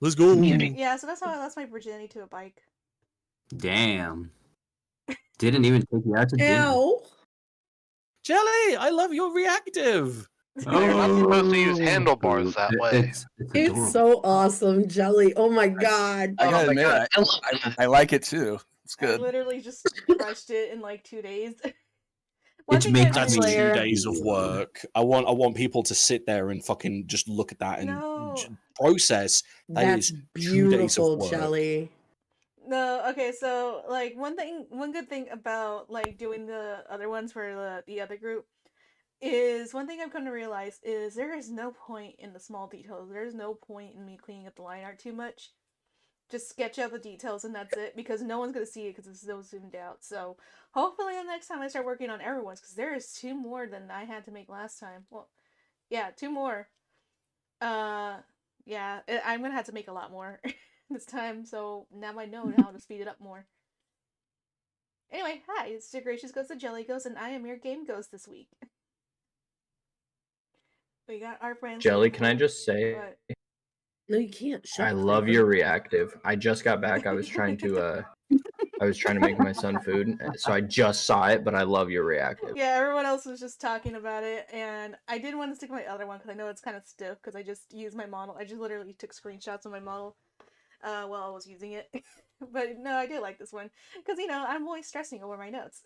Let's go. Yeah, so that's how I lost my virginity to a bike. Damn. Didn't even take you out to dinner. Ow. Jelly, I love your reactive. You're not supposed to use handlebars that way. It's so awesome, Jelly. Oh my god. I gotta admit, God. I like it too. It's I good. literally just crushed it in like 2 days. It's making That's me 2 days of work. I want people to sit there and fucking just look at that and process. That's beautiful, Jelly. No, okay, so like one good thing about like doing the other ones for the other group is one thing I've come to realize is there is no point in the small details. There's no point in me cleaning up the line art too much. Just sketch out the details and that's it, because no one's gonna see it because it's so zoomed out. So hopefully the next time I start working on everyone's, because there is 2 more than I had to make last time. Well, yeah, 2 more. Yeah, I'm gonna have to make a lot more this time, so now I know how to speed it up more. Anyway, hi, it's your Gracious Ghost of Jelly Ghost, and I am your Game Ghost this week. We got our friends. Jelly, can I just say? What? No, you can't. I love your reactive. I just got back. I was trying to make my son food, so I just saw it. But I love your reactive. Yeah, everyone else was just talking about it, and I did want to stick with my other one because I know it's kind of stiff because I just used my model. I just literally took screenshots of my model while I was using it. But no, I do like this one because I'm always stressing over my notes.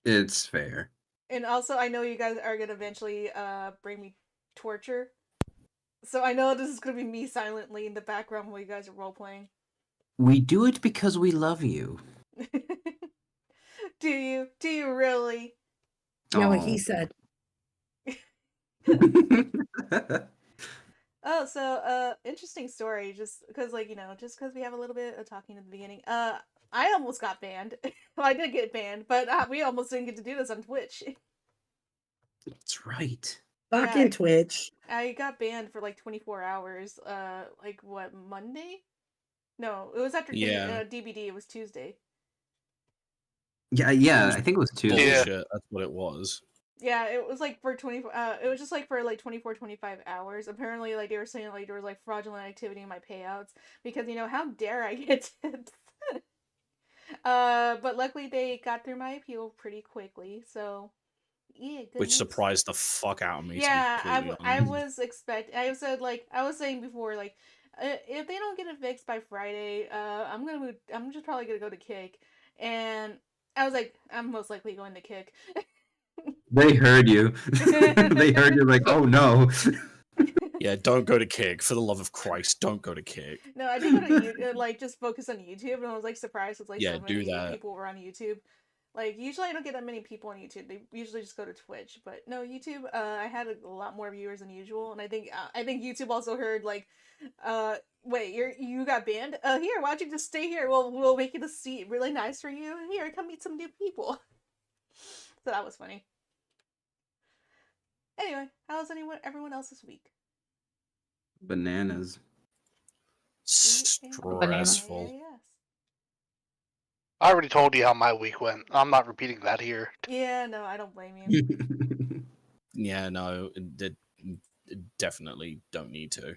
It's fair. And also, I know you guys are gonna eventually bring me torture. So I know this is gonna be me silently in the background while you guys are role playing. We do it because we love you. Do you? Do you really? Yeah, what he said. Oh, so interesting story. Just because, just because we have a little bit of talking at the beginning. I almost got banned. Well, I did get banned, but we almost didn't get to do this on Twitch. That's right. Fucking Twitch. I got banned for like 24 hours. Like what, Monday? No, it was after DBD. It was Tuesday. Yeah, I think it was Tuesday. Bullshit. That's what it was. Yeah, it was like for 20. It was just like for like 24, 25 hours. Apparently, like they were saying like there was like fraudulent activity in my payouts because how dare I get tips? But luckily they got through my appeal pretty quickly. So yeah, which surprised the fuck out of me. Yeah, I was saying before, like if they don't get it fixed by Friday, I'm just probably gonna go to Kick, and I was like, I'm most likely going to Kick. They heard you. They heard you like, oh no. Yeah, don't go to Kick. For the love of Christ, don't go to Kick. No, I did go to like just focus on YouTube, and I was like surprised with like so many people were on YouTube. Like usually I don't get that many people on YouTube. They usually just go to Twitch, but no, YouTube. I had a lot more viewers than usual, and I think YouTube also heard like, wait, you got banned? Here, why don't you just stay here? We'll make it a seat really nice for you, and here, come meet some new people. So that was funny. Anyway, how's everyone else this week? Bananas. Stressful. Yes. I already told you how my week went. I'm not repeating that here. Yeah, no, I don't blame you. Yeah, no, definitely don't need to.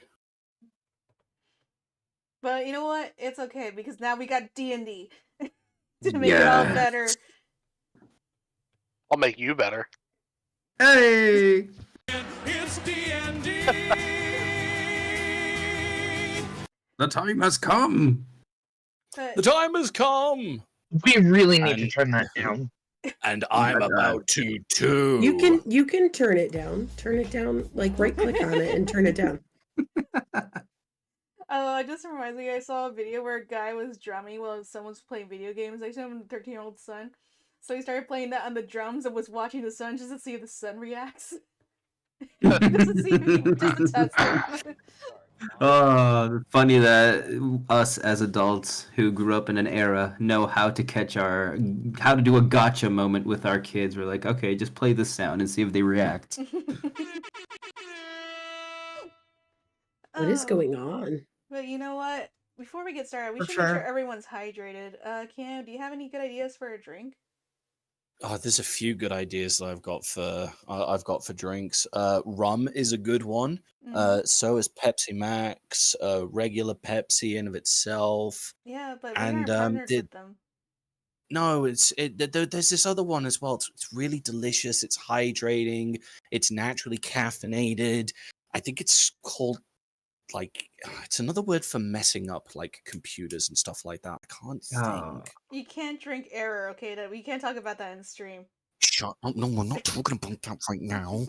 But you know what? It's okay because now we got D&D to make it all better. I'll make you better. Hey! It's D&D! The time has come! The time has come! We really need to turn that down. And I'm about to too. You can turn it down. Turn it down, like right click on it and turn it down. Oh, it just reminds me, I saw a video where a guy was drumming while someone's playing video games, like some 13-year-old son. So he started playing that on the drums and was watching the sun just to see if the sun reacts. Just to see if he just to test it. Oh, funny that us as adults who grew up in an era know how to how to do a gotcha moment with our kids. We're like, okay, just play this sound and see if they react. What is going on? But you know what? Before we get started, we should make sure everyone's hydrated. Cam, do you have any good ideas for a drink? Oh, there's a few good ideas that I've got for drinks. Rum is a good one. So is Pepsi Max, regular Pepsi in of itself. Yeah, but we And aren't partnered with them. no, there's this other one as well. It's really delicious. It's hydrating. It's naturally caffeinated. I think it's called like it's another word for messing up like computers and stuff like that. I can't think. You can't drink error, okay? That we can't talk about that in the stream. Shut up! No, we're not talking about that right now.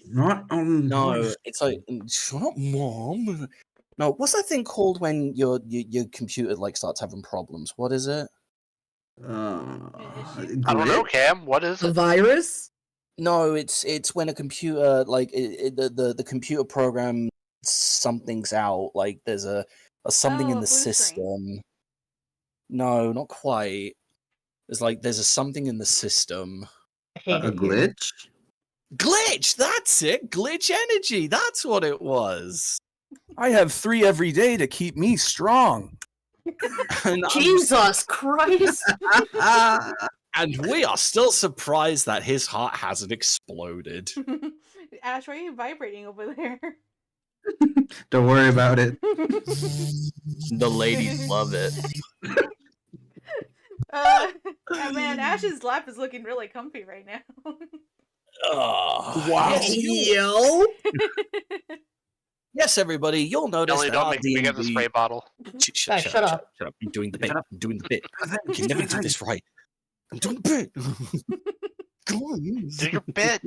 Not on. No, it's like shut up, mom. No, what's that thing called when your computer like starts having problems? What is it? I don't know, Cam. What is A it? virus? No, it's when a computer like the computer program something's out. Like there's a something in Oh, the blue screen. system. No, not quite. There's a something in the system. A glitch? Glitch. That's it. Glitch energy. That's what it was. I have 3 every day to keep me strong. And Jesus Christ! and we are still surprised that his heart hasn't exploded. Ash, why are you vibrating over there? Don't worry about it. The ladies love it. Man, Ash's lap is looking really comfy right now. Wow. Yo! Yes, everybody, you'll notice Ellie, that don't our make me get the D&D spray bottle. Guys, shut up. Shut up. I'm doing the bit. I'm doing the bit. You can never do this right. I'm doing the bit. Come on. Do your bit.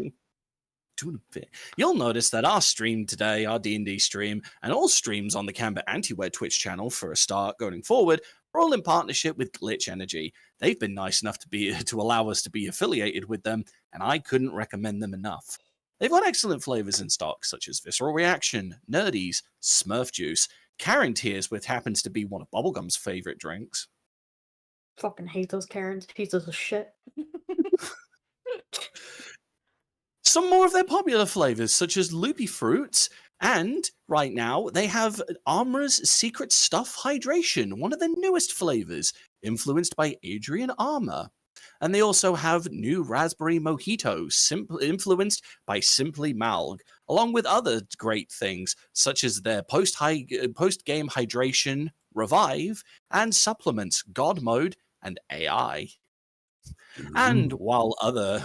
Doing a bit. You'll notice that our stream today, our D&D stream, and all streams on the Camber Antiware Twitch channel for a start going forward, are all in partnership with Glitch Energy. They've been nice enough to allow us to be affiliated with them, and I couldn't recommend them enough. They've got excellent flavors in stock, such as Visceral Reaction, Nerdies, Smurf Juice, Karen Tears, which happens to be one of Bubblegum's favorite drinks. Fucking hate those Karens. Pieces of shit. Some more of their popular flavors, such as Loopy Fruits, and right now they have Armor's Secret Stuff Hydration, one of the newest flavors, influenced by Adrian Armour. And they also have new Raspberry Mojito, influenced by Simply Malg, along with other great things, such as their post-game hydration, Revive, and supplements, God Mode, and AI. And while other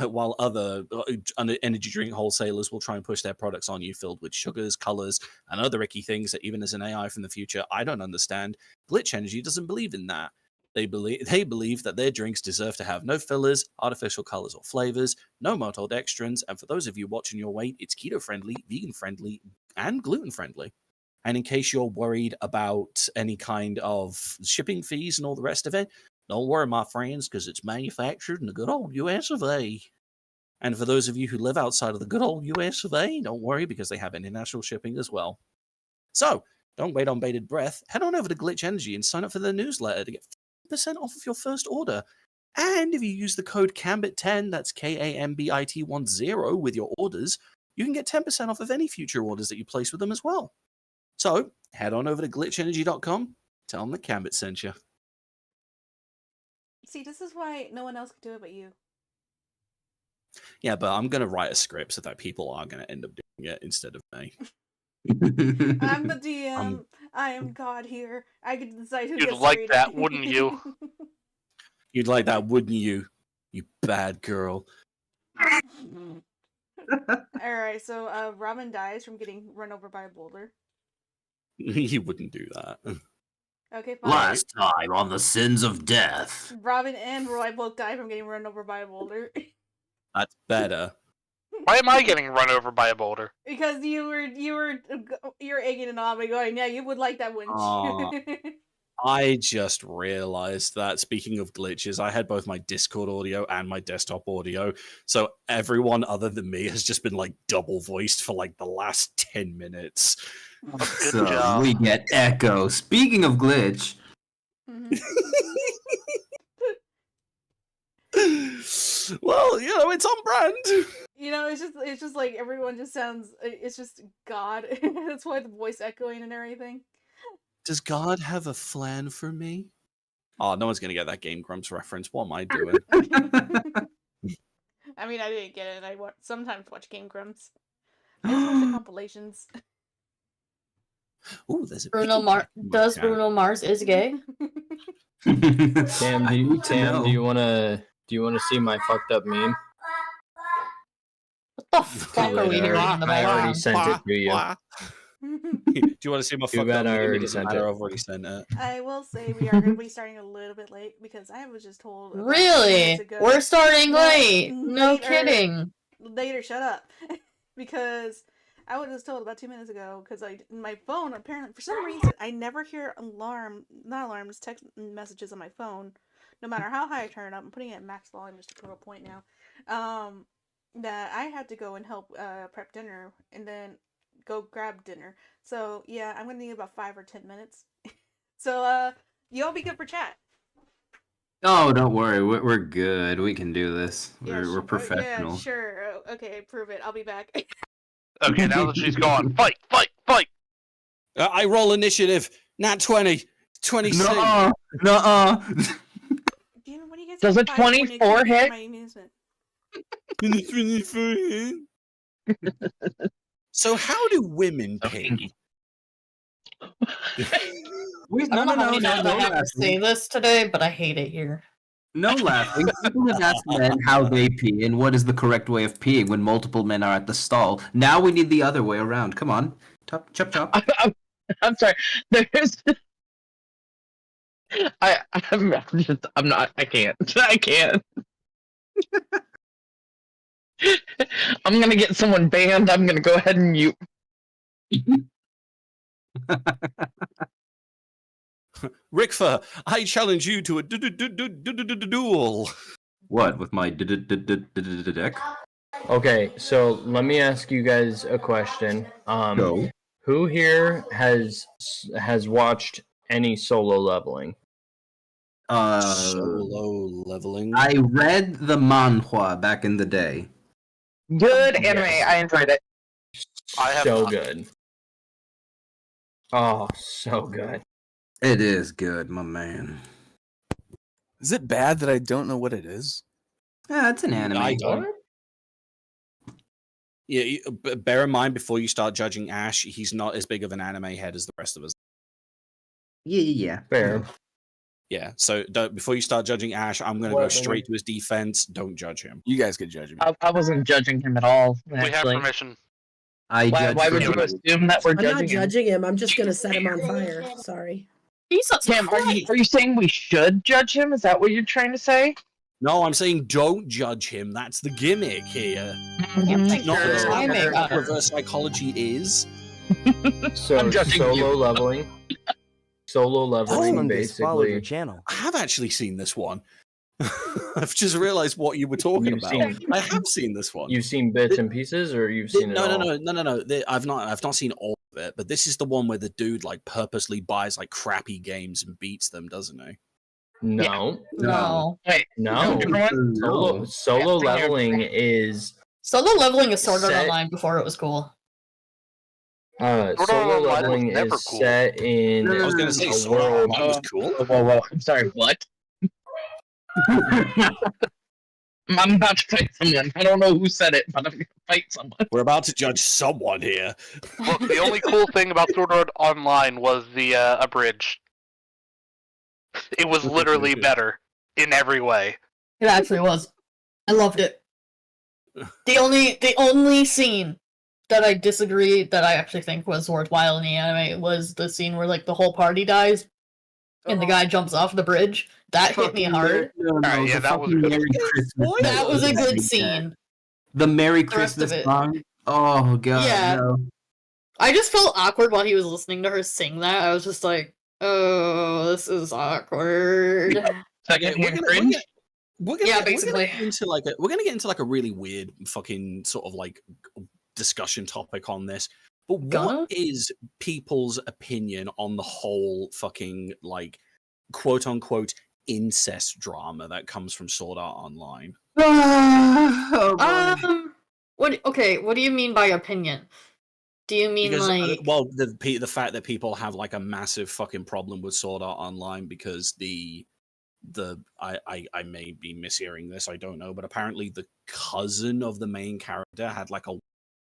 energy drink wholesalers will try and push their products on you filled with sugars, colors, and other icky things that even as an AI from the future I don't understand, Glitch Energy doesn't believe in that. They believe that their drinks deserve to have no fillers, artificial colors or flavors, no maltodextrins, and for those of you watching your weight, it's keto friendly, vegan friendly, and gluten friendly. And in case you're worried about any kind of shipping fees and all the rest of it, don't worry, my friends, because it's manufactured in the good old US of A. And for those of you who live outside of the good old US of A, don't worry, because they have international shipping as well. So, don't wait on bated breath. Head on over to Glitch Energy and sign up for their newsletter to get 50% off of your first order. And if you use the code CAMBIT10, that's KAMBIT10 with your orders, you can get 10% off of any future orders that you place with them as well. So, head on over to glitchenergy.com, tell them that Cambit sent you. See, this is why no one else can do it but you. Yeah, but I'm going to write a script so that people are going to end up doing it instead of me. I'm the DM. I am God here. I can decide who You'd gets like to read that, it. wouldn't you? You'd like that, wouldn't you? You bad girl. Alright, so Robin dies from getting run over by a boulder. You wouldn't do that. Okay, fine. Last time on the Sins of Death. Robin and Roy both die from getting run over by a boulder. That's better. Why am I getting run over by a boulder? Because you're egging it on by going, yeah, you would like that, wouldn't you? I just realized that, speaking of glitches, I had both my Discord audio and my desktop audio, so everyone other than me has just been, like, double voiced for, like, the last 10 minutes. Good So job. we get echo. Speaking of glitch, Well, you know, it's on brand. You know, it's just like everyone just sounds. It's just God. That's why the voice echoing and everything. Does God have a flan for me? Oh, no one's gonna get that Game Grumps reference. What am I doing? I mean, I didn't get it. I sometimes watch Game Grumps. I just watch the compilations. Ooh, there's a Bruno piggy Mars cat in my does chat. Bruno Mars is gay? Tam, I need to know. do you wanna see my fucked up meme? What the fuck are we hearing in the I already background? sent it to you. Do you want to see my Too fucked bad up I meme? It already doesn't sent matter. it. I've already sent it. I will say we are going to be starting a little bit late because I was just told. About 2 minutes Really? ago. We're starting Well, late. No later- kidding. Later, shut up. Because I was just told about 2 minutes ago because my phone apparently for some reason I never hear not alarms, text messages on my phone, no matter how high I turn it up. I'm putting it at max volume just to prove a point now. That I had to go and help prep dinner and then go grab dinner. So yeah, I'm gonna need about 5 or 10 minutes. So you all be good for chat. Oh, don't worry. We're good. We can do this. Yeah, We're professional. Yeah, sure. Okay, prove it. I'll be back. Okay, now that she's gone, fight, fight, fight! I roll initiative. Nat 20. 26. Nuh-uh. Nuh-uh. What do you guys Does have a 524 24 hit? My amusement. So how do women So ping? kinky. Wait, I don't know how many times I have to laughing. say this today, but I hate it here. No laughing. People have asked men how they pee and what is the correct way of peeing when multiple men are at the stall. Now we need the other way around. Come on. Chop, chop, chop. I'm sorry. There's. I'm not. I can't. I can't. I'm gonna get someone banned. I'm gonna go ahead and mute. Rickfer, I challenge you to a duel. What, with my deck? Okay, so let me ask you guys a question. Go. Who here has watched any Solo Leveling? Solo leveling. I read the manhwa back in the day. Good anime. Yes. I enjoyed it. I have So not. good. Oh, so good. It is good, my man. Is it bad that I don't know what it is? Yeah, it's an anime. I don't. Yeah, bear in mind before you start judging Ash, he's not as big of an anime head as the rest of us. Yeah. Fair. Yeah, so before you start judging Ash, I'm going to go What, straight to his defense. Don't judge him. You guys could judge me. I wasn't judging him at all. We have Actually. permission. I judge Why would for you you. assume that we're I'm not judging him? judging him. I'm just gonna set him on fire. Sorry. Jesus Tim, are Christ. you saying we should judge him? Is that what you're trying to say? No, I'm saying don't judge him. That's the gimmick here. Mhm. Not Sure. understand Gimmick, what uh. reverse psychology is. So I'm judging Solo you. Leveling. Solo Leveling Humongous followed your basically. channel. I have actually seen this one. I've just realized what you were talking You've about. seen- I have seen this one. You've seen bits and pieces, or you've seen it No. all? I've not seen all of it, but this is the one where the dude like purposely buys like crappy games and beats them, doesn't he? No, No. Wait, no. different one? Solo Yeah, Leveling is Solo leveling is Sword Art Set- Online before it was cool. Sword Art Solo Online was Leveling never is cool. set in I was going to say a Sword Art world. Online was cool. Whoa. I'm sorry, what? I'm about to fight someone. I don't know who said it, but I'm gonna fight someone. We're about to judge someone here. Look, the only cool thing about Sword Art Online was the abridged. It was literally better in every way. It actually was. I loved it. The only scene that I disagree that I actually think was worthwhile in the anime was the scene where like the whole party dies and the guy jumps off the bridge. That hit me hard. No, Alright, yeah, the that was fucking good. Merry Christmas. That was a song. good scene. The Merry The rest of Christmas it. song. Oh god, Yeah. no. I just felt awkward while he was listening to her sing that. I was just like, oh, this is awkward. Second we're hand gonna, cringe. we're gonna Yeah, get basically. into like a really weird fucking sort of like discussion topic on this. But Gonna? what is people's opinion on the whole fucking like quote unquote incest drama that comes from Sword Art Online? Oh, boy. What do you mean by opinion? Do you mean Because like well, the fact that people have like a massive fucking problem with Sword Art Online because the I may be mishearing this, I don't know, but apparently the cousin of the main character had like a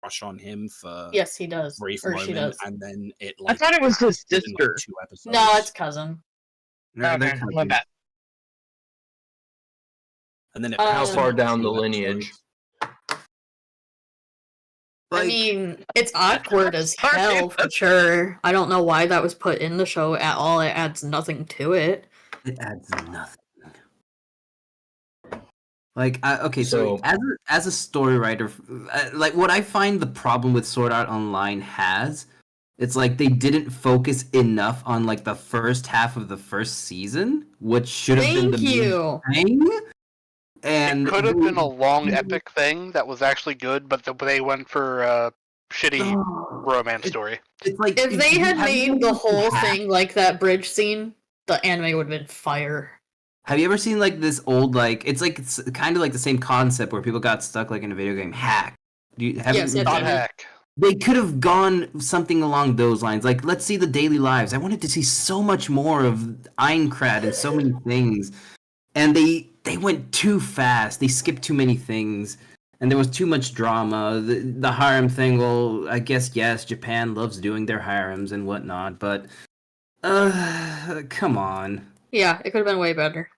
crush on him for Yes, he does. a brief Or she moment, does. and then it I like thought it was his happened in, like, sister. 2 episodes. No, it's cousin. They're Okay, my cousins. bad. And then it How passed far in down the 2 lineage? episodes. I Like, mean, it's awkward as hell for sure. I don't know why that was put in the show at all. It adds nothing to it. it adds nothing. Like, okay, So- as a story writer, like what I find the problem with Sword Art Online has, it's like they didn't focus enough on like the first half of the first season, which should have been the Thank you. main thing. And It could have been a long epic thing that was actually good, but they went for a shitty romance story. It's like If they had have made the whole thing like that bridge scene, the anime would have been fire. Have you ever seen like this old it's kind of like the same concept where people got stuck like in a video game hack? Yes, it's Not Mhm. hack. They could have gone something along those lines. Like, let's see the daily lives. I wanted to see so much more of Aincrad and so many things. And they went too fast. They skipped too many things. And there was too much drama. The harem thing, well, I guess, yes, Japan loves doing their harems and whatnot. But, come on. Yeah, it could have been way better.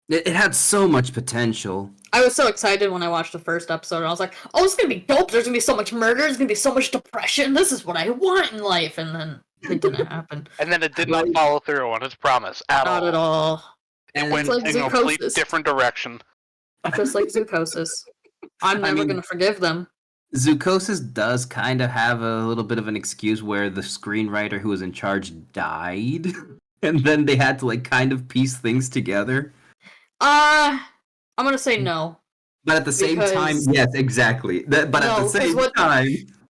It had so much potential. I was so excited when I watched the first episode, and I was like, oh, it's gonna be dope. There's gonna be so much murder. There's gonna be so much depression. This is what I want in life. And then it didn't happen. And then it did not follow through on its promise at all. Not at all. It And went like in a complete Zoocosis. different direction. Just like Zoocosis. I'm I never mean- gonna forgive them. Zoocosis does kind of have a little bit of an excuse where the screenwriter who was in charge died. And then they had to like kind of piece things together. I'm gonna say no. But at the same time, Because- yes, exactly. But at No, the 'cause same what- time,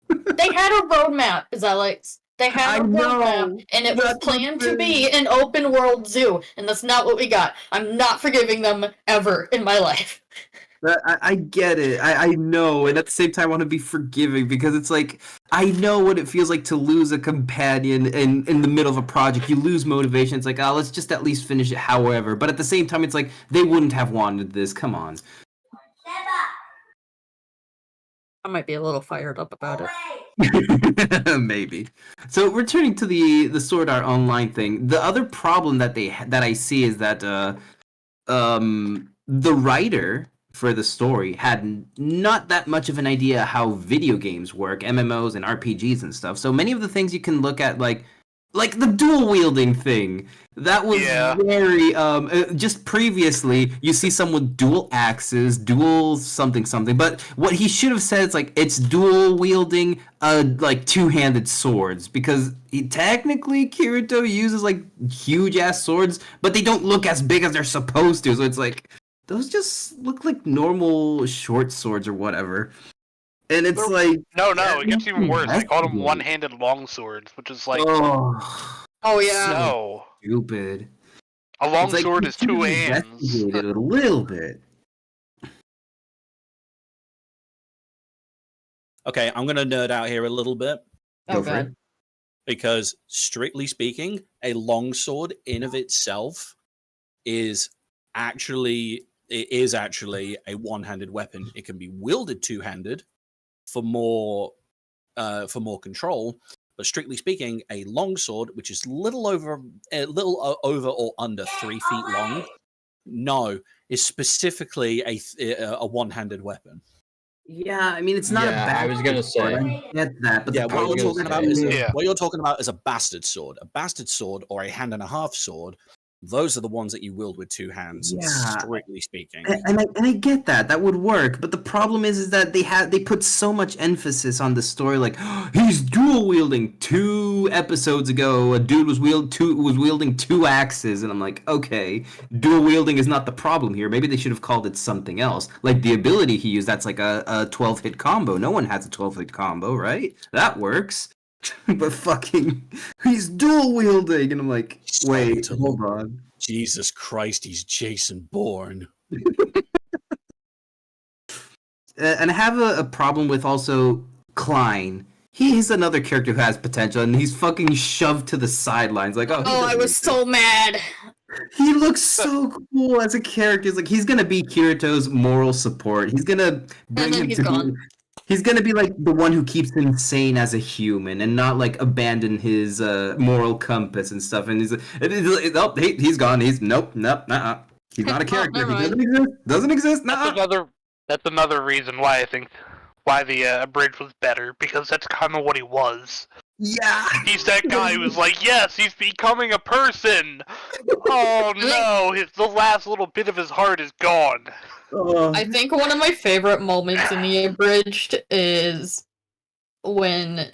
They had a roadmap, Alex. They had a I know. roadmap, and it was That's the planned to thing. be an open world zoo, and that's not what we got. I'm not forgiving them ever in my life. I get it. I know. And at the same time, I want to be forgiving because it's like, I know what it feels like to lose a companion in the middle of a project. You lose motivation. It's like, oh, let's just at least finish it however. But at the same time, it's like, they wouldn't have wanted this. Come on. I might be a little fired up about it. Maybe. So returning to the Sword Art Online thing, the other problem that I see is that the writer for the story had not that much of an idea how video games work, MMOs and RPGs and stuff. So many of the things you can look at like the dual wielding thing. That was very just previously you see someone dual axes, dual something, but what he should have said is like it's dual wielding like two-handed swords because technically Kirito uses like huge ass swords, but they don't look as big as they're supposed to. So it's like those just look like normal short swords or whatever. And it's They're- like No, it gets even worse. They called them investigate. one-handed longswords, which is like, Oh yeah. no. stupid. A It's like, longsword you is should two have hands. investigated it a little bit. Okay, I'm going to nerd out here a little bit Oh Go for god. it. because, strictly speaking, a longsword in of itself is actually a one-handed weapon. It can be wielded two-handed for more control, but strictly speaking, a longsword, which is a little over or under 3 feet long, is specifically a one-handed weapon. Yeah, I mean it's not a Yeah, bad. I was gonna sword, say. I get that, but Yeah, the what you're problem talking about is Yeah. what you're talking about is a bastard sword. A bastard sword or a hand and a half sword. Those are the ones that you wield with two hands, Yeah. strictly speaking. and I get that would work, but the problem is that they put so much emphasis on the story, like he's dual wielding. 2 episodes ago, a dude was wielding 2 axes, and I'm like, okay, dual wielding is not the problem here. Maybe they should have called it something else, like the ability he used. That's like a 12-hit combo. No one has a 12-hit combo, right? That works. But fucking, he's dual wielding, and I'm like, wait, Skeleton. hold on. Jesus Christ, he's Jason Bourne. And I have a problem with also Klein. He's another character who has potential, and he's fucking shoved to the sidelines. Like, oh, he Oh, I doesn't was need so mad. He looks so cool as a character. It's like he's gonna be Kirito's moral support. He's gonna bring then him he's to gone. be. He's gonna be like the one who keeps him sane as a human and not like abandon his moral compass and stuff. And oh, he's gone. He's nope. He's not a Oh, character. never He mind. doesn't exist. Doesn't exist. That's another reason why I think why the abridged was better, because that's kind of what he was. Yeah. He's that guy who's like, yes, he's becoming a person. Oh no, the last little bit of his heart is gone. I think one of my favorite moments in the abridged is when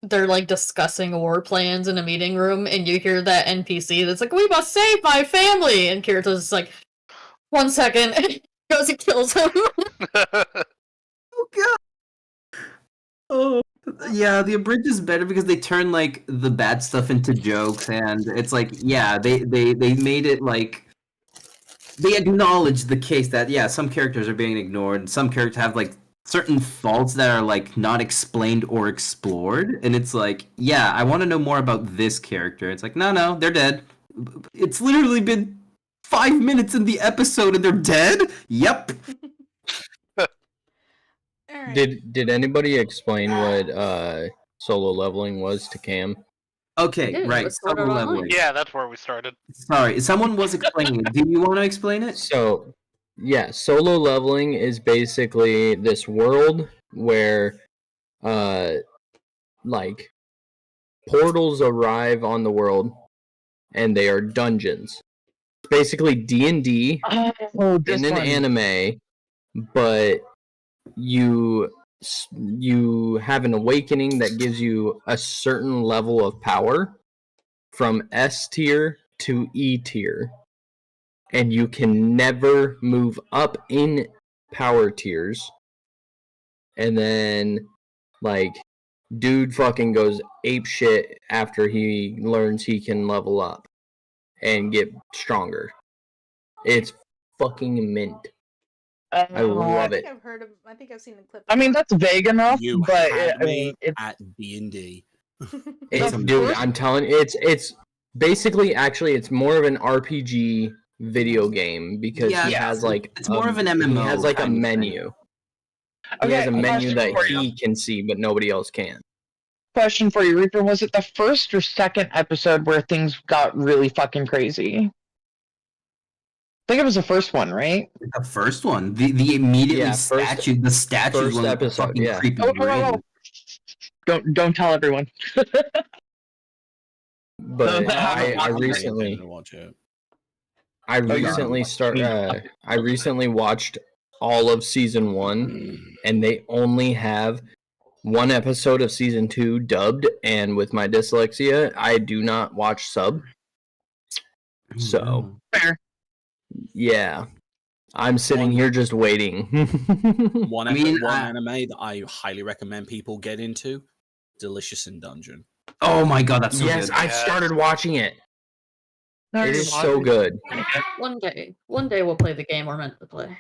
they're like discussing war plans in a meeting room, and you hear that NPC that's like, "We must save my family," and Kirito's just like, "1 second," and goes and kills him. Oh god. Oh yeah, the abridged is better because they turn like the bad stuff into jokes, and it's like they made it like they acknowledge the case that yeah, some characters are being ignored, and some characters have like certain faults that are like not explained or explored, and it's like yeah, I want to know more about this character. It's like no, they're dead. It's literally been 5 minutes in the episode and they're dead. Yep. All right. Did anybody explain what solo leveling was to Cam? Okay, Yeah, right. let's start Solo it online. leveling. Yeah, that's where we started. Sorry, someone was explaining it. Do you want to explain it? So, yeah, solo leveling is basically this world where, like, portals arrive on the world, and they are dungeons. It's basically D&D in an anime, but you have an awakening that gives you a certain level of power from S tier to E tier, and you can never move up in power tiers. And then like dude fucking goes ape shit after he learns he can level up and get stronger. It's fucking mint. I love it. I think I've seen the clip. I mean, that's vague enough, You but had I me mean, it's at D&D. Dude, I'm telling you, it's basically actually it's more of an RPG video game because Yeah, he has like it's more of an MMO He has like a kind of thing. menu. He Okay, has a menu question that for you. he can see, but nobody else can. question for you, Reaper. Was it the first or second episode where things got really fucking crazy? I think it was the first one, right? The first one, the immediately Yeah, first the statues first one with the episode, fucking yeah. creepy Oh, brain. Don't tell everyone. But I I'm recently gonna watch it. I you're recently I recently watched all of season 1, and they only have one episode of season 2 dubbed, and with my dyslexia, I do not watch sub. So Fair. yeah, I'm sitting here just waiting. One, I mean, one anime that I highly recommend people get into: Delicious in Dungeon. Oh my god, that's so Yes, good. I started watching it. No, It you're is so good. One day we'll play the game we're meant to play.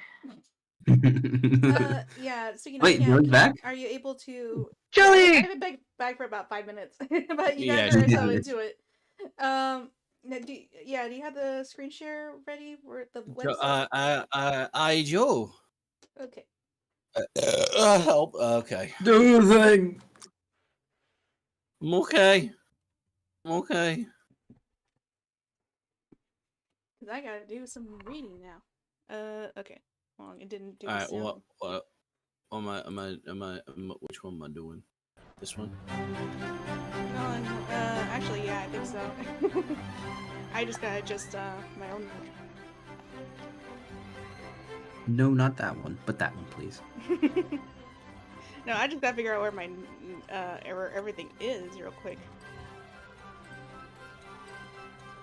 Yeah. So Wait, Cam, Joey's back? Are you able to? Jelly! I have it back for about 5 minutes, but you Yeah, guys are she so did. into it. Do you have the screen share ready for the website? I Joe. Okay. Help. Okay. Do the thing. I'm okay. I'm okay. Cause I gotta do some reading now. Okay. Well, it didn't do. All right. sound. What? Which one am I doing? This one. Actually, yeah, I think so. I just gotta adjust my own. No, not that one, but that one, please. No, I just gotta figure out where my where everything is real quick.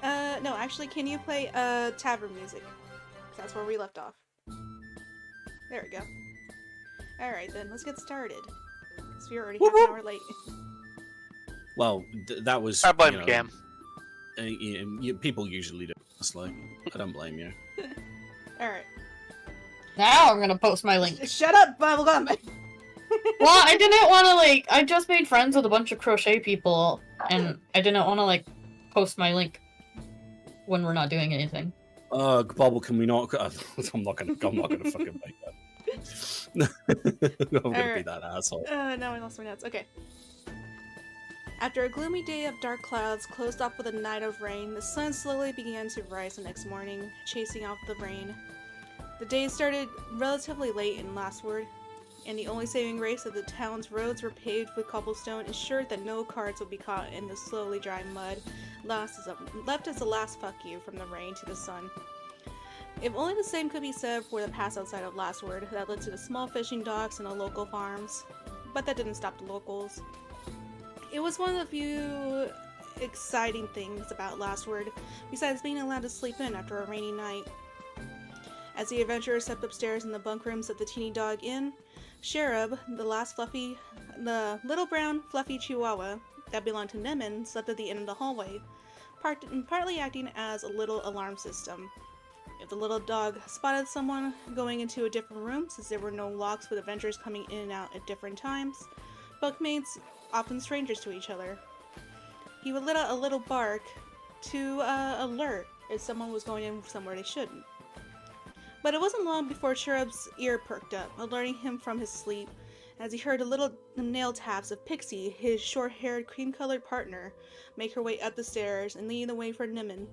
No, actually, can you play tavern music? 'Cause that's where we left off. There we go. All right, then let's get started. Cause we're already half an hour late. Well, that was. I blame Cam. People usually do. Honestly, I don't blame you. All right. Now I'm gonna post my link. Shut up, Bubblegum. Well, I didn't want to I just made friends with a bunch of crochet people, and I didn't want to post my link when we're not doing anything. Bobble, can we not? I'm not gonna fucking make that. I'm gonna be Alright. that asshole. Now I lost my notes. Okay. After a gloomy day of dark clouds closed off with a night of rain, the sun slowly began to rise the next morning, chasing off the rain. The day started relatively late in Lastward, and the only saving grace of the town's roads were paved with cobblestone ensured that no carts would be caught in the slowly dry mud, left as a last fuck you from the rain to the sun. If only the same could be said for the pass outside of Lastward that led to the small fishing docks and the local farms, but that didn't stop the locals. It was one of the few exciting things about Lastward, besides being allowed to sleep in after a rainy night. As the adventurers stepped upstairs in the bunk rooms of the Teeny Dog Inn, Cherub, the little brown fluffy chihuahua that belonged to Nemen, slept at the end of the hallway, partly acting as a little alarm system. If the little dog spotted someone going into a different room, since there were no locks with adventurers coming in and out at different times, bunkmates, often strangers to each other, he would let out a little bark to alert if someone was going in somewhere they shouldn't. But it wasn't long before Cherub's ear perked up, alerting him from his sleep, as he heard the little nail taps of Pixie, his short-haired, cream-colored partner, make her way up the stairs and leading the way for Nemen.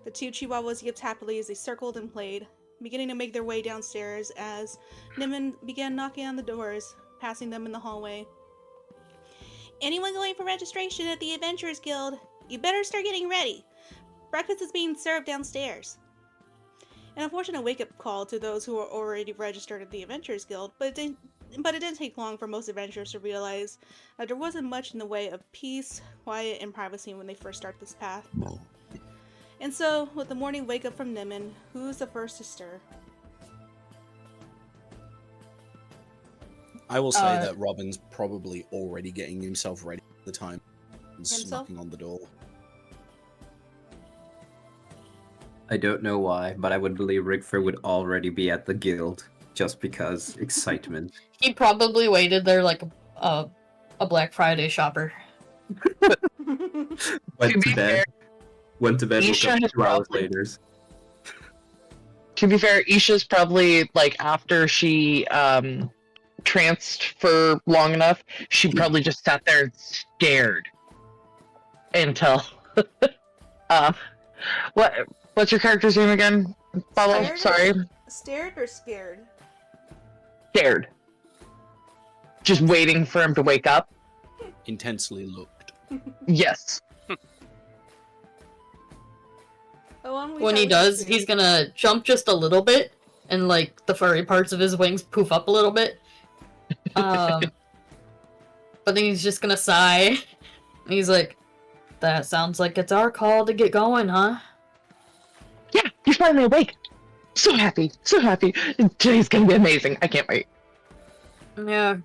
The two chihuahuas yipped happily as they circled and played, beginning to make their way downstairs as Nemen began knocking on the doors, passing them in the hallway. Anyone going for registration at the Adventurers Guild? You better start getting ready. Breakfast is being served downstairs. An unfortunate wake-up call to those who were already registered at the Adventurers Guild, but it didn't take long for most adventurers to realize that there wasn't much in the way of peace, quiet, and privacy when they first start this path. And so, with the morning wake-up from Nemen, who's the first to stir? I will say that Robin's probably already getting himself ready at the time. He's knocking on the door. I don't know why, but I would believe Rigford would already be at the guild just because excitement. He probably waited there like a Black Friday shopper. Went to bed. Went to bed. Woke Isha up has 2 hours probably- later. To be fair, Isha's probably like after she tranced for long enough, she probably just sat there and stared until what's your character's name again? Bubble, Scared? sorry. Stared or scared? Scared. Just waiting for him to wake up. Intensely looked. Yes. When he does, he's gonna jump just a little bit, and like the furry parts of his wings poof up a little bit. But then he's just gonna sigh. And he's like, "That sounds like it's our call to get going, huh?" Yeah, you're finally awake. So happy, so happy. Today's gonna be amazing. I can't wait. Yeah,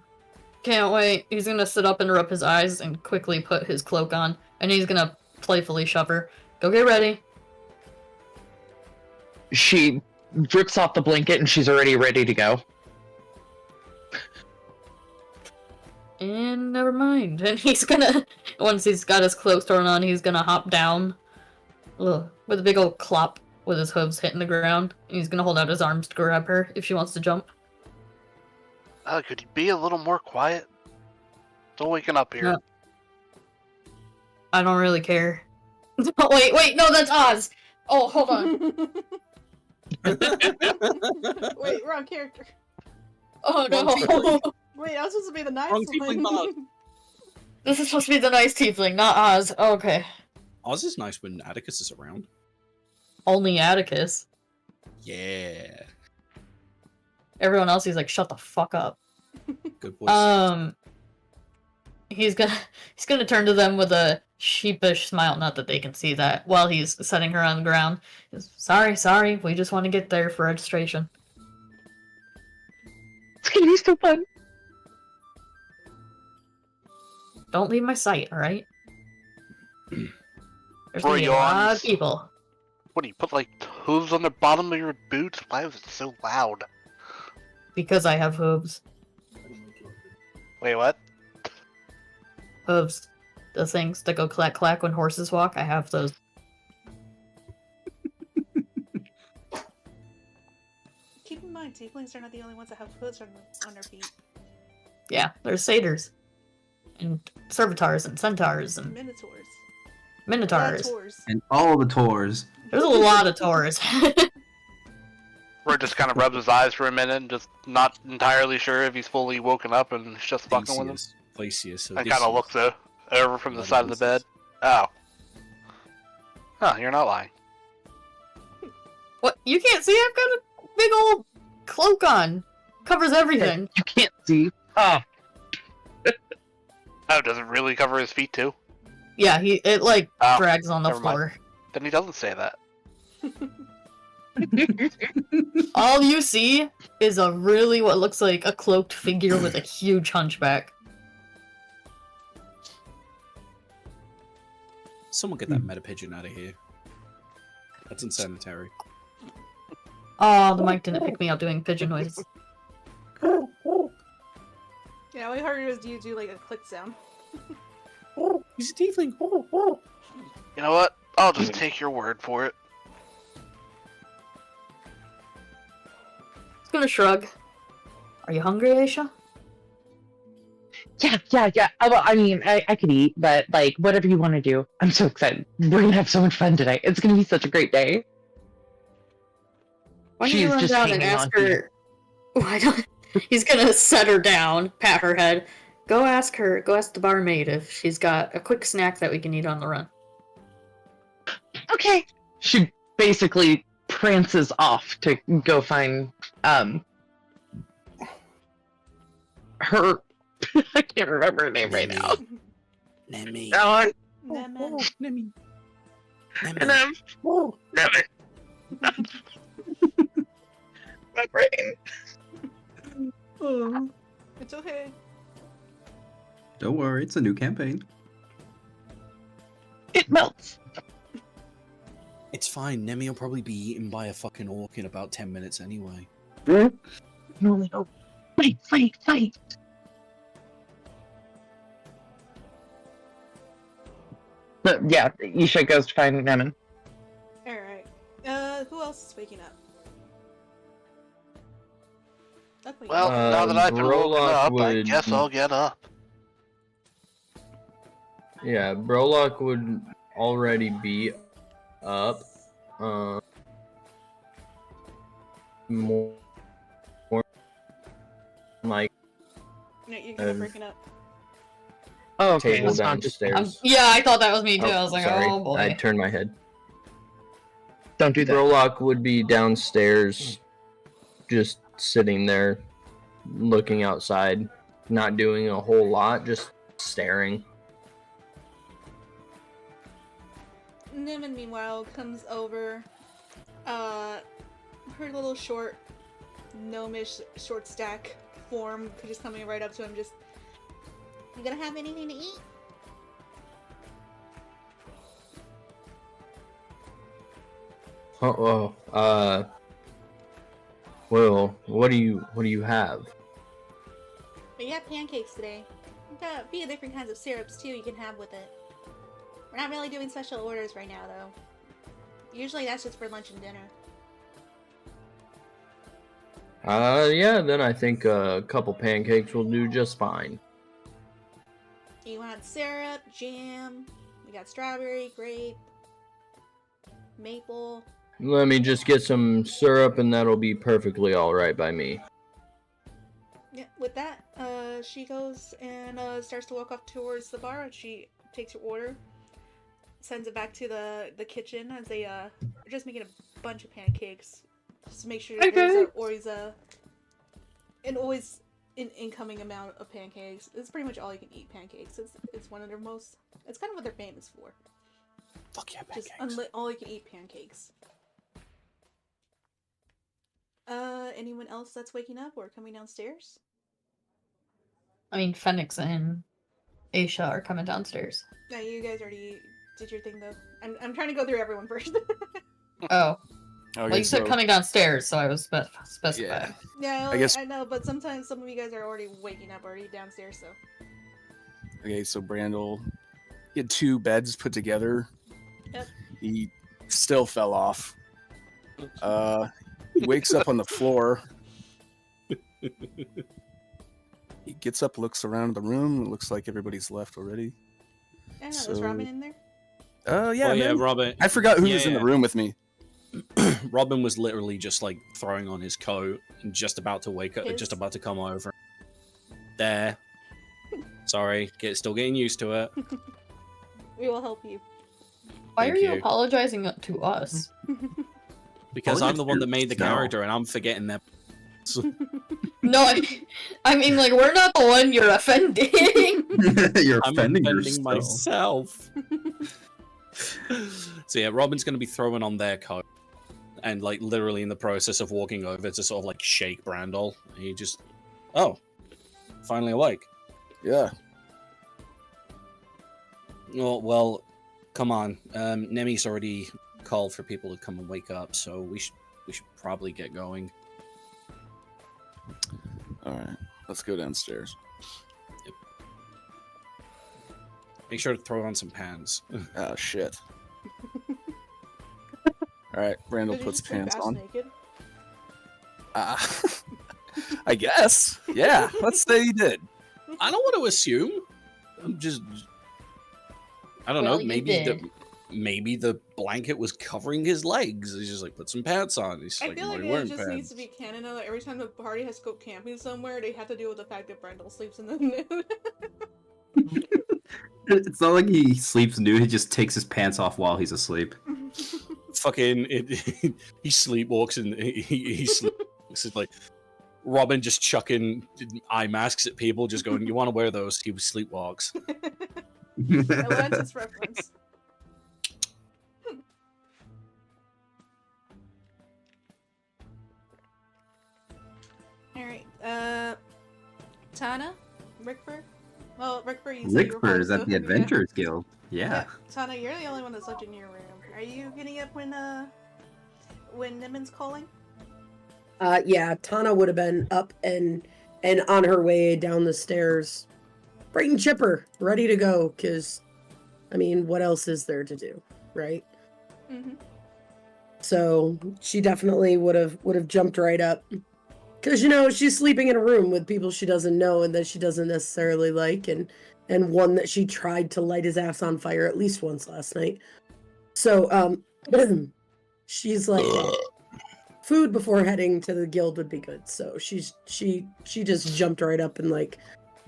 can't wait. He's gonna sit up and rub his eyes and quickly put his cloak on, and he's gonna playfully shove her. Go get ready. She rips off the blanket and she's already ready to go. And never mind. And he's gonna, once he's got his cloak thrown on, he's gonna hop down with a big old clop with his hooves hitting the ground. And he's gonna hold out his arms to grab her if she wants to jump. Could you be a little more quiet? Still waking up here. No. I don't really care. wait, no, that's Oz! Oh, hold on. Wait, wrong character. Oh Wrong no. tiefling. Wait, I was supposed to be the nice Wrong tiefling bug. This is supposed to be the nice tiefling, not Oz. Okay. Oz is nice when Atticus is around. Only Atticus. Yeah. Everyone else, he's like, shut the fuck up. Good voice. He's gonna turn to them with a sheepish smile, not that they can see that, while he's setting her on the ground. Sorry, we just want to get there for registration. It's gonna be so fun. Don't leave my sight, alright? There's gonna be a lot of people. What do you put, like, hooves on the bottom of your boots? Why was it so loud? Because I have hooves. Wait, what? Hooves. The things that go clack clack when horses walk, I have those. mind, tieflings are not the only ones that have hooves on their feet. Yeah, there's satyrs. And servitors and centaurs and Minotaurs. minotaurs. Tours. And all the tours. There's a lot of taurs. Roy just kind of rubs his eyes for a minute and just not entirely sure if he's fully woken up and he's just fucking with him. Glacius, And kind of looks over from the side of the bed. Oh. Huh, you're not lying. What? You can't see? I've got a big old cloak on. Covers everything. You can't see. Oh. Oh, does it really cover his feet too? Yeah, it like Oh, drags on the never mind. floor. Then he doesn't say that. All you see is a really what looks like a cloaked figure with a huge hunchback. Someone get that meta pigeon out of here. That's unsanitary. Oh, the mic didn't pick me up doing pigeon noises. Yeah, all I heard was you do like a click sound. He's a tiefling. You know what? I'll just take your word for it. He's gonna shrug. Are you hungry, Aisha? Yeah. Well, I mean, I could eat, but like, whatever you want to do. I'm so excited. We're gonna have so much fun today. It's gonna be such a great day. Why don't you She's run just down and hanging ask on to you. her? Why don't? He's gonna set her down, pat her head. Go ask the barmaid if she's got a quick snack that we can eat on the run. Okay. She basically prances off to go find her. I can't remember her name right now. Nemi. Ellen. Nemi. And damn it. My brain. It's okay. Don't worry, it's a new campaign. It melts. It's fine. Nemi will probably be eaten by a fucking orc in about 10 minutes anyway. No. Fight. But yeah, Isha goes to find Nemen. Alright. Who else is waking up? That's waking Well, up. now that I've been woken Brolock up, I would- guess I'll get up. Yeah, Brolock would already be up. More like No, you're kind of breaking up. Oh, okay. table It's not just- downstairs. Yeah, I thought that was me too. I was like, sorry. oh boy. I turned my head. Don't do that. Brolock would be downstairs, just sitting there, looking outside, not doing a whole lot, just staring. Niman, meanwhile, comes over. Her little short, gnomish, short stack form, just coming right up to him, just, you gonna have anything to eat? Well, what do you have? We got pancakes today. We've got a few different kinds of syrups too you can have with it. We're not really doing special orders right now though. Usually that's just for lunch and dinner. Yeah, then I think a couple pancakes will do just fine. You want syrup, jam, we got strawberry, grape, maple. Let me just get some syrup and that'll be perfectly alright by me. Yeah, with that, she goes and starts to walk off towards the bar. She takes her order, sends it back to the kitchen as they are just making a bunch of pancakes. Just to make sure there's always an incoming amount of pancakes. It's pretty much all you can eat pancakes. It's one of their most. It's kind of what they're famous for. Fuck yeah, pancakes. Just all you can eat pancakes. Anyone else that's waking up or coming downstairs? I mean, Phoenix and Aisha are coming downstairs. Yeah, you guys already did your thing though. I'm trying to go through everyone first. Oh. Okay, Well, you said so- coming downstairs, so I was specifying. No, I guess- I know, but sometimes some of you guys are already waking up, already downstairs. So Okay, so Brandel, he had 2 beds put together. Yep. He still fell off. He wakes up on the floor He gets up, looks around the room. It looks like everybody's left already. Yeah, there's So- ramen in there. Yeah, Oh yeah, man. Robin. I forgot who Yeah, was in the yeah. room with me. Robin was literally just like throwing on his coat and just about to wake up, His- just about to come over. There. Sorry, still getting used to it. We will help you. Why Thank are you you. apologizing to us? Because I'm the one that made the No. character and I'm forgetting that. No, I mean, like, we're not the one you're offending. You're I'm offending offending yourself. myself. So yeah, Robin's gonna be throwing on their coat. And like literally in the process of walking over to sort of like shake Brandol. And he just finally awake. Yeah. Well, come on. Nemi's already called for people to come and wake up, so we should probably get going. All right. Let's go downstairs. Make sure to throw on some pants. Oh shit. All right. Brandel Did you puts just sleep pants ass on. naked? I guess. Yeah. Let's say he did. I don't want to assume. I'm just. I don't Well, know. you Maybe the blanket was covering his legs. He's just like, put some pants on. He's I like, feel "Why like are you it wearing just pants?" needs to be canon now that every time the party has to go camping somewhere, they have to deal with the fact that Brendel sleeps in the nude. It's not like he sleeps nude. He just takes his pants off while he's asleep. Fucking he sleepwalks and he sleeps. It's like Robin just chucking eye masks at people, just going, "You want to wear those?" He sleepwalks. Atlantis reference. Alright, Tana? Rickford? Well, Rickford, you said you were Rickford is home, at so- the Adventurers Guild. Yeah. Tana, you're the only one that's left in your room. Are you getting up when Nimen's calling? Yeah, Tana would have been up and on her way down the stairs, bright and chipper, ready to go. Cause, I mean, what else is there to do, right? Mm-hmm. So she definitely would have jumped right up. Cause she's sleeping in a room with people she doesn't know and that she doesn't necessarily like, and one that she tried to light his ass on fire at least once last night. So she's like, food before heading to the guild would be good. So she just jumped right up and like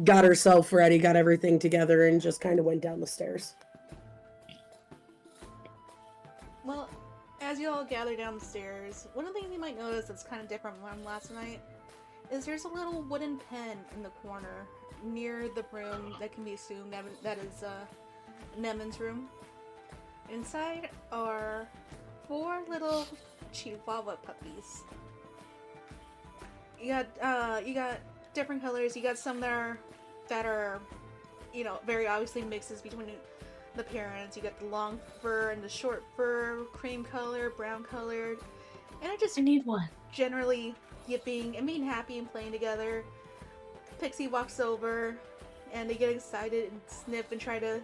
got herself ready, got everything together, and just kind of went down the stairs. Well, as you all gather down the stairs, one of the things you might notice that's kind of different from last night is there's a little wooden pen in the corner near the room that can be assumed that is Nemen's room. Inside are 4 little Chihuahua puppies. You got different colors. You got some that are very obviously mixes between the parents. You got the long fur and the short fur, cream color, brown colored, and I need one. generally yipping and being happy and playing together. Pixie walks over and they get excited and sniff and try to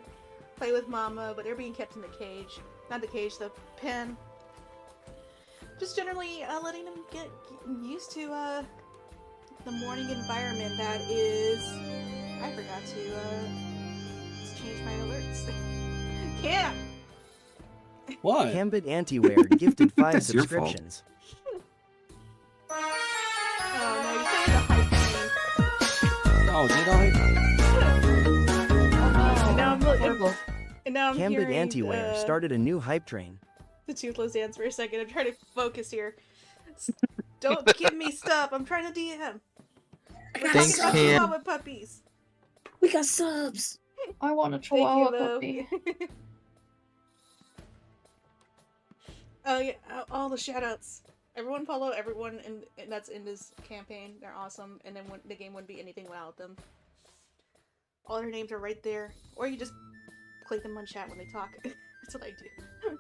play with Mama, but they're being kept in the cage. Not the cage, the pen. Just generally letting them get used to the morning environment that is... I forgot to change my alerts. Camp! What? Gambit Antiware gifted 5 That's your fault. subscriptions. Oh no, you said the hype train. Oh, did I? And now I'm Gambit hearing Antiware started a new hype train. the toothless dance for a second. I'm trying to focus here. Don't give me stuff. I'm trying to DM. We're Thanks, talking about Cam. Chihuahua puppies. We got subs. I want a Thank chihuahua you, puppy. though. Oh yeah, all the shoutouts. Everyone follow everyone that's in this campaign. They're awesome, and then the game wouldn't be anything without them. All their names are right there, or you just click them on chat when they talk. That's what I do.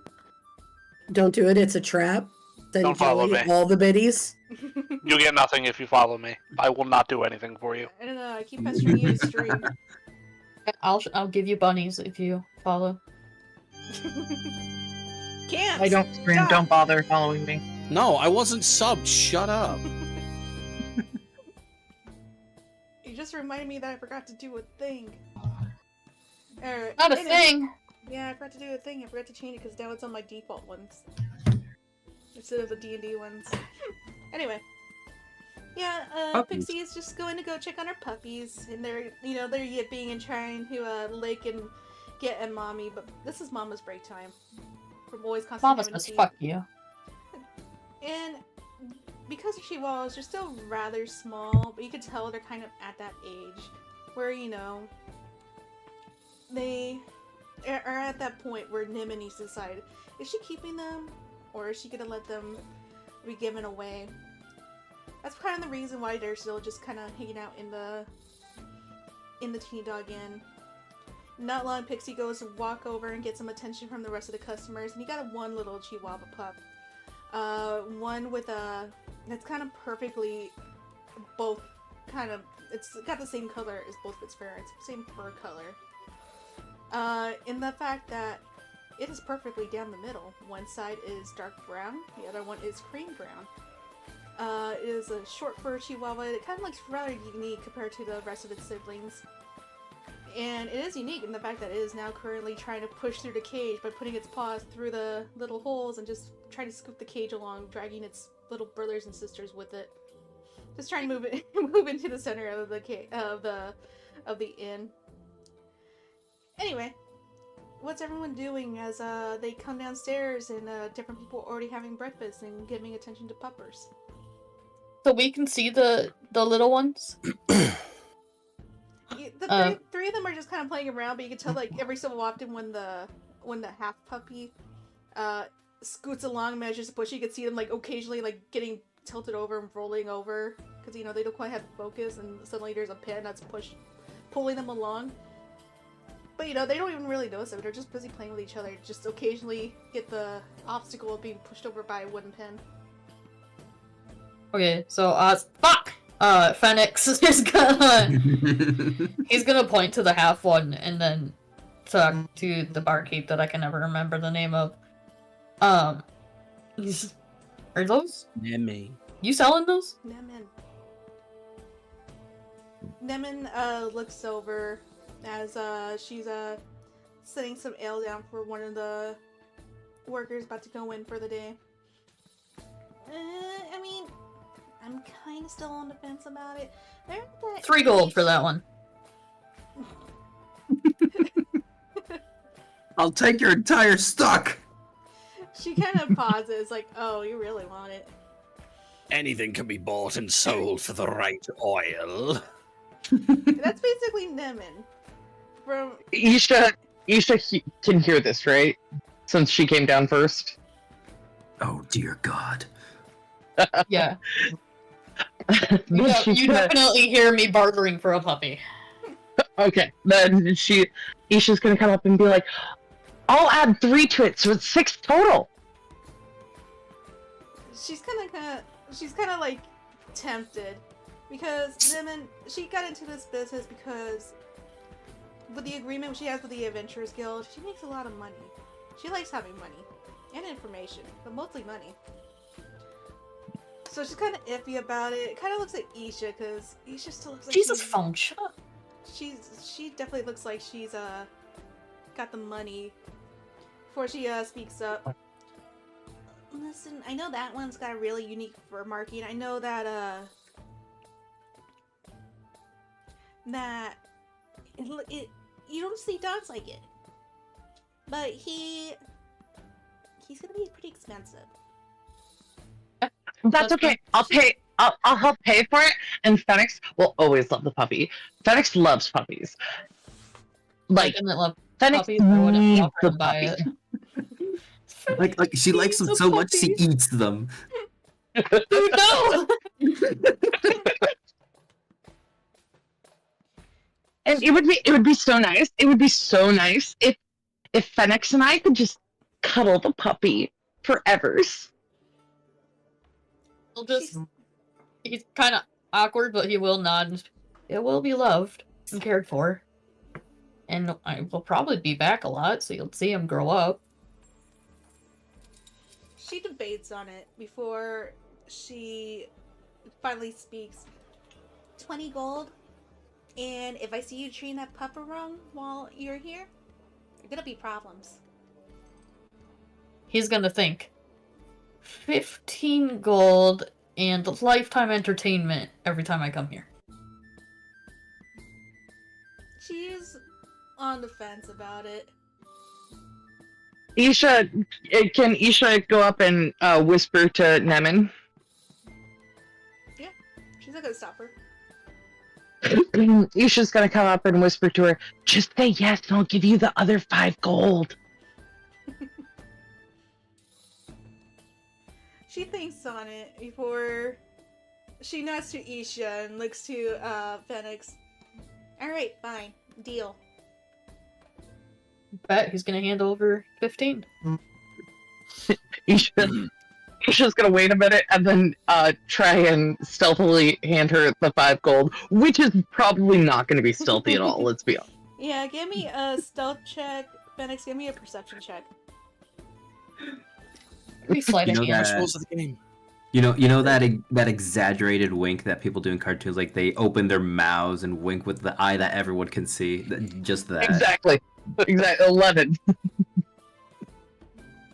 Don't do it. It's a trap. Then Don't follow Kelly, me. all the biddies. You get nothing if you follow me. I will not do anything for you. I don't know. I keep pestering you to stream. I'll give you bunnies if you follow. Can't. I don't stream. Stop. Don't bother following me. No, I wasn't subbed. Shut up. just reminded me that I forgot to do a thing. Not a anyway. thing. Yeah, I forgot to do a thing. I forgot to change it because now it's on my default ones instead of the D&D ones. Anyway, yeah, Puppies. Pixie is just going to go check on her puppies, and they're yipping and trying to lick and get at mommy. But this is Mama's break time. From always constantly Mama having to says feed. fuck you. And because the Chihuahuas are still rather small, but you can tell they're kind of at that age where they are at that point where Nima needs to decide, is she keeping them or is she gonna let them be given away? That's kind of the reason why they're still just kind of hanging out in the teeny dog inn. Not long, Pixie goes to walk over and get some attention from the rest of the customers, and you got one little Chihuahua pup. One with that's kind of perfectly both kind of, it's got the same color as both of its parents, same fur color. In the fact that it is perfectly down the middle. One side is dark brown, the other one is cream brown. It is a short fur Chihuahua. It kind of looks rather unique compared to the rest of its siblings. And it is unique in the fact that it is now currently trying to push through the cage by putting its paws through the little holes and just trying to scoop the cage along, dragging its little brothers and sisters with it. Just trying to move into the center of the inn. Anyway, what's everyone doing as they come downstairs and different people are already having breakfast and giving attention to puppers? So we can see the little ones. The three of them are just kind of playing around, but you can tell like every so often when the half puppy scoots along, measures to push, you can see them like occasionally like getting tilted over and rolling over because they don't quite have focus, and suddenly there's a pin that's pulling them along. But they don't even really notice it. They're just busy playing with each other. Just occasionally get the obstacle of being pushed over by a wooden pin. Okay, so fuck. Phoenix is he's gonna point to the half one and then talk to the barkeep that I can never remember the name of. Are those? Nemi. You selling those? Nemin looks over as she's setting some ale down for one of the workers about to go in for the day. I mean, I'm kind of still on the fence about it. They're that 3 gold age- for that one. I'll take your entire stock. She kind of pauses, like, "Oh, you really want it?" Anything can be bought and sold for the right oil. That's basically Nemin. From Isha can hear this, right? Since she came down first. Oh dear God. Yeah. Then she's You gonna- definitely hear me bartering for a puppy. Okay, then Isha's gonna come up and be like, I'll add 3 to it, so it's 6 total. she's kind of like tempted because Nemin, she got into this business because with the agreement she has with the Adventurers Guild, she makes a lot of money. She likes having money and information, but mostly money. So she's kind of iffy about it. It kind of looks like Isha, because Isha still looks like Jesus function. she definitely looks like she's got the money. Before she speaks up. Listen, I know that one's got a really unique fur marking. I know that you don't see dogs like it. But he's gonna be pretty expensive. That's okay. I'll pay. I'll help pay for it. And Phoenix will always love the puppy. Phoenix loves puppies. Like I didn't love Phoenix puppies. I wouldn't needs offer the to buy puppy. it. Like she likes them Eats so the much she puppies. eats them. Dude, no! And it would be so nice. It would be so nice if Phoenix and I could just cuddle the puppy forever. He'll just... He's kind of awkward, but he will nod. It will be loved and cared for. And I will probably be back a lot, so you'll see him grow up. She debates on it before she finally speaks. 20 gold? And if I see you treating that pupper wrong while you're here, there's gonna be problems. He's gonna think 15 gold and lifetime entertainment every time I come here. She's on the fence about it. Isha, can Isha go up and whisper to Nemen? Yeah, she's not gonna stop her. Isha's gonna come up and whisper to her, just say yes and I'll give you the other 5 gold. She thinks on it before she nods to Isha and looks to Phoenix. Alright, fine. Deal. Bet he's gonna hand over 15. Isha's gonna wait a minute and then try and stealthily hand her the 5 gold, which is probably not gonna be stealthy at all, let's be honest. Yeah, give me a stealth check. Phoenix, give me a perception check. Be sleight of You know hand. that- Rules of the game. You know that exaggerated wink that people do in cartoons, like they open their mouths and wink with the eye that everyone can see. Just that. Exactly. 11.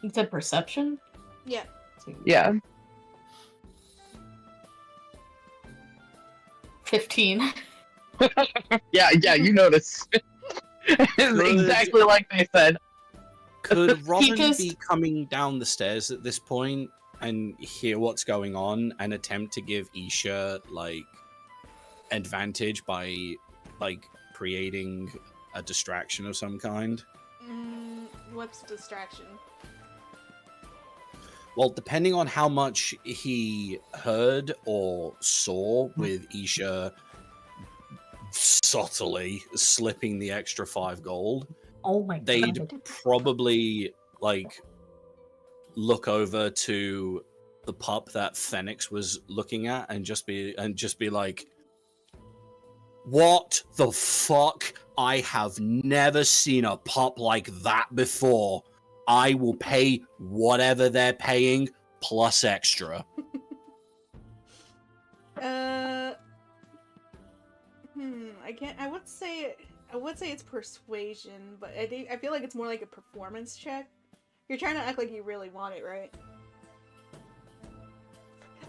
You said perception? Yeah. Yeah. 15. Yeah, you notice. It's exactly like they said. Could Robin just- be coming down the stairs at this point and hear what's going on and attempt to give Isha like advantage by like creating a distraction of some kind? What's the distraction? Well, depending on how much he heard or saw with Isha subtly slipping the extra 5 gold, Oh my they'd god. probably like look over to the pup that Phoenix was looking at and just be like, what the fuck? I have never seen a pup like that before. I will pay whatever they're paying plus extra. I would say it's persuasion, but I feel like it's more like a performance check. You're trying to act like you really want it, right?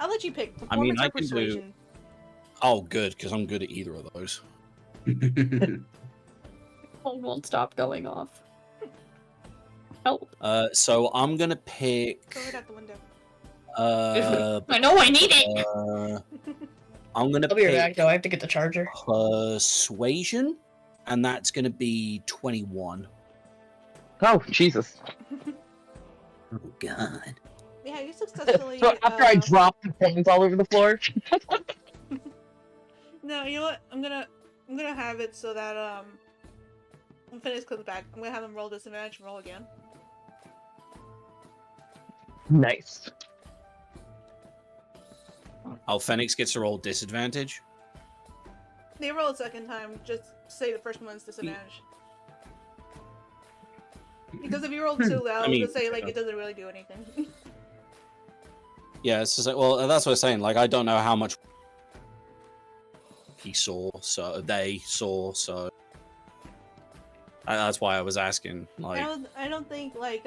I'll let you pick performance I or can do- persuasion. Oh, good, because I'm good at either of those. Phone won't stop going off. Help. So I'm gonna pick. Throw it out the window. I know I need it! I'm gonna I'll be right back pick though, I have to get the charger. persuasion, and that's gonna be 21. Oh, Jesus. Oh god. Yeah, you successfully. So after I drop the coins all over the floor. No, you know what? I'm gonna have it so that when Phoenix comes back, I'm gonna have him roll disadvantage and roll again. Nice. Oh, Phoenix gets to roll disadvantage. They roll a second time. Just say the first one's disadvantage. Because if you roll too loud, I mean, just say like it doesn't really do anything. Yeah, it's just like, well, that's what I'm saying. Like, I don't know how much he saw, so they saw, so that's why I was asking. Like, I don't think like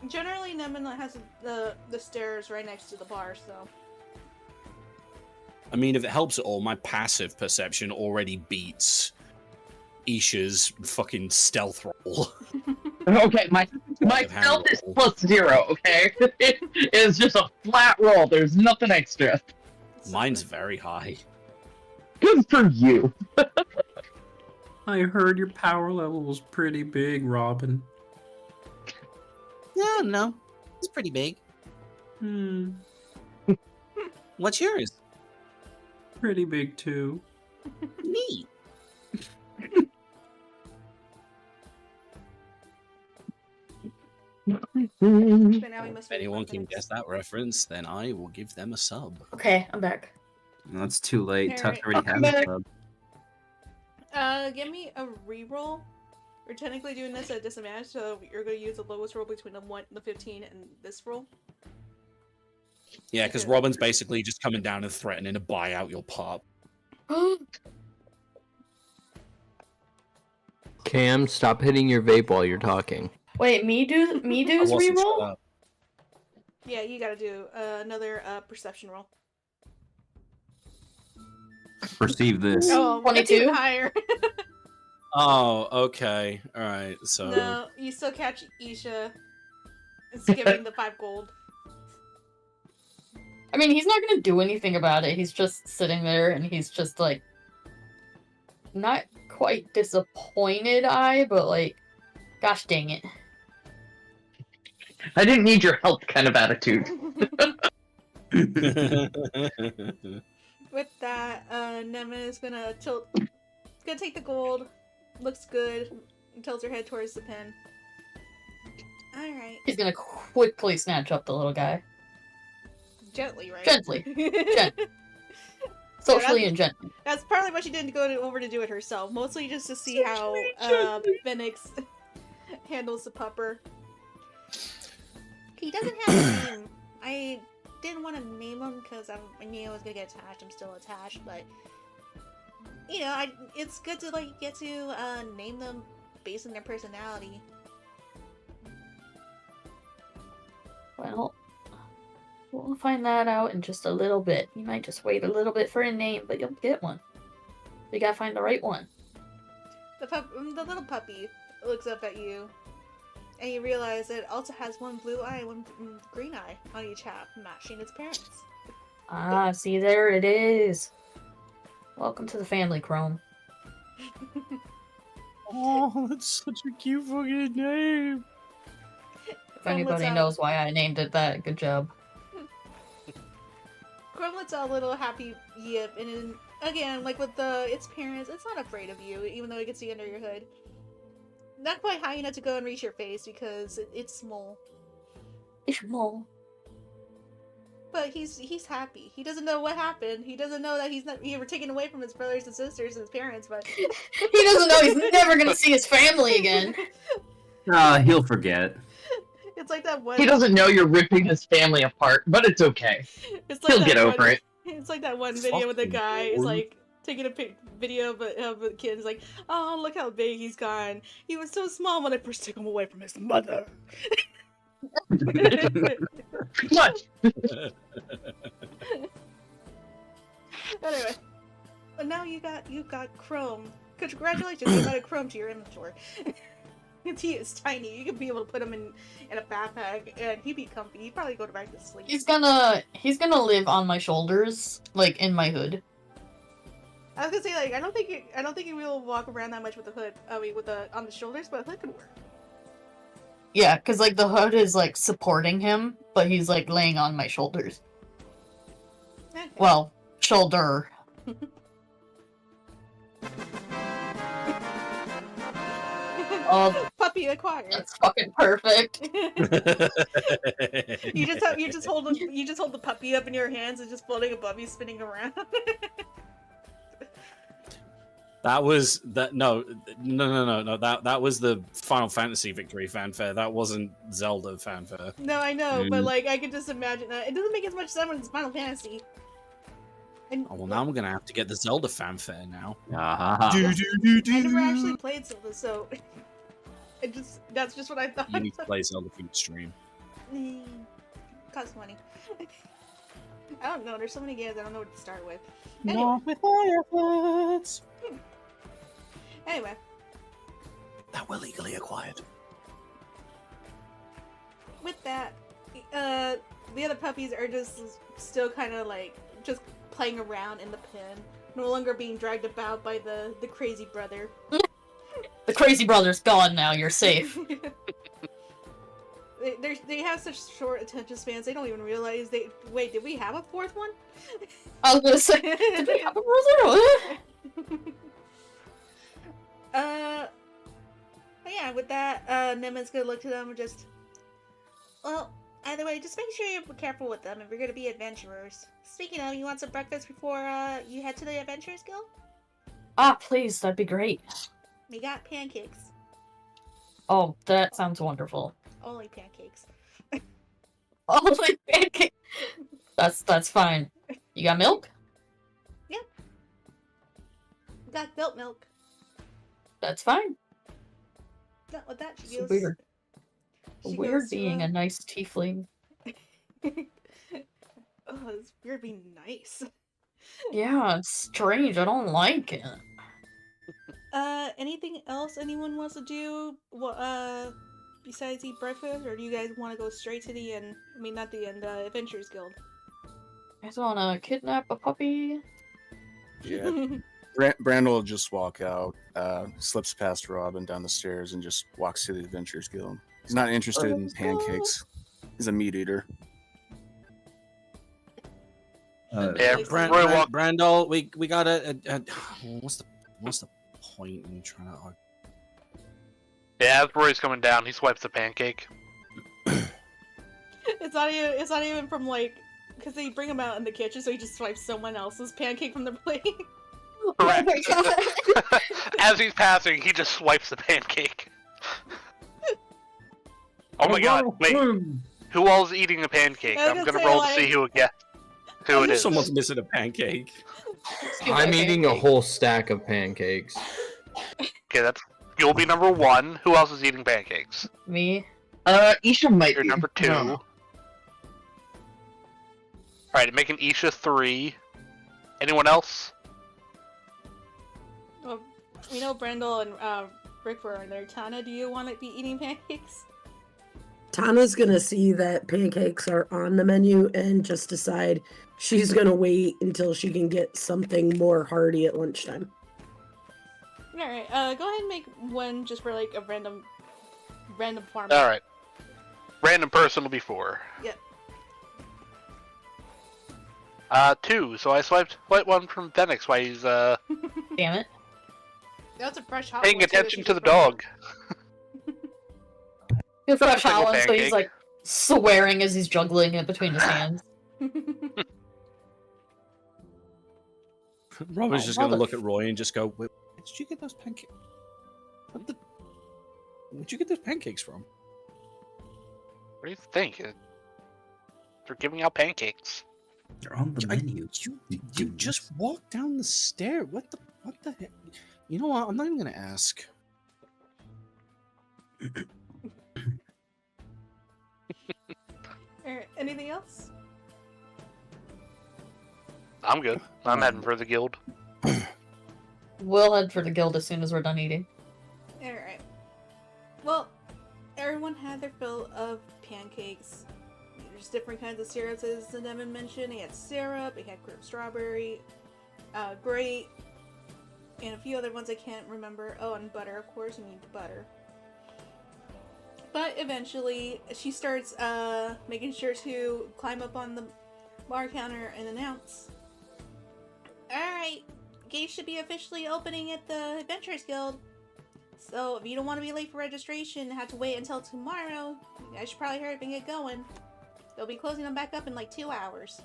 generally Nemen has the stairs right next to the bar, so I mean, if it helps at all, my passive perception already beats Isha's fucking stealth roll. Okay, my stealth is +0, okay? It is just a flat roll, there's nothing extra. Mine's very high. Good for you. I heard your power level was pretty big, Robin. No, it's pretty big. What's yours? Pretty big too. Neat. but now we must If anyone can guess that reference, then I will give them a sub. Okay, I'm back. That's too late. Tuck Alright. already has a sub. Give me a reroll. We're technically doing this at disadvantage, so you're going to use the lowest roll between the 15 and this roll. Yeah, because Robin's basically just coming down and threatening to buy out your pup. Cam, stop hitting your vape while you're talking. Wait, me do's wasn't shut reroll? up. Yeah, you gotta do another perception roll. Perceive this. Oh, that's 22? even higher. Oh, okay. All right. So No, you still catch Isha. It's giving the 5 gold. I mean, he's not gonna do anything about it. He's just sitting there, and he's just like, not quite disappointed, but like, gosh dang it. I didn't need your help kind of attitude. With that, Nema is gonna tilt. Gonna take the gold. Looks good. And tilts her head towards the pen. Alright. He's gonna quickly snatch up the little guy. Gently, right? Gently. Socially and gently. That's partly why she didn't go over to do it herself. Mostly just to see how Phoenix handles the pupper. He doesn't have a name. I didn't want to name him because I knew I was gonna get attached. I'm still attached, but you know, it's good to like get to name them based on their personality. Well, we'll find that out in just a little bit. You might just wait a little bit for a name, but you'll get one. You gotta find the right one. The little puppy looks up at you, and you realize it also has one blue eye and one green eye on each half, matching its parents. Ah, see, there it is. Welcome to the family, Chrome. Oh, that's such a cute fucking name. If anybody knows why I named it that, good job. Chrome lets out a little happy yip, and then, again, like with its parents, it's not afraid of you, even though it can see under your hood. Not quite high enough to go and reach your face because it's small. It's small. But he's happy. He doesn't know what happened. He doesn't know that he were taken away from his brothers and sisters and his parents, but He doesn't know he's never gonna see his family again. He'll forget. It's like that one. He doesn't know you're ripping his family apart, but it's okay. It's like He'll that get one, over it. It's like that one video with the guy is like taking a video of a kid. Is like, oh, look how big he's gotten. He was so small when I first took him away from his mother. What? Anyway, but now you got Chrome. Congratulations, you added Chrome to your inventory. He is tiny. You could be able to put him in a backpack, and he'd be comfy. He'd probably go back to sleep. He's gonna live on my shoulders, like in my hood. I was gonna say, like, I don't think he will walk around that much with the hood. I mean, with the on the shoulders, but a hood could work. Yeah, because like the hood is like supporting him, but he's like laying on my shoulders. Okay. Well, shoulder. Puppy acquired. That's fucking perfect. you just hold the puppy up in your hands and just floating above you, spinning around. That was that. No. That was the Final Fantasy victory fanfare. That wasn't Zelda fanfare. No, I know, but like I could just imagine that. It doesn't make as much sense when it's Final Fantasy. And, Oh well, now I'm gonna have to get the Zelda fanfare now. Ah. Do, do, do, do. I never actually played Zelda, so that's just what I thought. You need to play Zelda for your stream. Costs money. I don't know. There's so many games I don't know what to start with. Not with my efforts. Anyway, That were legally acquired. with that, the other puppies are just still kind of like just playing around in the pen, no longer being dragged about by the crazy brother. The crazy brother's gone now. You're safe. They have such short attention spans. They don't even realize they. Wait, did we have a fourth one? I was gonna say, did we have a brother? But yeah, with that, Nema's gonna look to them and just. Well, either way, just make sure you're careful with them if you're gonna be adventurers. Speaking of, you want some breakfast before you head to the Adventurers Guild? Ah, please, that'd be great. We got pancakes. Oh, that sounds wonderful. Only pancakes. Oh, my pancake. That's fine. You got milk? Yeah. got goat milk. That's fine. Not with that. She It's goes. weird. She Weird goes to, being a nice tiefling. Oh, it's weird being nice. Yeah, it's strange. I don't like it. Anything else anyone wants to do? Besides eat breakfast, or do you guys want to go straight to the end? I mean, not the end. Adventurers Guild. I just wanna kidnap a puppy. Yeah. Brandel will just walk out, slips past Robin down the stairs, and just walks to the Adventurers Guild. He's not interested in pancakes. He's a meat eater. Yeah, Brandel, we gotta. What's the point in trying to argue? Yeah, as Roy's coming down, he swipes the pancake. It's not even from like, because they bring him out in the kitchen, so he just swipes someone else's pancake from the plate. Correct. As he's passing, he just swipes the pancake. Oh my god, wait. Who all's eating a pancake? I was I'm gonna gonna say, roll like- to see who it is. Someone's missing a pancake. I'm eating a whole stack of pancakes. Okay, you'll be number 1. Who else is eating pancakes? Me. Isha might You're be. number 2. No. Alright, making Isha 3. Anyone else? Well, we know Brandel and Rick were in there. Tana, do you want to be eating pancakes? Tana's gonna see that pancakes are on the menu and just decide she's gonna wait until she can get something more hearty at lunchtime. Alright, go ahead and make one just for like a random farm. Alright. Random person will be 4. Yep. 2, so I swiped one from Phoenix while he's Damn it. That's a fresh hot paying one, too, attention that to she the just brought dog. He's got a Single towel, so he's pancake. like swearing as he's juggling it between his hands. Robin's Oh, just gonna mother- look at Roy and just go, "Where did you get those pancakes? Where'd you get those pancakes from?" What do you think? They're giving out pancakes. They're on the menu. You just walked down the stair. What the heck? You know what? I'm not even gonna ask. Alright, anything else? I'm good. I'm heading for the guild. We'll head for the guild as soon as we're done eating. Alright. Well, everyone had their fill of pancakes. There's different kinds of syrups, as Devin mentioned. They had syrup, they had cream strawberry, grape, and a few other ones I can't remember. Oh, and butter, of course, you need the butter. But eventually, she starts making sure to climb up on the bar counter and announce, "Alright, gates should be officially opening at the Adventurers Guild. So if you don't want to be late for registration and have to wait until tomorrow, you guys should probably hurry up and get going. They'll be closing them back up in like 2 hours."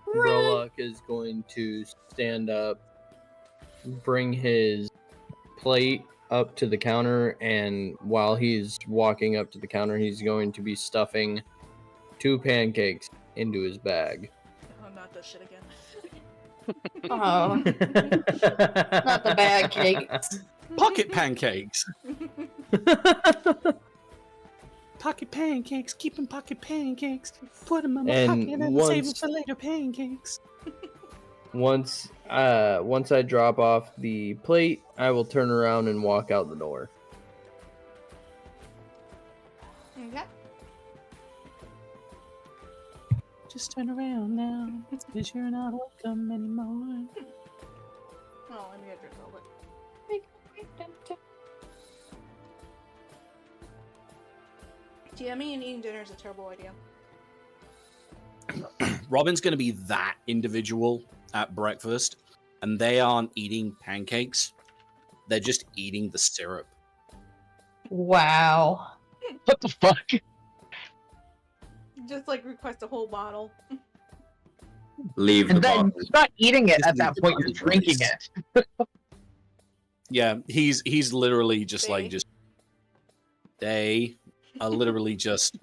Brolock is going to stand up, bring his plate up to the counter, and while he's walking up to the counter, he's going to be stuffing 2 pancakes into his bag. Oh, not this shit again. Oh, not the bag cakes. Pocket pancakes. Pocket pancakes. Keep them pocket pancakes. Put them in my And pocket and save them once- for later pancakes. Once I drop off the plate, I will turn around and walk out the door. Okay. Just turn around now, because you're not welcome anymore. Oh, let me address all that. GMing and eating dinner is a terrible idea. Robin's going to be that individual at breakfast, and they aren't eating pancakes. They're just eating the syrup. Wow. What the fuck? Just like request a whole bottle. Leave the And then bottle. you're not eating it Just at that leave the point, you're bottle, drinking please. it. Yeah, he's literally just They- like, just they are literally just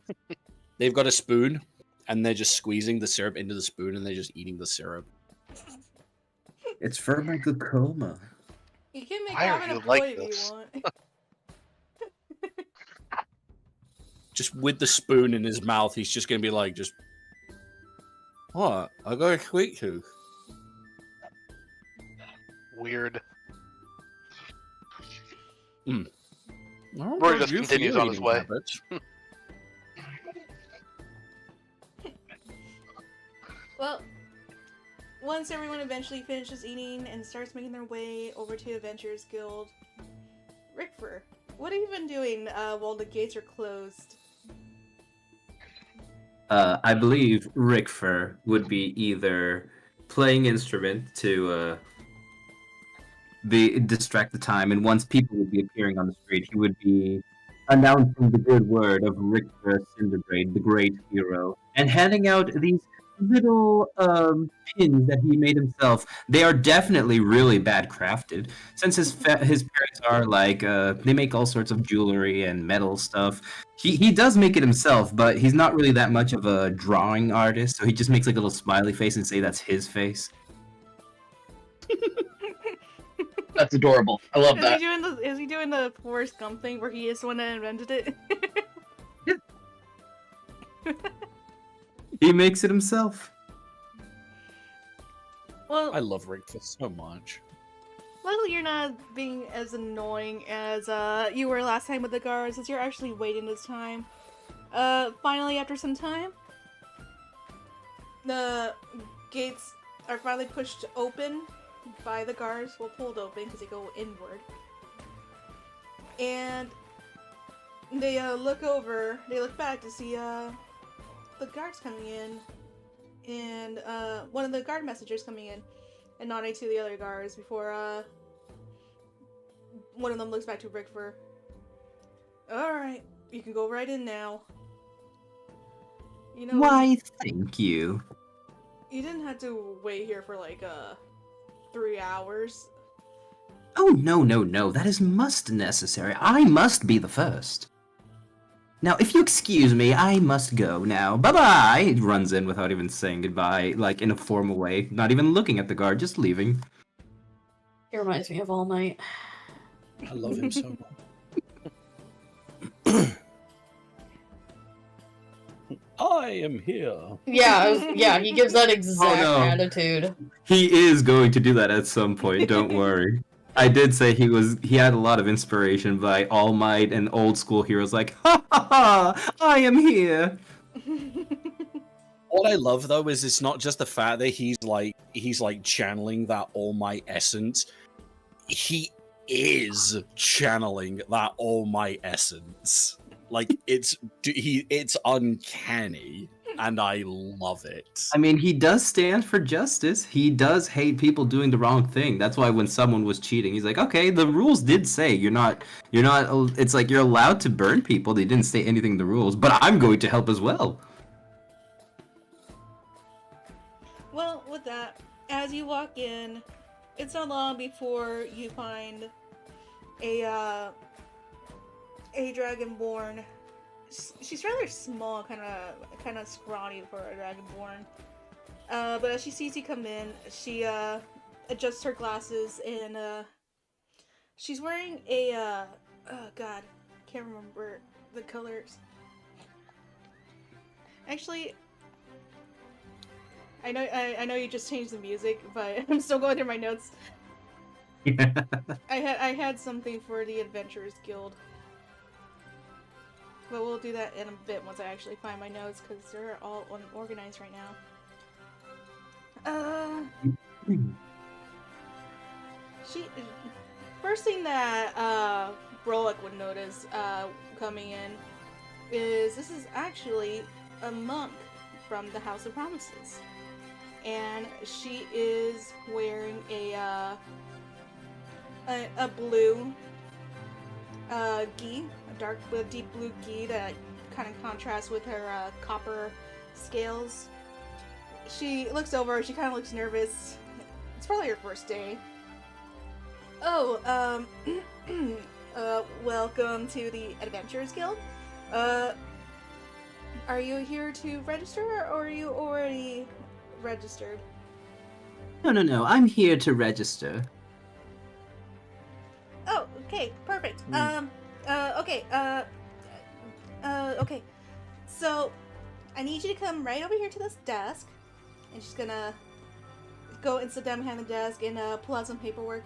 They've got a spoon, and they're just squeezing the syrup into the spoon, and they're just eating the syrup. It's for my glaucoma. You can make Why are ramen you a like poi if you this? want. Just with the spoon in his mouth, he's just gonna be like, just what? I got a sweet tooth. Weird. Oh, Roy good just you for continues your on his eating way. habits. Well, once everyone eventually finishes eating and starts making their way over to Adventurers Guild, Rickfur, what have you been doing while the gates are closed? I believe Rickfur would be either playing instrument to distract the time, and once people would be appearing on the street, he would be announcing the good word of Rickfur Cinderbraid, the great hero, and handing out these little pins that he made himself. They are definitely really bad crafted, since his parents are like they make all sorts of jewelry and metal stuff. He does make it himself, but he's not really that much of a drawing artist, so he just makes like a little smiley face and say that's his face. That's adorable. I love that. Is he doing the Forrest Gump thing where he is the one that invented it? He makes it himself. Well, I love Rickfur so much. luckily you're not being as annoying as you were last time with the guards, as you're actually waiting this time. Finally, after some time, the gates are finally pushed open by the guards. Well, pulled open because they go inward. And they look back to see the guards coming in, and one of the guard messengers coming in and nodding to the other guards before one of them looks back to Rickfur. Alright, you can go right in now. You know, Why, thank you. you didn't have to wait here for like 3 hours. Oh, no, that is most necessary. I must be the first. Now, if you excuse me, I must go now. Bye-bye! He runs in without even saying goodbye, like in a formal way, not even looking at the guard, just leaving. It reminds me of All Might. I love him so much. I am here. Yeah, he gives that exact no. attitude. He is going to do that at some point, don't worry. I did say he had a lot of inspiration by All Might and old school heroes like, ha ha ha, I am here. What I love though is it's not just the fact that he's like channeling that All Might essence. He is channeling that All Might essence. Like it's uncanny, and I love it. I mean, he does stand for justice. He does hate people doing the wrong thing. That's why when someone was cheating, he's like, okay, the rules did say you're not, it's like you're allowed to burn people. They didn't say anything in the rules, but I'm going to help as well. Well, with that, as you walk in, it's not long before you find a dragonborn. She's rather small, kind of scrawny for a dragonborn. But as she sees you come in, she adjusts her glasses and she's wearing a oh god, can't remember the colors. Actually, I know you just changed the music, but I'm still going through my notes. I had something for the Adventurers Guild. But we'll do that in a bit once I actually find my notes, because they're all unorganized right now. First thing that Brolic would notice coming in is this is actually a monk from the House of Promises. And she is wearing a blue gi, a deep blue gi that kind of contrasts with her copper scales. She looks over, she kind of looks nervous. It's probably her first day. Oh, welcome to the Adventurers Guild. Are you here to register, or are you already registered? No. I'm here to register. Oh, okay, perfect. Okay. So, I need you to come right over here to this desk. I'm just gonna go and sit down behind the desk and pull out some paperwork.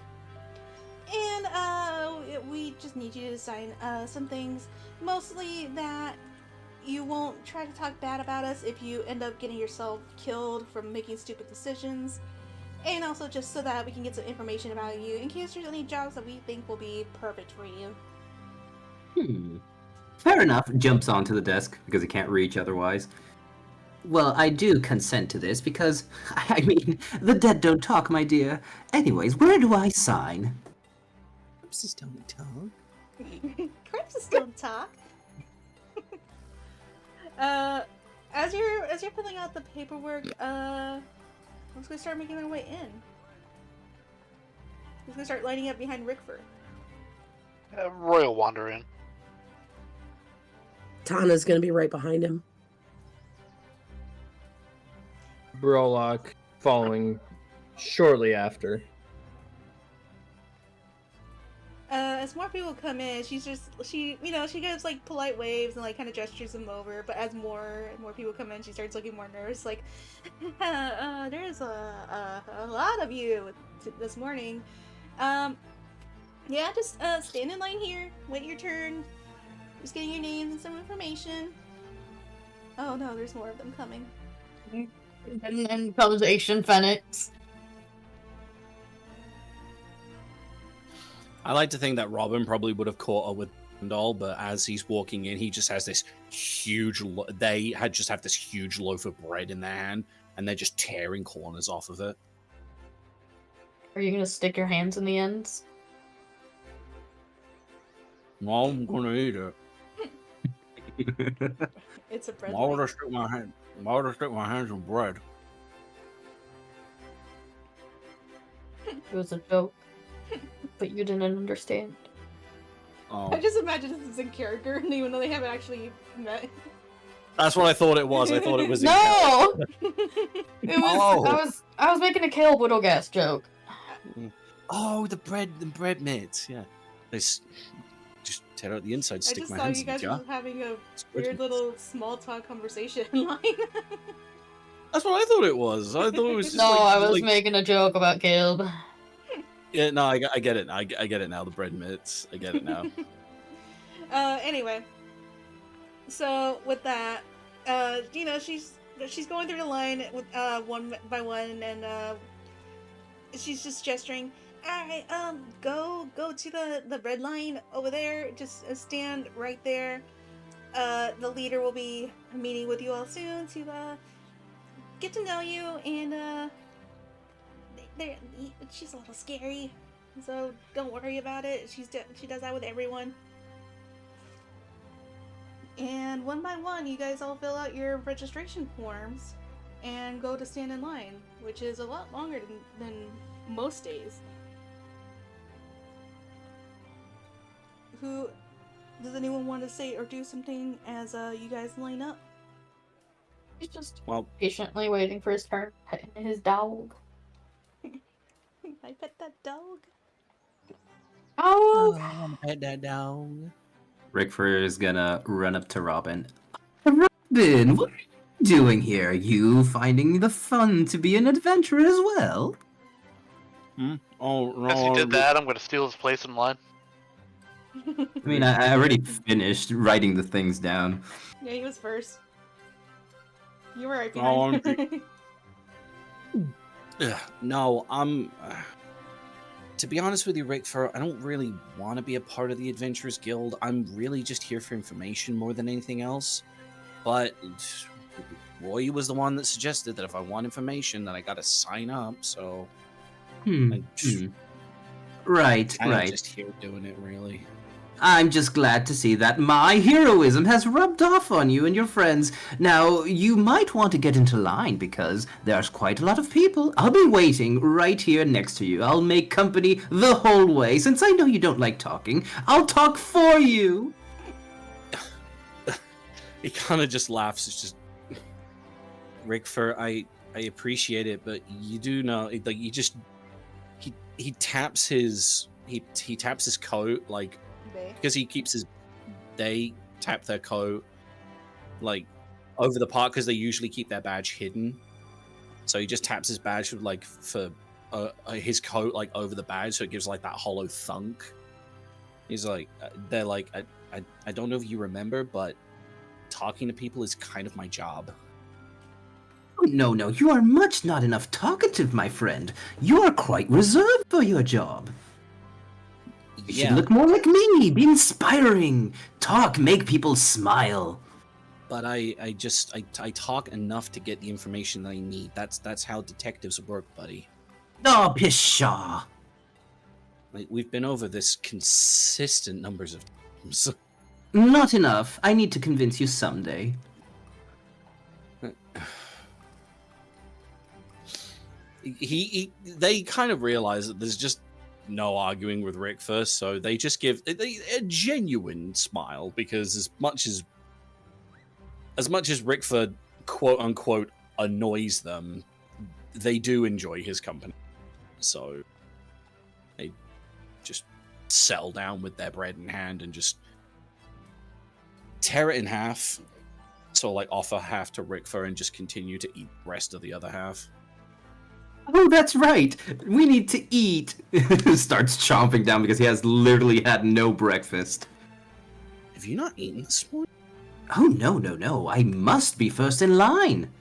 And we just need you to sign some things. Mostly that you won't try to talk bad about us if you end up getting yourself killed from making stupid decisions. And also just so that we can get some information about you in case there's any jobs that we think will be perfect for you. Fair enough. Jumps onto the desk because he can't reach otherwise. Well, I do consent to this because, I mean, the dead don't talk, my dear. Anyways, where do I sign? Corpses don't talk. Corpses don't talk. As you're filling out the paperwork, let's go start making our way in. Let's go start lining up behind Rickford. Roy will wander in. Tana's gonna be right behind him. Brolock following shortly after. As more people come in, she gives like polite waves and like kind of gestures them over. But as more people come in, she starts looking more nervous. Like, there's a lot of you this morning. Yeah, just stand in line here, wait your turn. Just getting your names and some information. Oh no, there's more of them coming. And then comes Asian Phoenix. I like to think that Robin probably would have caught up with Doll, but as he's walking in, he just has this huge. They had just have this huge loaf of bread in their hand, and they're just tearing corners off of it. Are you gonna stick your hands in the ends? Well, I'm gonna eat it. It's a bread. Why would I stick my hand? Why would I stick my hands in bread? It was a joke, but you didn't understand. Oh, I just imagine this is in character, even though they haven't actually met. that's what I thought it was. I thought it was. No, it was. I was making a Kale Whittlegas joke. Oh, the bread mitts. Yeah, just tear out the inside, I stick just my saw hands you in the guys jar. were having a bread weird mitts. little small talk conversation line. That's what I thought it was. I thought it was just No, like, I was like- making a joke about Caleb. Yeah, no, I get it. I get it now. The bread mitts. I get it now. Anyway. So with that, she's going through the line with one by one, and she's just gesturing. All right, go to the red line over there. Just stand right there. The leader will be meeting with you all soon to get to know you, and she's a little scary, so don't worry about it. She does that with everyone. And one by one, you guys all fill out your registration forms and go to stand in line, which is a lot longer than most days. Does anyone want to say or do something as you guys line up? He's just Well, patiently waiting for his turn, petting his dog. I pet that dog. Oh, I want to pet that dog. Rickford is gonna run up to Robin. Robin, what are you doing here? You finding the fun to be an adventurer as well? Oh no! As he did that, I'm gonna steal his place in line. I mean, I already finished writing the things down. Yeah, he was first. You were right Oh, behind. No, I'm. To be honest with you, Rickford, I don't really want to be a part of the Adventurers Guild. I'm really just here for information more than anything else. But Roy was the one that suggested that if I want information, that I gotta sign up. So Right. I'm just here doing it, really. I'm just glad to see that my heroism has rubbed off on you and your friends. Now, you might want to get into line because there's quite a lot of people. I'll be waiting right here next to you. I'll make company the whole way. Since I know you don't like talking, I'll talk for you. he kind of just laughs. It's just Rickfur. I appreciate it, but you do know, like, he taps his he taps his coat, like, because he keeps his. They tap their coat like over the part because they usually keep their badge hidden. So he just taps his badge like for his coat like over the badge, so it gives like that hollow thunk. He's like, they're like, I don't know if you remember, but talking to people is kind of my job. No, you are much not enough talkative, my friend. You are quite reserved for your job. You should look more like me, be inspiring, talk, make people smile. But I talk enough to get the information that I need. That's how detectives work, buddy. Oh, pshaw. Like, we've been over this consistent numbers of times. Not enough. I need to convince you someday. They kind of realize that there's just no arguing with Rick first, so they just give a genuine smile, because as much as Rickford quote unquote annoys them, they do enjoy his company. So they just settle down with their bread in hand and just tear it in half. So like offer half to Rickford and just continue to eat the rest of the other half. Oh, that's right. We need to eat. Starts chomping down because he has literally had no breakfast. Have you not eaten this morning? Oh, no. I must be first in line.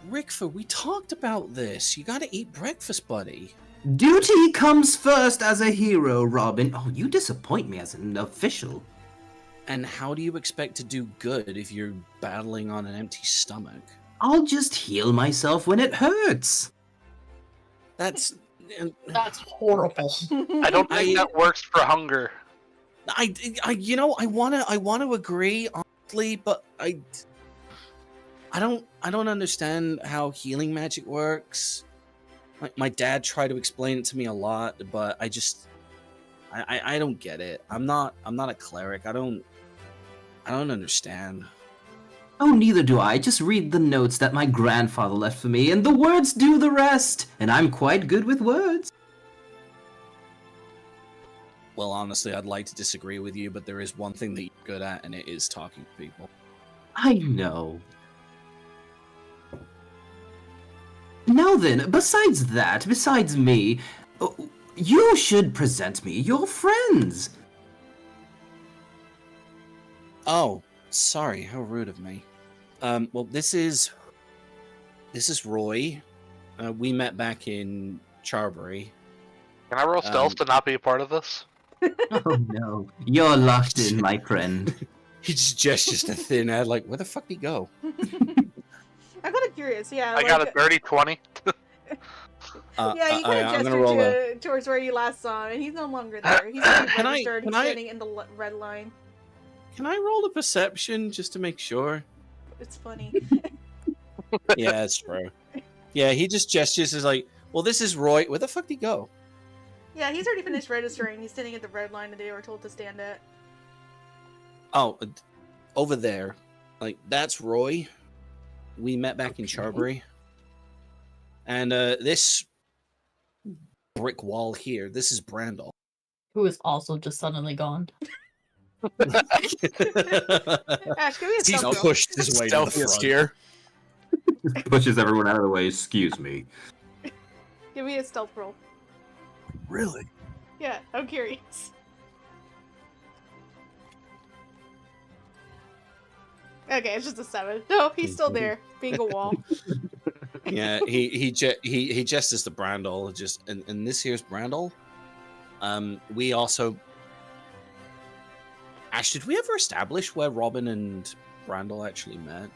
Rickford, we talked about this. You gotta eat breakfast, buddy. Duty comes first as a hero, Robin. Oh, you disappoint me as an official. And how do you expect to do good if you're battling on an empty stomach? I'll just heal myself when it hurts. That's horrible. I don't think that works for hunger. I want to agree, honestly, but I don't understand how healing magic works. Like, my dad tried to explain it to me a lot, but I don't get it. I'm not a cleric. I don't understand. Oh, neither do I. Just read the notes that my grandfather left for me, and the words do the rest. And I'm quite good with words. Well, honestly, I'd like to disagree with you, but there is one thing that you're good at, and it is talking to people. I know. Now then, besides me, you should present me your friends. Oh, sorry, how rude of me. Well, this is Roy. We met back in Charbury. Can I roll stealth to not be a part of this? Oh no, you're locked in, my friend. He just gestures to thin head, like, where the fuck did he go? I'm kind of curious. Yeah, I got a dirty 20. Yeah, you kind of gestured towards where you last saw him, and he's no longer there. He's already registered. He's standing in the red line. Can I roll a perception just to make sure? It's funny. Yeah, that's true. Yeah, he just gestures as like, well, this is Roy. Where the fuck did he go? Yeah, he's already finished registering. He's standing at the red line that they were told to stand at. Oh, over there. Like, that's Roy. We met back in Charbury. And this brick wall here, this is Brandel. Who is also just suddenly gone. Ash, give me a He's stealth roll. pushed his way to the front. Here. Pushes everyone out of the way. Excuse me. Give me a stealth roll. Really? Yeah, I'm curious. Okay, it's just a 7. No, he's still there, being a wall. Yeah, he gestures to Brandel. Just and this here's Brandel. We also. Ash, did we ever establish where Robin and Brandel actually met?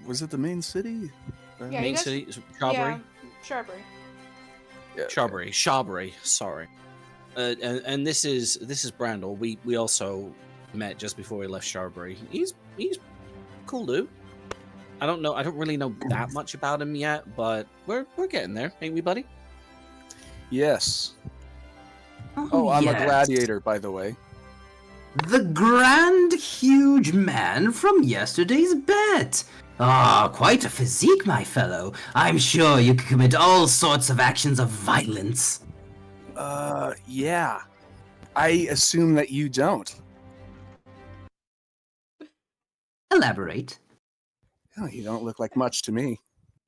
Was it the main city? Yeah, Main city? Charbury? Yeah, Charbury. Yeah, Charbury, sorry. And this is Brandel. We also met just before we left Charbury. He's cool dude. I don't really know that much about him yet, but we're getting there, ain't we, buddy? Yes. Oh, I'm yes. a gladiator, by the way. The grand, huge man from yesterday's bet. Ah, quite a physique, my fellow. I'm sure you could commit all sorts of actions of violence. Yeah. I assume that you don't. Elaborate. Oh, you don't look like much to me.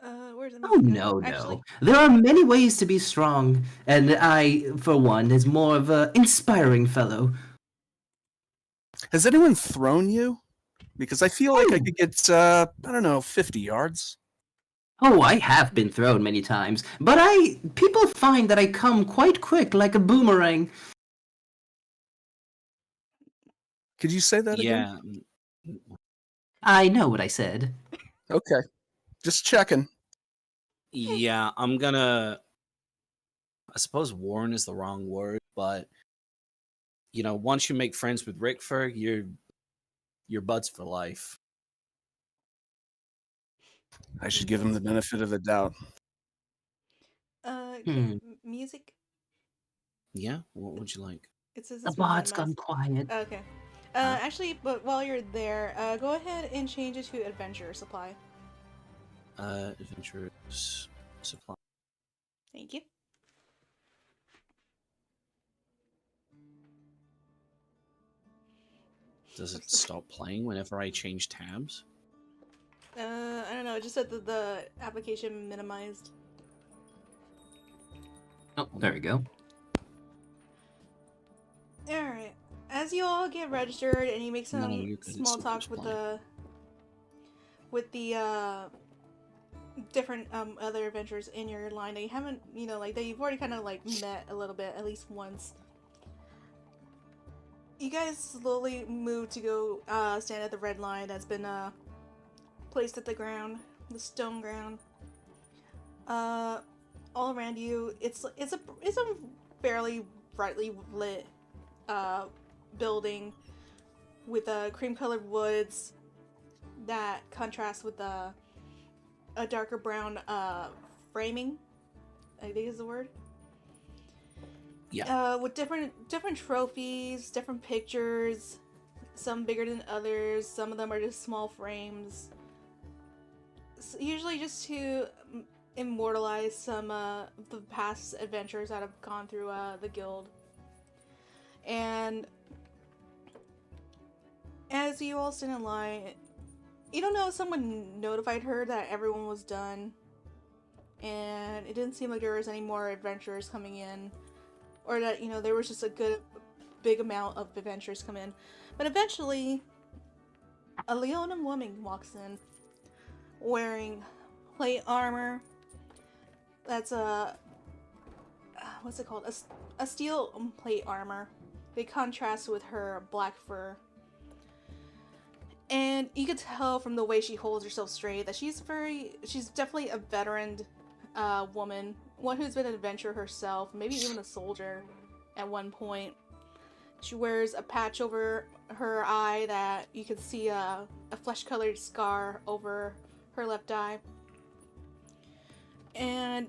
Where's the Oh, music at? no, Actually, no. There are many ways to be strong, and I, for one, is more of an inspiring fellow. Has anyone thrown you? Because I feel like I could get, I don't know, 50 yards. Oh, I have been thrown many times, but people find that I come quite quick like a boomerang. Could you say that again? Yeah. I know what I said. Okay. Just checking. Yeah, I'm gonna. I suppose warn is the wrong word, but once you make friends with Rickford, you're buds for life. I should give him the benefit of the doubt. Music. Yeah, what would you like? It says The it's been bard's gone minimized. quiet. Okay. Actually, but while you're there, go ahead and change it to adventure supply. Adventurers supply. Thank you. Does it stop playing whenever I change tabs? I don't know. It just said that the application minimized. Oh, there we go. Alright. As you all get registered and you make No, some you're good. It small still talk keeps with playing. the different other adventures in your line that you haven't, that you've already kind of met a little bit, at least once. You guys slowly move to go stand at the red line that's been placed at the ground, the stone ground. All around you, it's a fairly brightly lit building with cream-colored woods that contrast with a darker brown framing, I think is the word. Yeah. With different trophies, different pictures, some bigger than others. Some of them are just small frames. Usually just to immortalize some of the past adventures that have gone through the guild. And as you all stand in line, you don't know if someone notified her that everyone was done, and it didn't seem like there was any more adventurers coming in, or that there was just a big amount of adventurers come in. But eventually, a Leonin woman walks in, wearing plate armor. That's what's it called? A steel plate armor. They contrast with her black fur. And you could tell from the way she holds herself straight that she's definitely a veteran woman. One who's been an adventurer herself, maybe even a soldier at one point. She wears a patch over her eye that you can see a flesh-colored scar over her left eye. And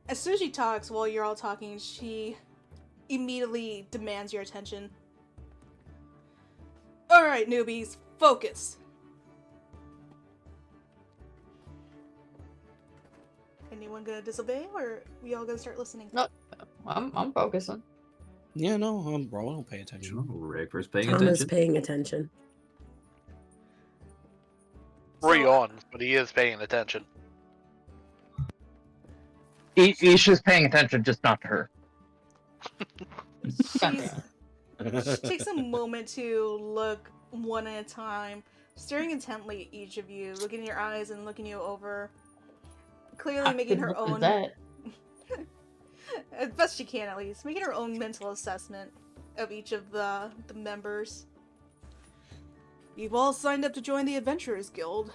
as soon as she talks, while you're all talking, she immediately demands your attention. Alright, newbies, focus! Anyone gonna disobey, or we all gonna start listening? No, I'm focusing. Yeah, no, bro, I don't pay attention. Rick was paying Tom is attention. paying attention. On, but he is paying attention. Isha's paying attention, just not to her. She takes a moment to look one at a time, staring intently at each of you, looking in your eyes and looking you over. Clearly making her own... That? as best she can, at least. Making her own mental assessment of each of the members. You've all signed up to join the Adventurers Guild,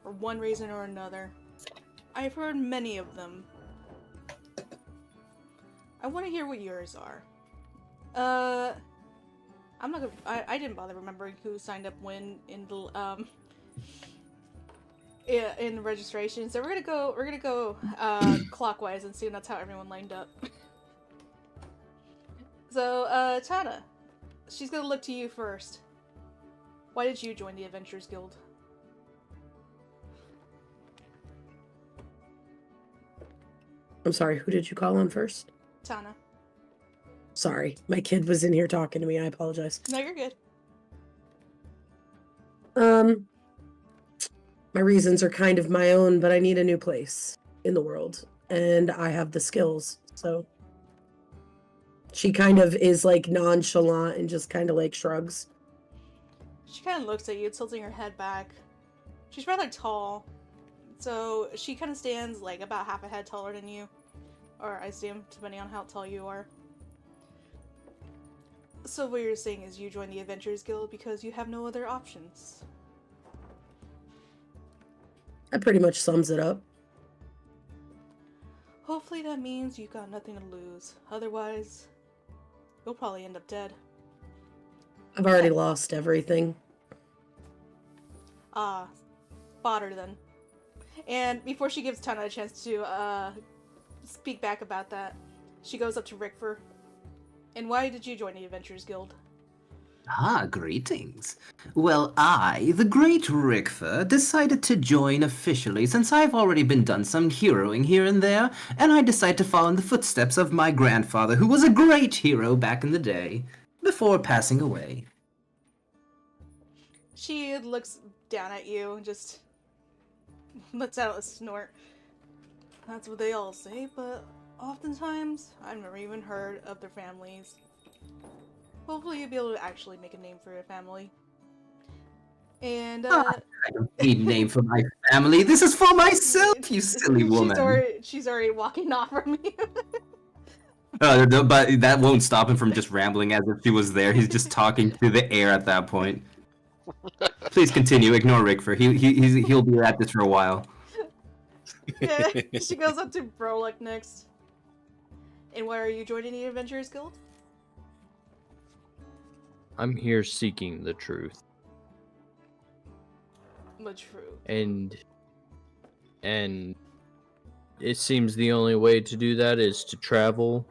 for one reason or another. I've heard many of them. I want to hear what yours are. I'm not gonna... I didn't bother remembering who signed up when in the, in the registration, so we're gonna go clockwise and see if that's how everyone lined up. So, Tana, she's gonna look to you first. Why did you join the Adventurers Guild? I'm sorry, who did you call on first? Tana. Sorry, my kid was in here talking to me. I apologize. No, you're good. My reasons are kind of my own, but I need a new place in the world, and I have the skills, so. She kind of is like nonchalant and just kind of like shrugs. She kind of looks at you, tilting her head back. She's rather tall, so she kind of stands like about half a head taller than you. Or I assume, depending on how tall you are. So what you're saying is you join the Adventurers Guild because you have no other options. That pretty much sums it up. Hopefully that means you've got nothing to lose. Otherwise, you'll probably end up dead. I've already lost everything. Ah, fodder then. And before she gives Tana a chance to speak back about that, she goes up to Rickfer. And why did you join the Adventurers Guild? Ah, greetings. Well, I, the great Rickfer, decided to join officially since I've already been done some heroing here and there, and I decided to follow in the footsteps of my grandfather, who was a great hero back in the day, before passing away. She looks down at you and just lets out a snort. That's what they all say, but oftentimes I've never even heard of their families. Hopefully you'll be able to actually make a name for your family. And, I don't need a name for my family. This is for myself, you silly woman. She's already walking off from you. But that won't stop him from just rambling as if she was there. He's just talking to the air at that point. Please continue. Ignore Rickfer. He'll be at this for a while. Yeah, she goes up to Brolek next. And why are you joining the Adventurers Guild? I'm here seeking the truth. The truth. And it seems the only way to do that is to travel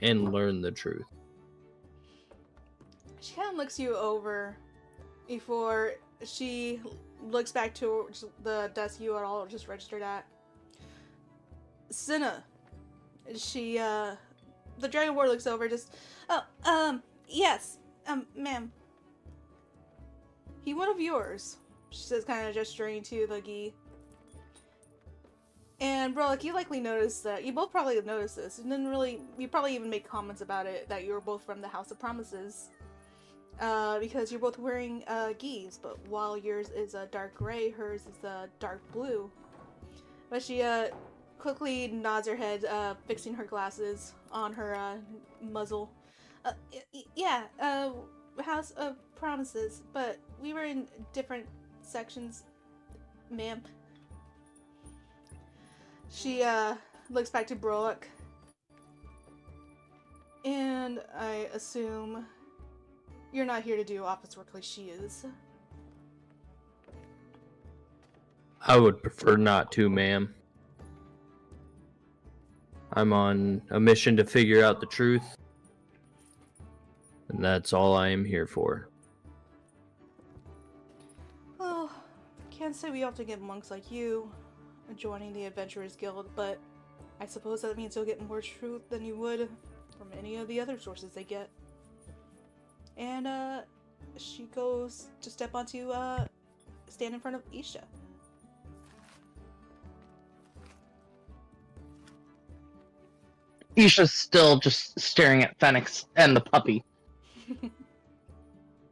and learn the truth. She kind of looks you over before she looks back to the desk you had all just registered at. Cinna. She, the Dragon Ward looks over just, yes, ma'am. He one of yours, she says, kind of gesturing to the gi. And bro, like, you likely noticed that, you both probably noticed this, and didn't really, you probably even made comments about it, that you were both from the House of Promises. Because you're both wearing, gis, but while yours is a dark gray, hers is a dark blue. But she, quickly nods her head, fixing her glasses on her, muzzle. Yeah, House of Promises, but we were in different sections, ma'am. She, looks back to Brolek. And I assume you're not here to do office work like she is. I would prefer not to, ma'am. I'm on a mission to figure out the truth. And that's all I am here for. Well, can't say we often get monks like you joining the Adventurers Guild, but I suppose that means you'll get more truth than you would from any of the other sources they get. And, she goes to step onto, stand in front of Isha. Isha's still just staring at Phoenix and the puppy.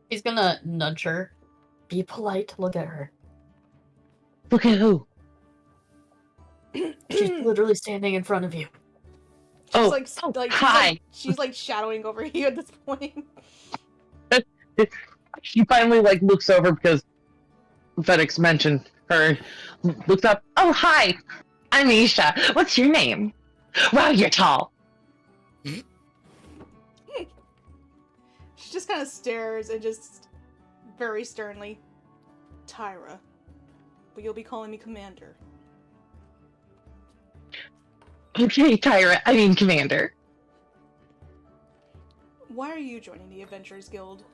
He's gonna nudge her. Be polite, look at her. Look at who? She's literally standing in front of you. She's hi! She's like shadowing over you at this point. She finally looks over because Phoenix mentioned her. Looks up. Oh, hi! I'm Isha. What's your name? Wow, you're tall. She just kind of stares and just very sternly, Tyra, but you'll be calling me Commander. Okay, Tyra. I mean, Commander. Why are you joining the Adventurers Guild?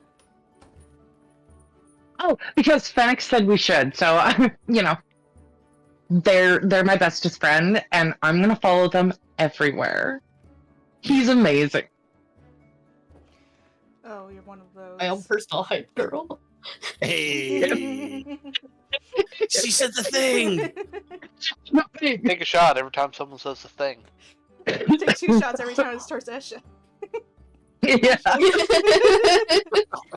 Oh, because Fenix said we should. So, you know, they're my bestest friend, and I'm gonna follow them everywhere. He's amazing. Oh, you're one of those. My own personal hype girl. Hey, she said the thing. Take a shot every time someone says the thing. Take 2 shots every time it starts Esha. Yeah.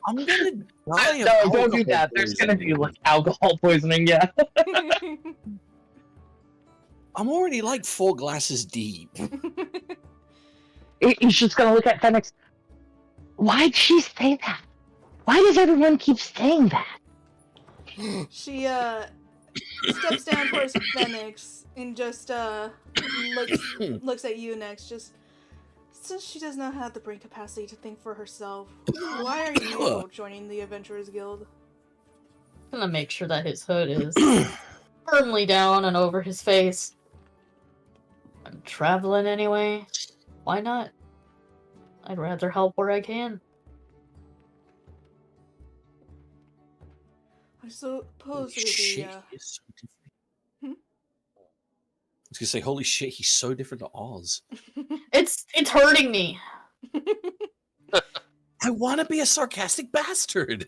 I'm gonna die. No, don't do that. There's gonna be like alcohol poisoning. Yeah. I'm already like 4 glasses deep. He's just gonna look at Fenix. Why'd she say that? Why does everyone keep saying that? She steps down towards Phoenix and just looks at you next. Just since she does not have the brain capacity to think for herself, why are you joining the Adventurers Guild? I'm gonna make sure that his hood is firmly down and over his face. I'm traveling anyway. Why not? I'd rather help where I can. I suppose it would be. Shit, he is so different. I was gonna say, holy shit, he's so different to Oz. It's hurting me. I want to be a sarcastic bastard.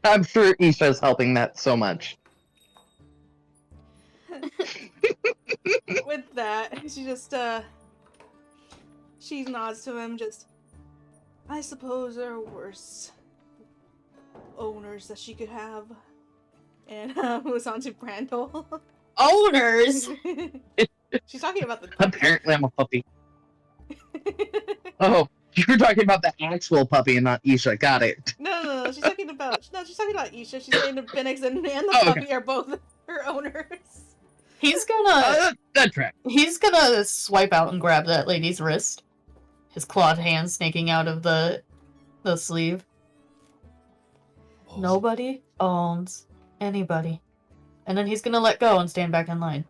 I'm sure Isha's helping that so much. With that, she just she nods to him. Just, I suppose there are worse owners that she could have, and moves on to Brandel. Owners. She's talking about the. Apparently, I'm a puppy. Oh, you're talking about the actual puppy and not Isha. Got it. No. She's talking about Isha. She's saying that Phoenix and the puppy are both her owners. He's gonna. That's right. He's gonna swipe out and grab that lady's wrist. His clawed hand snaking out of the sleeve. Oh. Nobody owns anybody. And then he's gonna let go and stand back in line.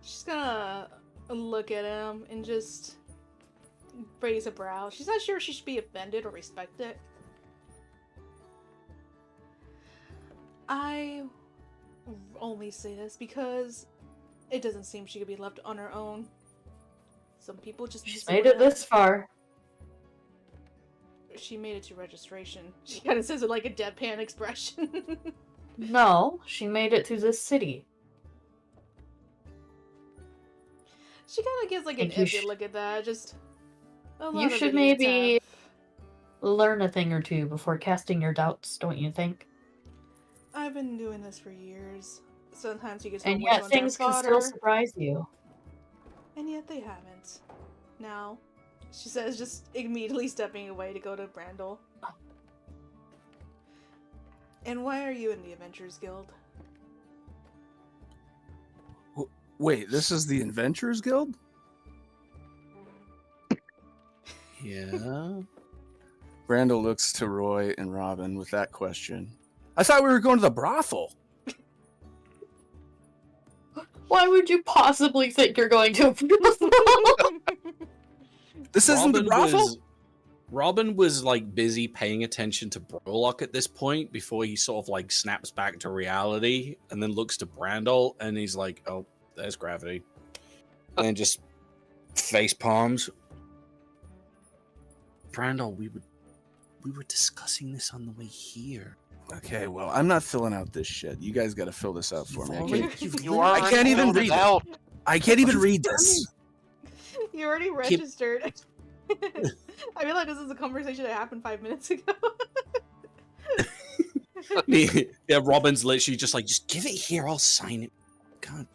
She's gonna look at him and just raise a brow. She's not sure if she should be offended or respect it. I only say this because it doesn't seem she could be left on her own. Some people just She's made it this far. She made it to registration. She kind of says it like a deadpan expression. No, she made it to this city. She kind of gives like an iffy look at that. Just a lot You of should idiots maybe have. learn a thing or two before casting your doubts, don't you think? I've been doing this for years. Sometimes you get And someone yet on their things can fodder, still surprise you. and yet they haven't. Now, she says, just immediately stepping away to go to Brandel. And why are you in the Adventurers Guild? Wait, this is the Adventurers Guild? Yeah. Brandel looks to Roy and Robin with that question. I thought we were going to the brothel. Why would you possibly think you're going to? This isn't the brothel? Robin was like busy paying attention to Brolock at this point before he sort of like snaps back to reality and then looks to Brandel and he's like, oh, there's gravity. And then just face palms. Brandel, we were discussing this on the way here. Okay, well, I'm not filling out this shit. You guys got to fill this out for me. I can't even read it. I can't even read this. You already registered. I feel like this is a conversation that happened 5 minutes ago. Yeah, Robin's literally just like, just give it here, I'll sign it. God.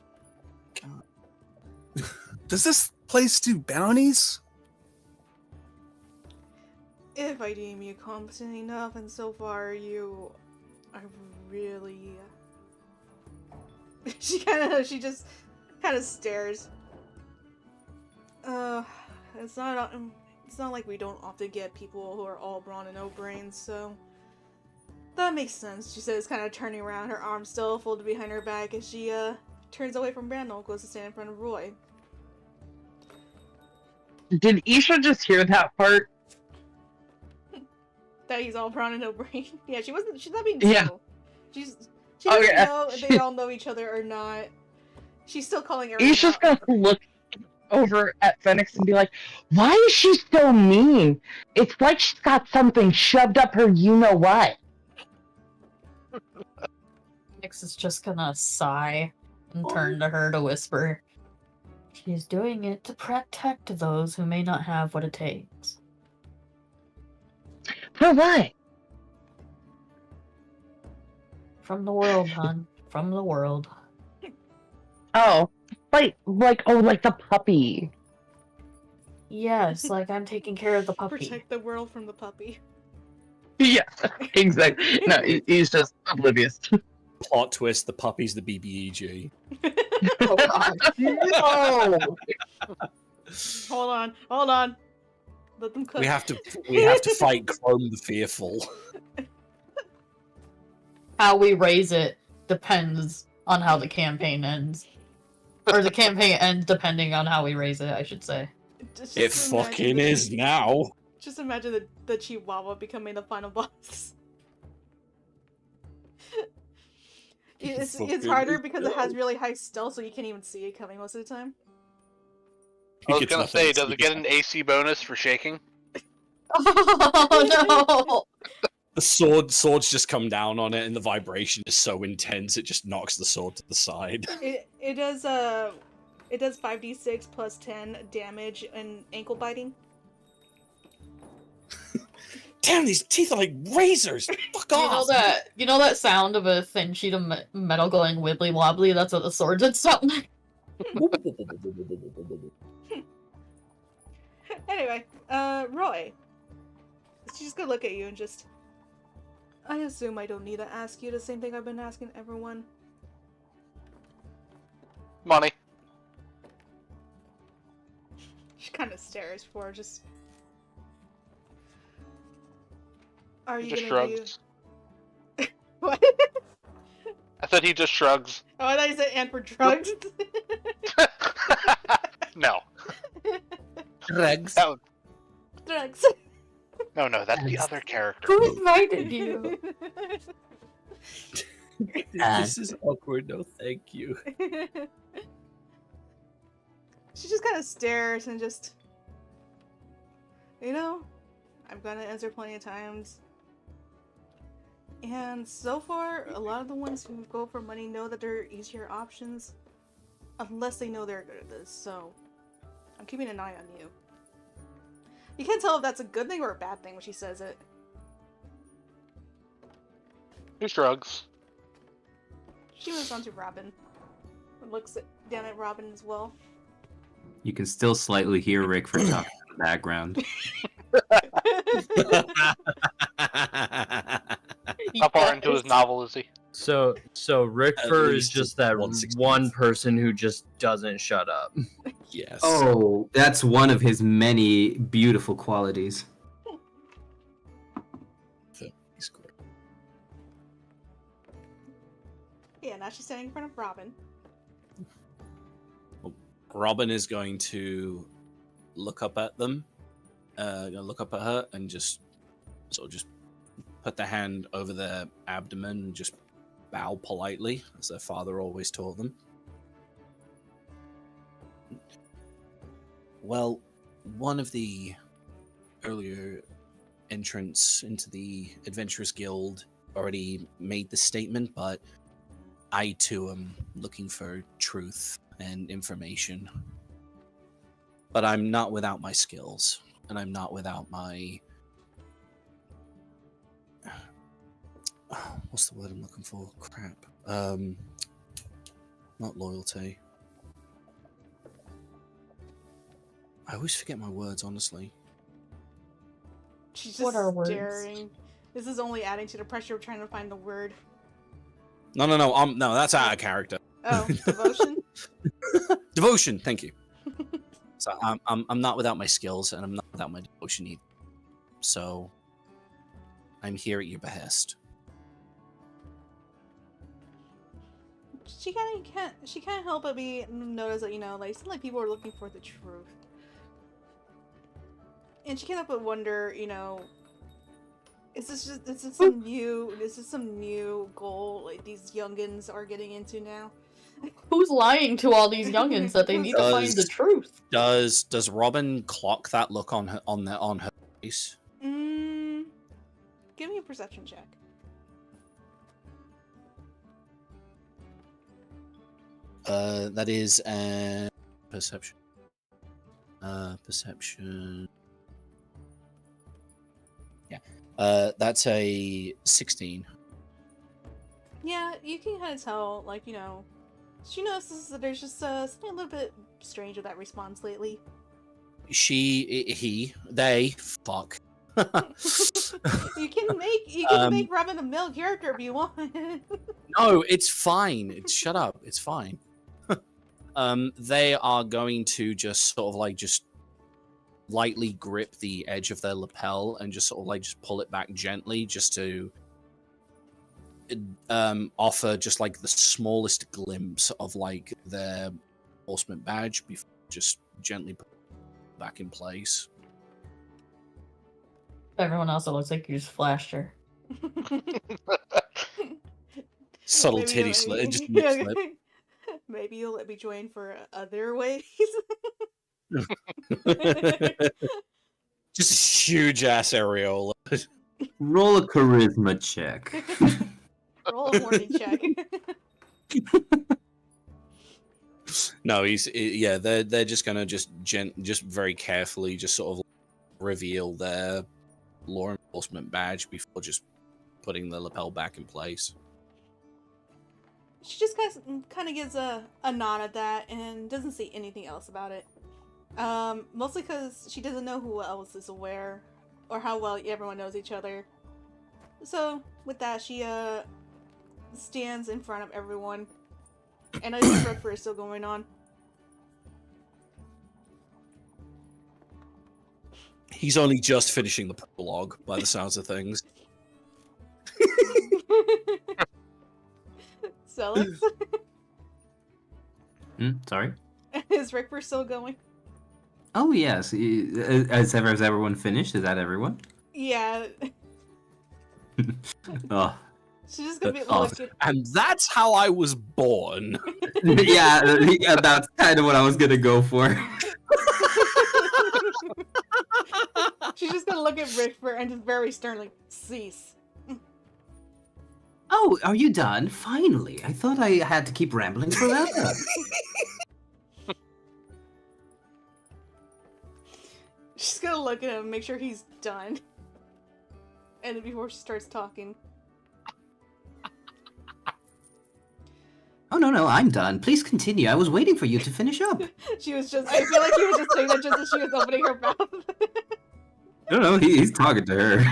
Does this place do bounties? If I deem you competent enough, and so far you are really... she just kind of stares. It's not like we don't often get people who are all brawn and no brains, so that makes sense. She says, kind of turning around, her arms still folded behind her back, as she turns away from Brandel and goes to stand in front of Roy. Did Isha just hear that part? That he's all prawn and no brain. Yeah, she wasn't. She's not being Yeah. subtle. She doesn't Okay. know if they all know each other or not. She's still calling everyone Isha's out. gonna look over at Phoenix and be like, "Why is she so mean? It's like she's got something shoved up her you-know-what." Nix is just gonna sigh and turn to her to whisper. She's doing it to protect those who may not have what it takes. For what? From the world, hon. From the world. Oh, like the puppy. Yes, like I'm taking care of the puppy. Protect the world from the puppy. Yeah, exactly. No, he's just oblivious. Plot twist: the puppy's the BBEG. Oh, God. No. Hold on. Let them cook. We have to fight Chrome the Fearful. How we raise it depends on how the campaign ends. Or the campaign ends depending on how we raise it, I should say. Just It imagine fucking the is now. Just imagine the Chihuahua becoming the final boss. It's fucking harder because it has no. really high stealth, so you can't even see it coming most of the time. I was It's gonna nothing say, to does it get an AC bonus for shaking? Oh no! The swords just come down on it, and the vibration is so intense it just knocks the sword to the side. It does 5d6 plus 10 damage and ankle biting. Damn, these teeth are like razors. Fuck off. You know that sound of a thin sheet of metal going wibbly wobbly? That's what the sword did something. Anyway, Roy. She's just gonna look at you and just... I assume I don't need to ask you the same thing I've been asking everyone. Money. She kind of stares for just... Are He you just gonna shrugs. do... What? I said he just shrugs. Oh, I thought you said and for drugs. No. Drugs. That would- Drugs. No, that's the other character. Who invited you? This is awkward. No, thank you. She just kind of stares and just... You know, I've gone to answer plenty of times. And so far, a lot of the ones who go for money know that they're easier options. Unless they know they're good at this, so... I'm keeping an eye on you. You can't tell if that's a good thing or a bad thing when she says it. He shrugs. She moves on to Robin. And looks down at Robin as well. You can still slightly hear Rick for talking in the background. How far into his novel is he? So Rickford is least just that 1/16. one person who just doesn't shut up. Yes. Oh, that's one of his many beautiful qualities. He's great. Yeah, now she's standing in front of Robin. Robin is going to look up at them, look up at her, and just sort of just put their hand over their abdomen and just bow politely, as their father always taught them. Well, one of the earlier entrants into the Adventurers Guild already made the statement, but I too am looking for truth and information. But I'm not without my skills, and I'm not without my... What's the word I'm looking for? Crap. Not loyalty. I always forget my words, honestly. She's just What are words? staring. This is only adding to the pressure of trying to find the word. No, that's out of character. Oh, devotion? Devotion, thank you. So I'm not without my skills, and I'm not without my devotion either. So I'm here at your behest. She can't help but notice that, like, it seems like people are looking for the truth. And she can't help but wonder, is this some new goal like these youngins are getting into now? Who's lying to all these youngins that they need to find the truth? Does Robin clock that look on her face? Give me a perception check. That is a perception. Perception. Yeah. That's a 16. Yeah, you can kind of tell, she notices that there's just something a little bit strange with that response lately. They, fuck. You can make Robin a male character if you want. No, it's fine. Shut up. It's fine. They are going to just sort of just lightly grip the edge of their lapel and just sort of just pull it back gently, just to offer just the smallest glimpse of their enforcement badge before just gently put it back in place. Everyone else, it looks like you just flashed her. Subtle titty slip. Just nip slip. Maybe you'll let me join for other ways. Just a huge ass areola. Roll a charisma check. Roll a warning check. No, they're just gonna just very carefully just sort of reveal their law enforcement badge before just putting the lapel back in place. She just kind of gives a nod at that and doesn't say anything else about it. Mostly because she doesn't know who else is aware or how well everyone knows each other. So with that, she stands in front of everyone, and I think Redford is still going on. He's only just finishing the prologue, by the sounds of things. Celix? Sorry? Is Rickford still going? Oh, yes. Has everyone finished? Is that everyone? Yeah. Oh. She's just gonna be looking. And that's how I was born. yeah, that's kind of what I was gonna go for. She's just gonna look at Rickford and just very sternly cease. Oh, are you done? Finally. I thought I had to keep rambling forever. She's gonna look at him, make sure he's done. And then before she starts talking. Oh, no, I'm done. Please continue. I was waiting for you to finish up. I feel like he was just saying that just as she was opening her mouth. No, he's talking to her.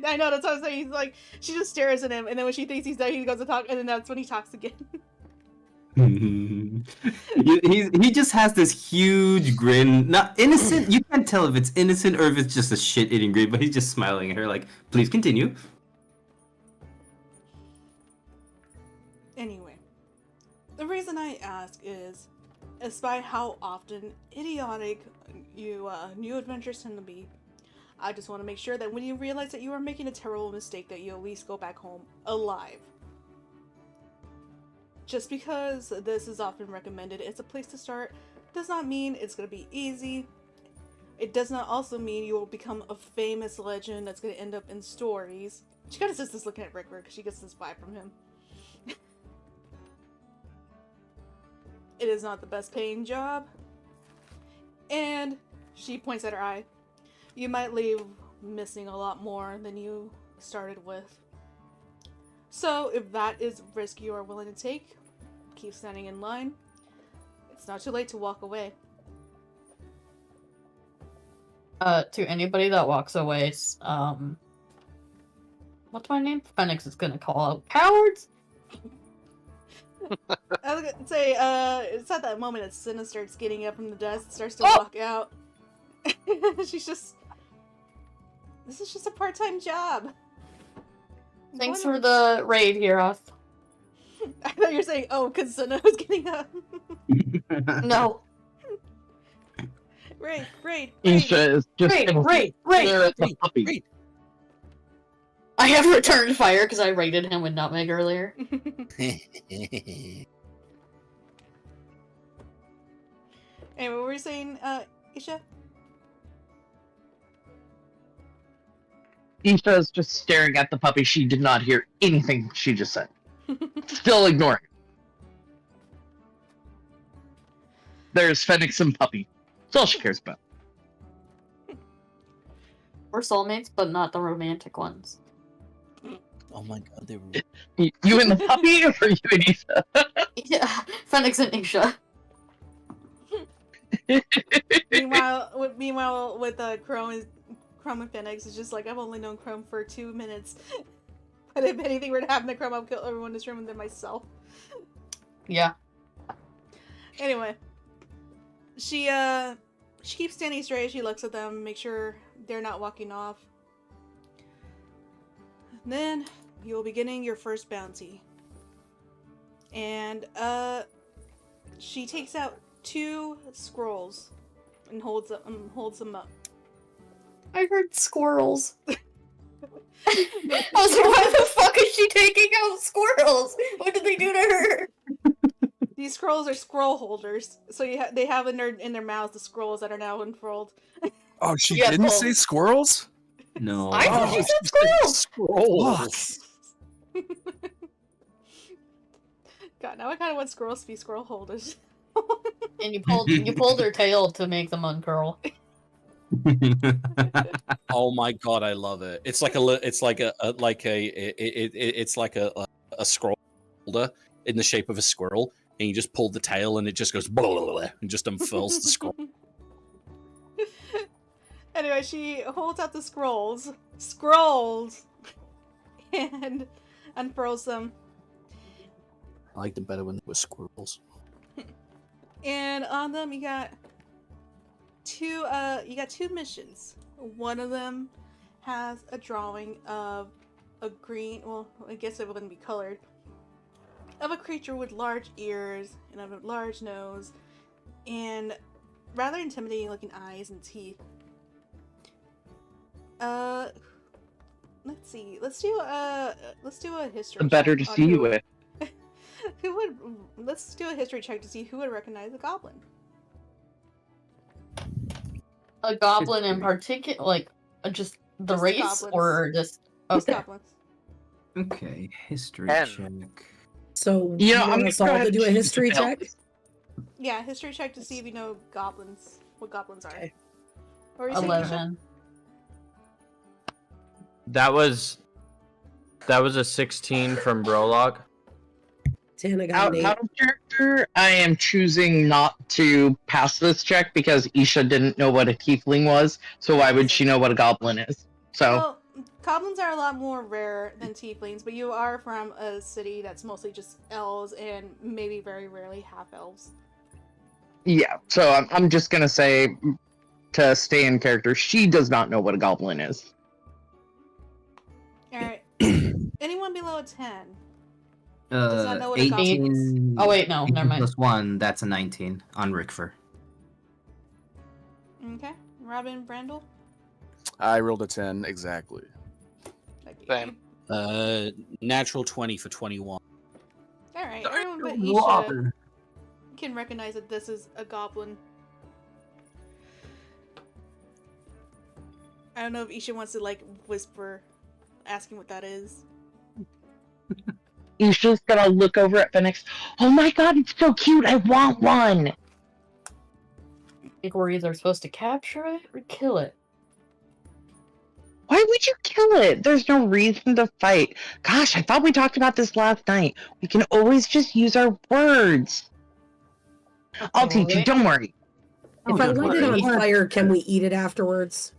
I know, that's what I'm saying. He's like, she just stares at him, and then when she thinks he's done, he goes to talk, and then that's when he talks again. He just has this huge grin. Not innocent. You can't tell if it's innocent or if it's just a shit-eating grin, but he's just smiling at her like, please continue. Anyway, the reason I ask is, despite how often idiotic new adventures tend to be, I just want to make sure that when you realize that you are making a terrible mistake, that you at least go back home alive. Just because this is often recommended as a place to start does not mean it's going to be easy. It does not also mean you will become a famous legend that's going to end up in stories. She kind of sits this looking at Rickford because she gets this vibe from him. It is not the best paying job. And she points at her eye. You might leave missing a lot more than you started with. So if that is a risk you are willing to take, keep standing in line. It's not too late to walk away. To anybody that walks away, what's my name? Phoenix is gonna call out cowards. I was gonna say, it's at that moment that Cinna starts getting up from the desk and starts to walk out. She's just... This is just a part-time job. Thanks for the raid, Heroth. I thought you were saying, oh, because Cinna was getting up. No. Raid. Isha is just Raid, gonna raid. stare at the puppy. Great. I have returned fire because I raided him with Nutmeg earlier. Anyway, what were you saying, Isha? Isha is just staring at the puppy. She did not hear anything she just said. Still ignoring. There's Phoenix and puppy. That's all she cares about. We're soulmates, but not the romantic ones. Oh my god, they were. You and the puppy, or you and Isha? Yeah, Phoenix and Isha. Meanwhile, with Chrome and Phoenix, it's just like I've only known Chrome for 2 minutes. But if anything were to happen to Chrome, I'll kill everyone in this room and then myself. Yeah. Anyway, she keeps standing straight. She looks at them, make sure they're not walking off. And then you'll be getting your first bounty. And she takes out 2 scrolls and holds them up. I heard squirrels. I was like, why the fuck is she taking out squirrels? What did they do to her? These scrolls are scroll holders, so they have in their mouths the scrolls that are now unfurled. Oh, she Yeah, didn't well- say squirrels? No. I thought she said squirrels. Scrolls. God, now I kind of want squirrels to be scroll holders. And you pulled her tail to make them uncurl. Oh my god, I love it. It's like a scroll holder in the shape of a squirrel, and you just pull the tail, and it just goes blah, blah, blah, and just unfurls the scroll. Anyway, she holds out the scrolls, and unfurls them. I like them better when they were squirrels. And on them, you got two missions. One of them has a drawing of a green, well, I guess it wouldn't be colored, of a creature with large ears and a large nose and rather intimidating looking eyes and teeth. Let's see. Let's do a history. Better to check on see you who- with. Let's do a history check to see who would recognize a goblin. A goblin in particular, like just the Just race, goblins. or just Just okay. goblins. Okay, history 10. check. So You know, you I'm want gonna us go all ahead to and do a choose history the check? belt. Yeah, history check to see if you know goblins. What goblins are. Okay. What were you saying, Isha? 11. That was a 16 from Brolog. Tana got an 8. Out of character, I am choosing not to pass this check because Isha didn't know what a tiefling was, so why would she know what a goblin is? So, Well, goblins are a lot more rare than tieflings, but you are from a city that's mostly just elves and maybe very rarely half elves. yeah. So I'm just gonna say, to stay in character, she does not know what a goblin is. Alright. Anyone below a 10? Does not know what a goblin is. 18. Oh wait, no, 18 never mind. plus 1, that's a 19 on Rickfer. Okay. Robin Brandel? I rolled a 10 exactly. Okay. Same. Natural 20 for 21. Alright, everyone but Isha can recognize that this is a goblin. I don't know if Isha wants to, like, whisper, asking what that is. Isha's gonna look over at Phoenix. Oh my god, it's so cute! I want one! I think we're either supposed to capture it or kill it. Why would you kill it? There's no reason to fight. Gosh, I thought we talked about this last night. We can always just use our words. I'll teach you, Alright. don't worry. If I light it on fire, can we eat it afterwards?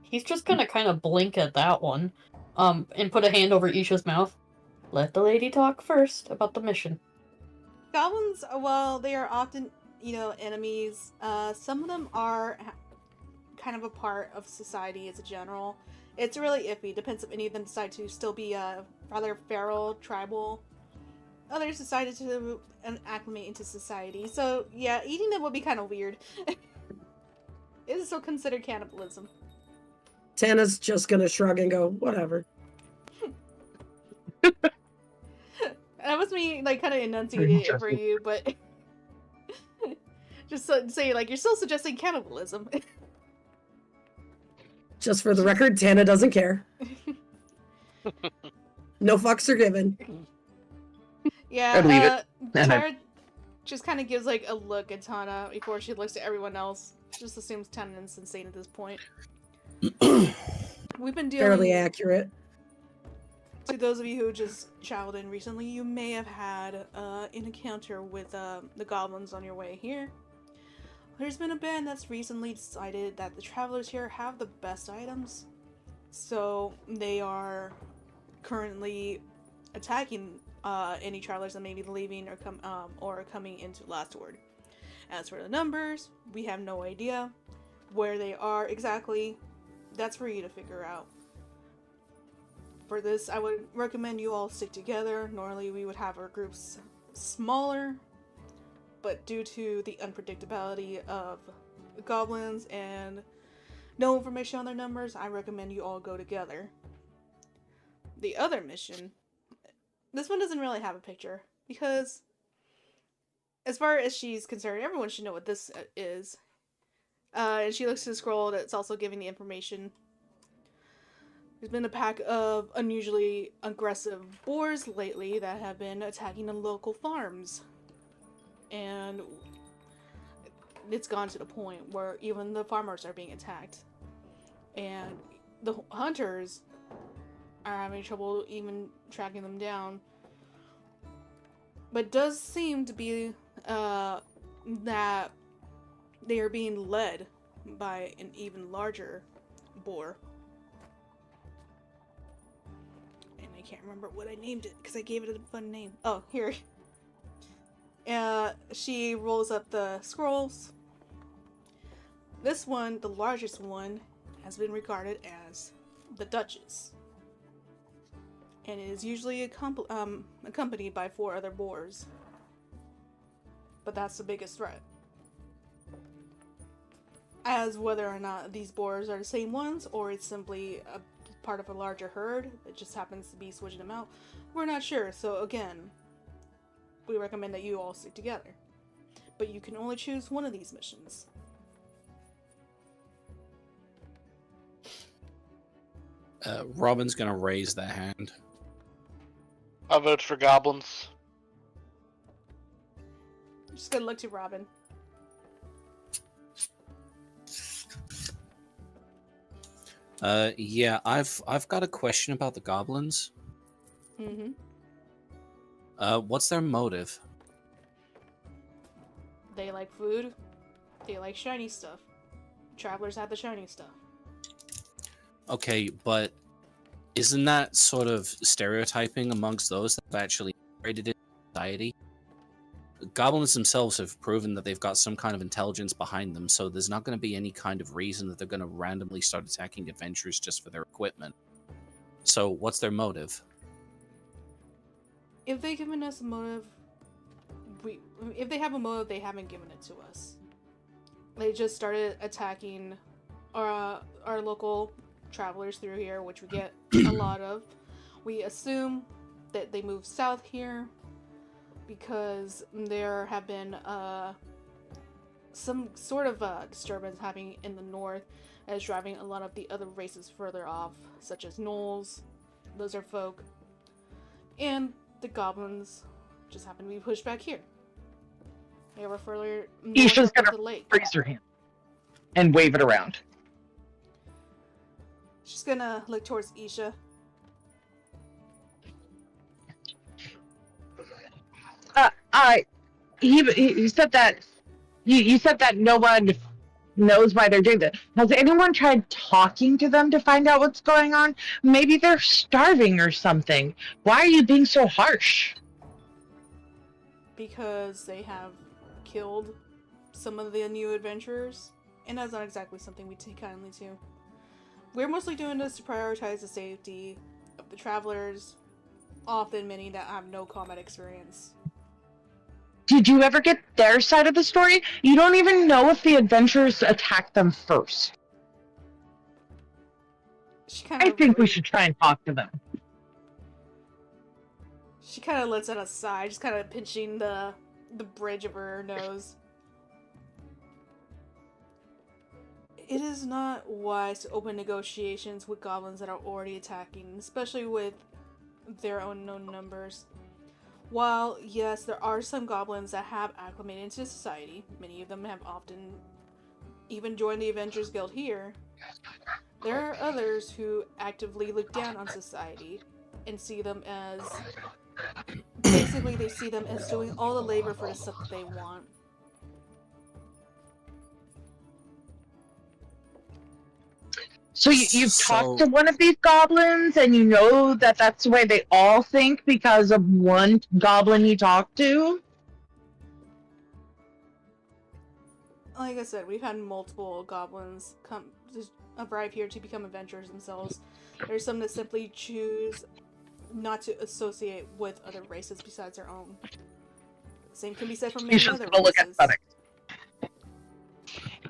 He's just gonna kind of blink at that one, and put a hand over Isha's mouth. Let the lady talk first about the mission. Goblins, well, they are often, enemies. Some of them are kind of a part of society as a general. It's really iffy. Depends if any of them decide to still be rather feral, tribal. others decided to acclimate into society. So yeah, eating them would be kind of weird. It is still considered cannibalism. Tana's just gonna shrug and go, whatever. That was me, like, kind of enunciating it for you, but just say, like, you're still suggesting cannibalism. Just for the record, Tana doesn't care. No fucks are given. Yeah, I'd leave it. Tara just kind of gives, like, a look at Tana before she looks at everyone else. Just assumes Tana's insane at this point. We've been dealing... Fairly accurate. To those of you who just chowed in recently, you may have had an encounter with the goblins on your way here. There's been a band that's recently decided that the travelers here have the best items, so they are currently attacking any travelers that may be leaving or coming into Last Word. As for the numbers, we have no idea where they are exactly. That's for you to figure out. For this, I would recommend you all stick together. Normally we would have our groups smaller, but due to the unpredictability of goblins and no information on their numbers, I recommend you all go together. The other mission, this one doesn't really have a picture, because as far as she's concerned, everyone should know what this is. And she looks to the scroll that's also giving the information. There's been a pack of unusually aggressive boars lately that have been attacking the local farms. And it's gone to the point where even the farmers are being attacked. And the hunters are having trouble even tracking them down. But it does seem to be that they are being led by an even larger boar. I can't remember what I named it because I gave it a fun name. Oh, here. She rolls up the scrolls. This one, the largest one, has been regarded as the Duchess. And it is usually accompanied by 4 other boars. But that's the biggest threat. As whether or not these boars are the same ones, or it's simply a part of a larger herd that just happens to be switching them out, we're not sure. So again, we recommend that you all stick together, but you can only choose one of these missions. Robin's gonna raise that hand. I'll vote for goblins. I'm just gonna look to Robin. Yeah, I've got a question about the goblins. Mm-hmm. What's their motive? They like food. They like shiny stuff. Travelers have the shiny stuff. Okay, but isn't that sort of stereotyping amongst those that have actually integrated in society? Goblins themselves have proven that they've got some kind of intelligence behind them, so there's not going to be any kind of reason that they're going to randomly start attacking adventurers just for their equipment. So what's their motive? If they've given us a motive, if they have a motive, they haven't given it to us. They just started attacking our local travelers through here, which we get a lot of. We assume that they moved south here because there have been some sort of disturbance happening in the north that is driving a lot of the other races further off, such as gnolls, lizard folk, and the goblins just happen to be pushed back here. They were further north Isha's of gonna the lake. raise her hand and wave it around. She's gonna look towards Isha. He said that you said that no one knows why they're doing this. Has anyone tried talking to them to find out what's going on? Maybe they're starving or something. Why are you being so harsh? Because they have killed some of the new adventurers, and that's not exactly something we take kindly to. We're mostly doing this to prioritize the safety of the travelers often many that have no combat experience. Did you ever get their side of the story? You don't even know if the adventurers attacked them first. I think we should try and talk to them. She kind of lets it aside, just kind of pinching the bridge of her nose. It is not wise to open negotiations with goblins that are already attacking, especially with their own known numbers. While, yes, there are some goblins that have acclimated into society, many of them have often even joined the Adventurers Guild here, there are others who actively look down on society and see them as... basically, they see them as doing all the labor for the stuff that they want. So you've talked to one of these goblins, and you know that that's the way they all think because of one goblin you talked to? Like I said, we've had multiple goblins arrive here to become adventurers themselves. There's some that simply choose not to associate with other races besides their own. Same can be said for many other races.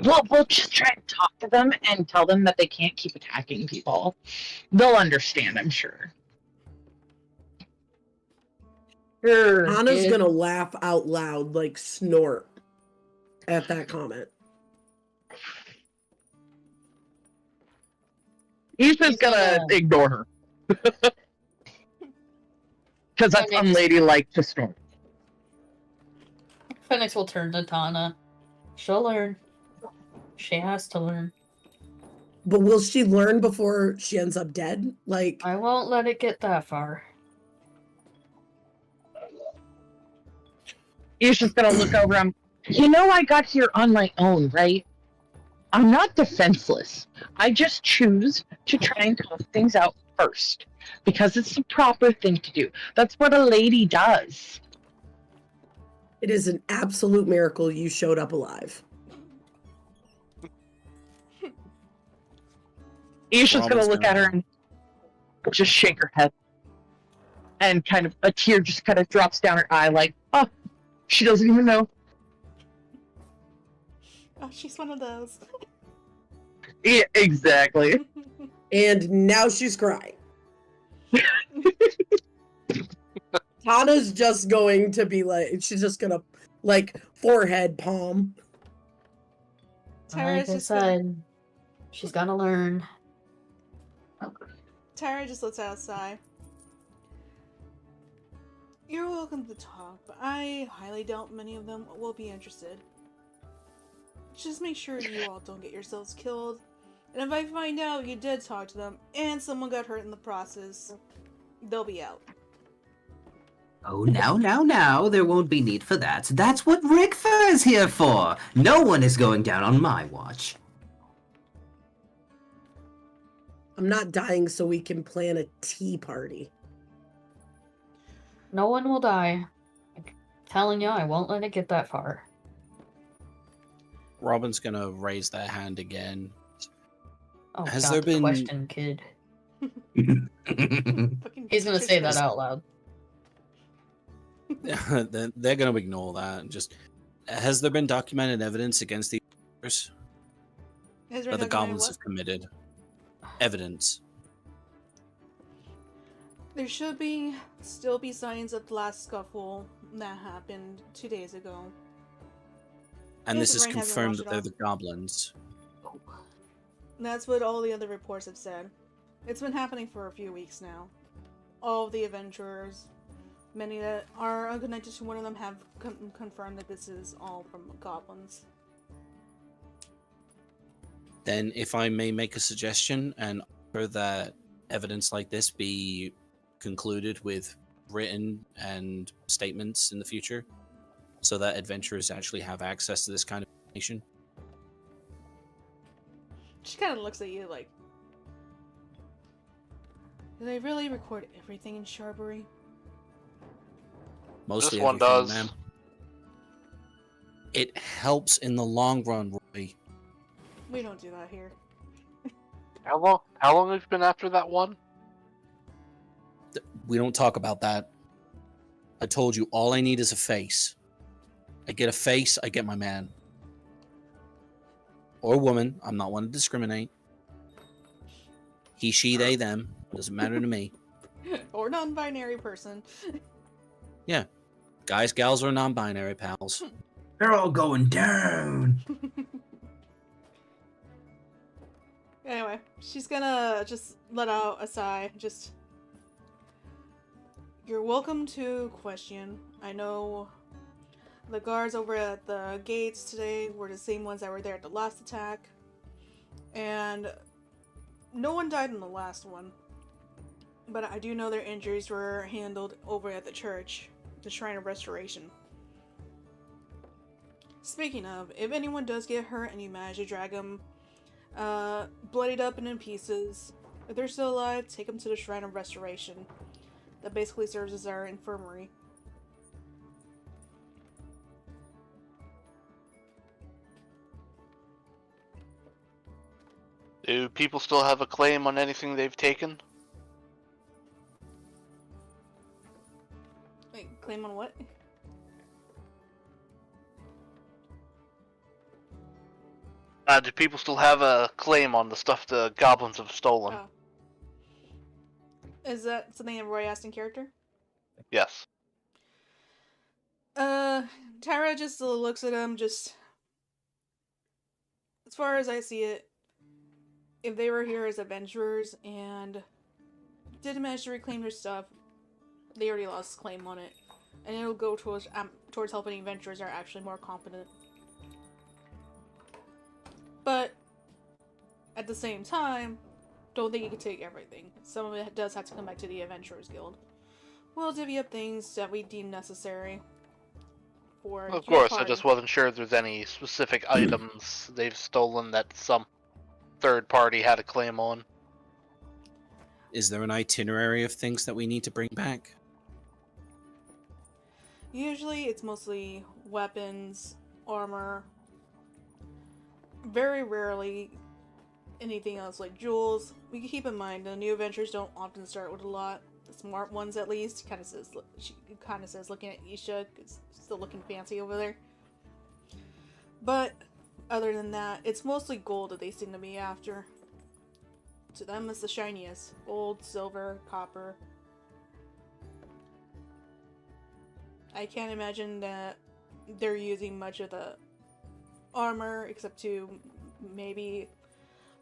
We'll just try to talk to them and tell them that they can't keep attacking people. They'll understand, I'm sure. Hannah's gonna laugh out loud, like snort, at that comment. He's just gonna ignore her. Because that's unladylike to snort. Phoenix will turn to Tana. She'll learn. She has to learn. But will she learn before she ends up dead? Like, I won't let it get that far. He's just gonna look over him. You know I got here on my own, right? I'm not defenseless. I just choose to try and talk things out first. Because it's the proper thing to do. That's what a lady does. it is an absolute miracle you showed up alive. He's just gonna look at her and just shake her head. And kind of, a tear just kind of drops down her eye like, oh, she doesn't even know. Oh, she's one of those. Yeah, exactly. And now she's crying. Tana's just going to be like, she's just gonna, like, forehead palm. Like I said, she's gonna learn. Tyra just lets out a sigh. You're welcome to talk, but I highly doubt many of them will be interested. Just make sure you all don't get yourselves killed. And if I find out you did talk to them and someone got hurt in the process, they'll be out. Oh, now, there won't be need for that. That's what Rickfer is here for. No one is going down on my watch. I'm not dying so we can plan a tea party. No one will die. I'm telling you, I won't let it get that far. Robin's gonna raise their hand again. Oh, Has God, there been question, kid? He's gonna say that out loud. They're gonna ignore that. Just, has there been documented evidence against the others that the goblins have committed? Evidence. There should still be signs of the last scuffle that happened 2 days ago. And this is confirmed that they're the goblins. That's what all the other reports have said. It's been happening for a few weeks now. All of the adventurers, many that are unconnected to one of them, have confirmed that this is all from goblins. Then, if I may make a suggestion and offer that evidence like this be concluded with written and statements in the future, so that adventurers actually have access to this kind of information. She kind of looks at you like, do they really record everything in Sharbury? Mostly This one everything, does. ma'am. It helps in the long run, Roy. We don't do that here. How long have you been after that one? We don't talk about that. I told you all I need is a face. I get a face, I get my man. Or woman. I'm not one to discriminate. He, she, they, them. Doesn't matter to me. Or non-binary person. Yeah. Guys, gals, or non-binary pals. They're all going down. Anyway, she's gonna just let out a sigh. Just, you're welcome to question. I know the guards over at the gates today were the same ones that were there at the last attack. And no one died in the last one. But I do know their injuries were handled over at the church, the Shrine of Restoration. Speaking of, if anyone does get hurt and you manage to drag them bloodied up and in pieces, if they're still alive, take them to the Shrine of Restoration. That basically serves as our infirmary. Do people still have a claim on anything they've taken? Wait, claim on what? Do people still have a claim on the stuff the goblins have stolen? Oh. Is that something that Roy asked in character? Yes. Tara just looks at him, just... As far as I see it, if they were here as adventurers and didn't manage to reclaim their stuff, they already lost claim on it. And it'll go towards helping adventurers that are actually more competent. But, at the same time, don't think you can take everything. Some of it does have to come back to the Adventurers Guild. We'll divvy up things that we deem necessary for Of your course, I party. just wasn't sure if there's any specific items they've stolen that some third party had a claim on. Is there an itinerary of things that we need to bring back? Usually it's mostly weapons, armor, very rarely anything else like jewels. We can keep in mind the new adventurers don't often start with a lot. The smart ones, at least, she kind of says, looking at Isha, it's still looking fancy over there. But other than that, it's mostly gold that they seem to be after. To them, it's the shiniest: gold, silver, copper. I can't imagine that they're using much of the armor, except to maybe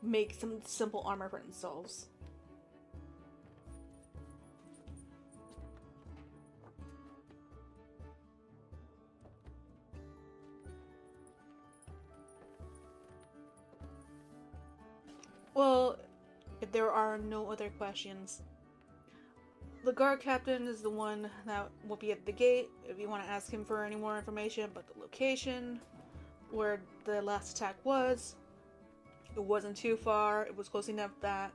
make some simple armor for themselves. Well, if there are no other questions, the guard captain is the one that will be at the gate if you want to ask him for any more information about the location, where the last attack was. It wasn't too far. It was close enough that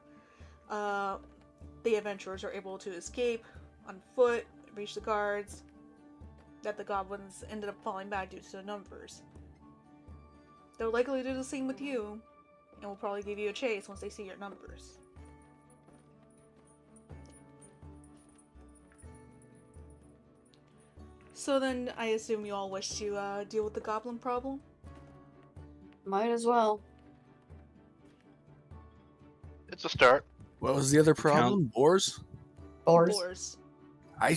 the adventurers were able to escape on foot, reach the guards, that the goblins ended up falling back due to the numbers. They'll likely do the same with you, and will probably give you a chase once they see your numbers. So then, I assume you all wish to deal with the goblin problem? Might as well. It's a start. What was the other problem? Boars? Boars.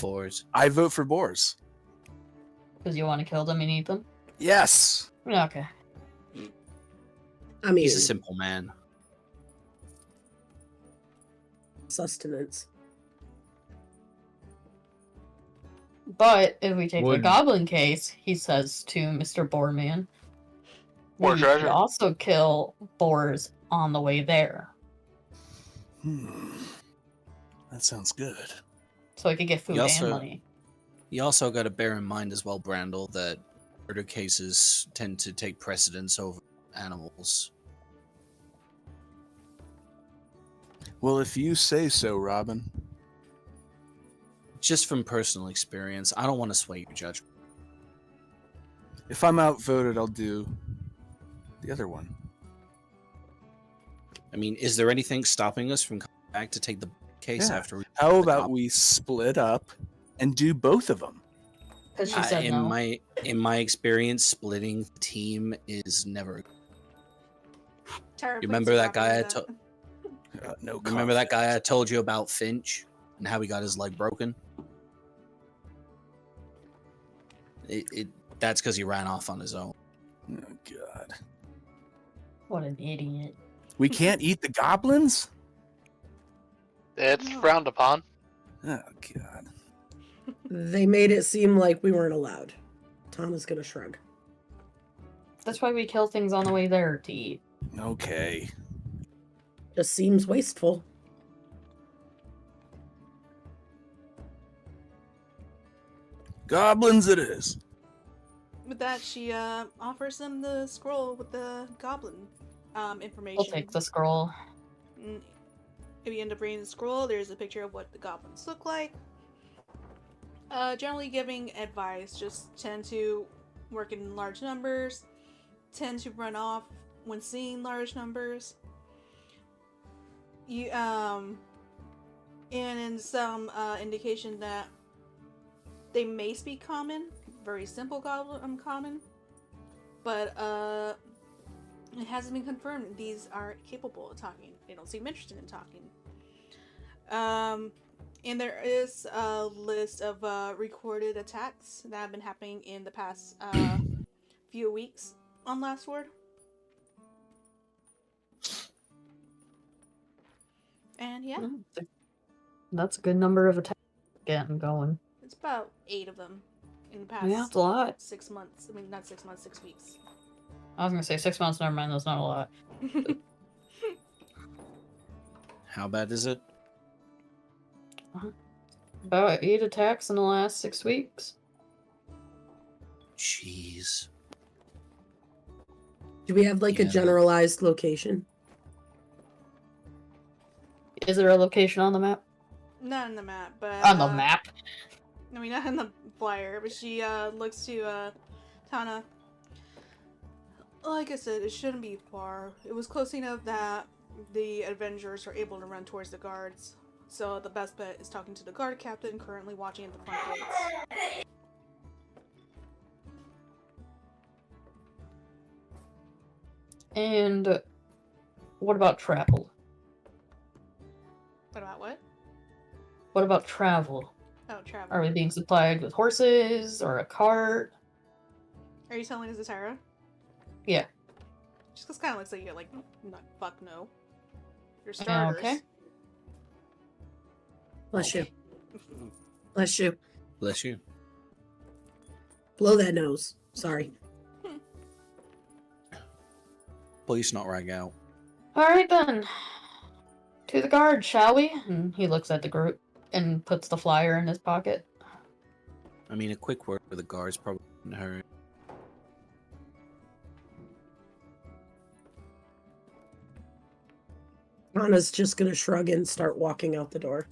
Boars. I vote for boars. Because you want to kill them and eat them? Yes. Okay. I mean, He's a simple man. sustenance. But if we take the Would- goblin case, he says to Mr. Boarman, More we treasure. should also kill boars on the way there. That sounds good. So I could get food You and also- money. You also got to bear in mind as well, Brandel, that murder cases tend to take precedence over animals. Well, if you say so, Robin. Just from personal experience, I don't want to sway your judgment. If I'm outvoted, I'll do the other one. I mean, is there anything stopping us from coming back to take the case Yeah. after. How about we split up and do both of them? Because she said no. In my experience, splitting the team is never. Tara You puts remember a that copy guy? of that. No. Remember that guy I told you about, Finch, and how he got his leg broken? That's because he ran off on his own. Oh God. What an idiot. We can't eat the goblins? It's frowned upon. Oh God. They made it seem like we weren't allowed. Tana's gonna shrug. That's why we kill things on the way there to eat. Okay. Just seems wasteful. Goblins it is. With that, she offers them the scroll with the goblin information. We'll take the scroll. If you end up reading the scroll, there's a picture of what the goblins look like. Generally giving advice, just tend to work in large numbers, tend to run off when seeing large numbers. You and in some indication that they may speak common, very simple goblin common, but it hasn't been confirmed these are capable of talking. They don't seem interested in talking. And there is a list of recorded attacks that have been happening in the past few weeks on Last Word. And yeah. That's a good number of attacks getting going. It's about 8 of them in the past Yeah, that's a lot. 6 months. I mean, not 6 months, 6 weeks. I was gonna say 6 months, never mind, that's not a lot. How bad is it? About 8 attacks in the last 6 weeks. Jeez. Do we have like a generalized location? Is there a location on the map? Not on the map, but... On the map? I mean, not in the flyer, but she looks to Tana. Like I said, it shouldn't be far. It was close enough that the Avengers are able to run towards the guards. So the best bet is talking to the guard captain currently watching at the front gates. And what about travel? What about what? What about travel? Oh, travel. Are we being supplied with horses or a cart? Are you telling us it's Tara? Yeah. Just kind of looks like you're like, not fuck no. You're starters. Okay. Bless you. Bless you. Bless you. Blow that nose. Sorry. Please not rag out. Alright then. To the guard, shall we? And he looks at the group and puts the flyer in his pocket. I mean, a quick word with the guards probably wouldn't hurt. Anna's just gonna shrug and start walking out the door.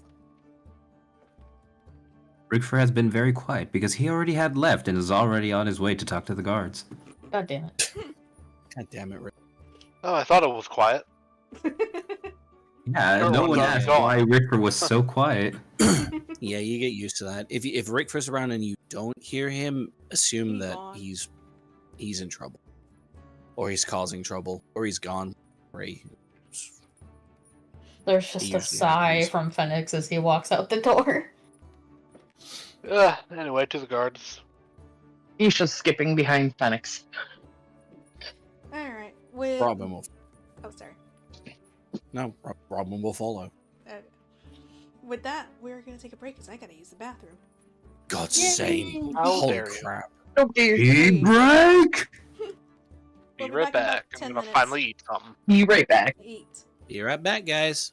Rickfer has been very quiet because he already had left and is already on his way to talk to the guards. God damn it. God damn it, Rick. Oh, I thought it was quiet. Yeah, Sure, no well, one no, asked go on. why Rickfer was so quiet. Yeah, you get used to that. If Rickford's around and you don't hear him, assume He's that gone. he's in trouble, or he's causing trouble, or he's gone. Or There's just a usually sigh happens. from Phoenix as he walks out the door. Anyway, to the guards. Isha's skipping behind Phoenix. Alright. With... Robin will. Oh, sorry. No, Robin will follow. With that, we're gonna take a break because I gotta use the bathroom. God's Yay. sake! How Holy dare you. crap! Don't do Tea break! Be We'll be right back in about back. 10 I'm gonna minutes. finally eat something. Be right back. Eat. Be right back, guys.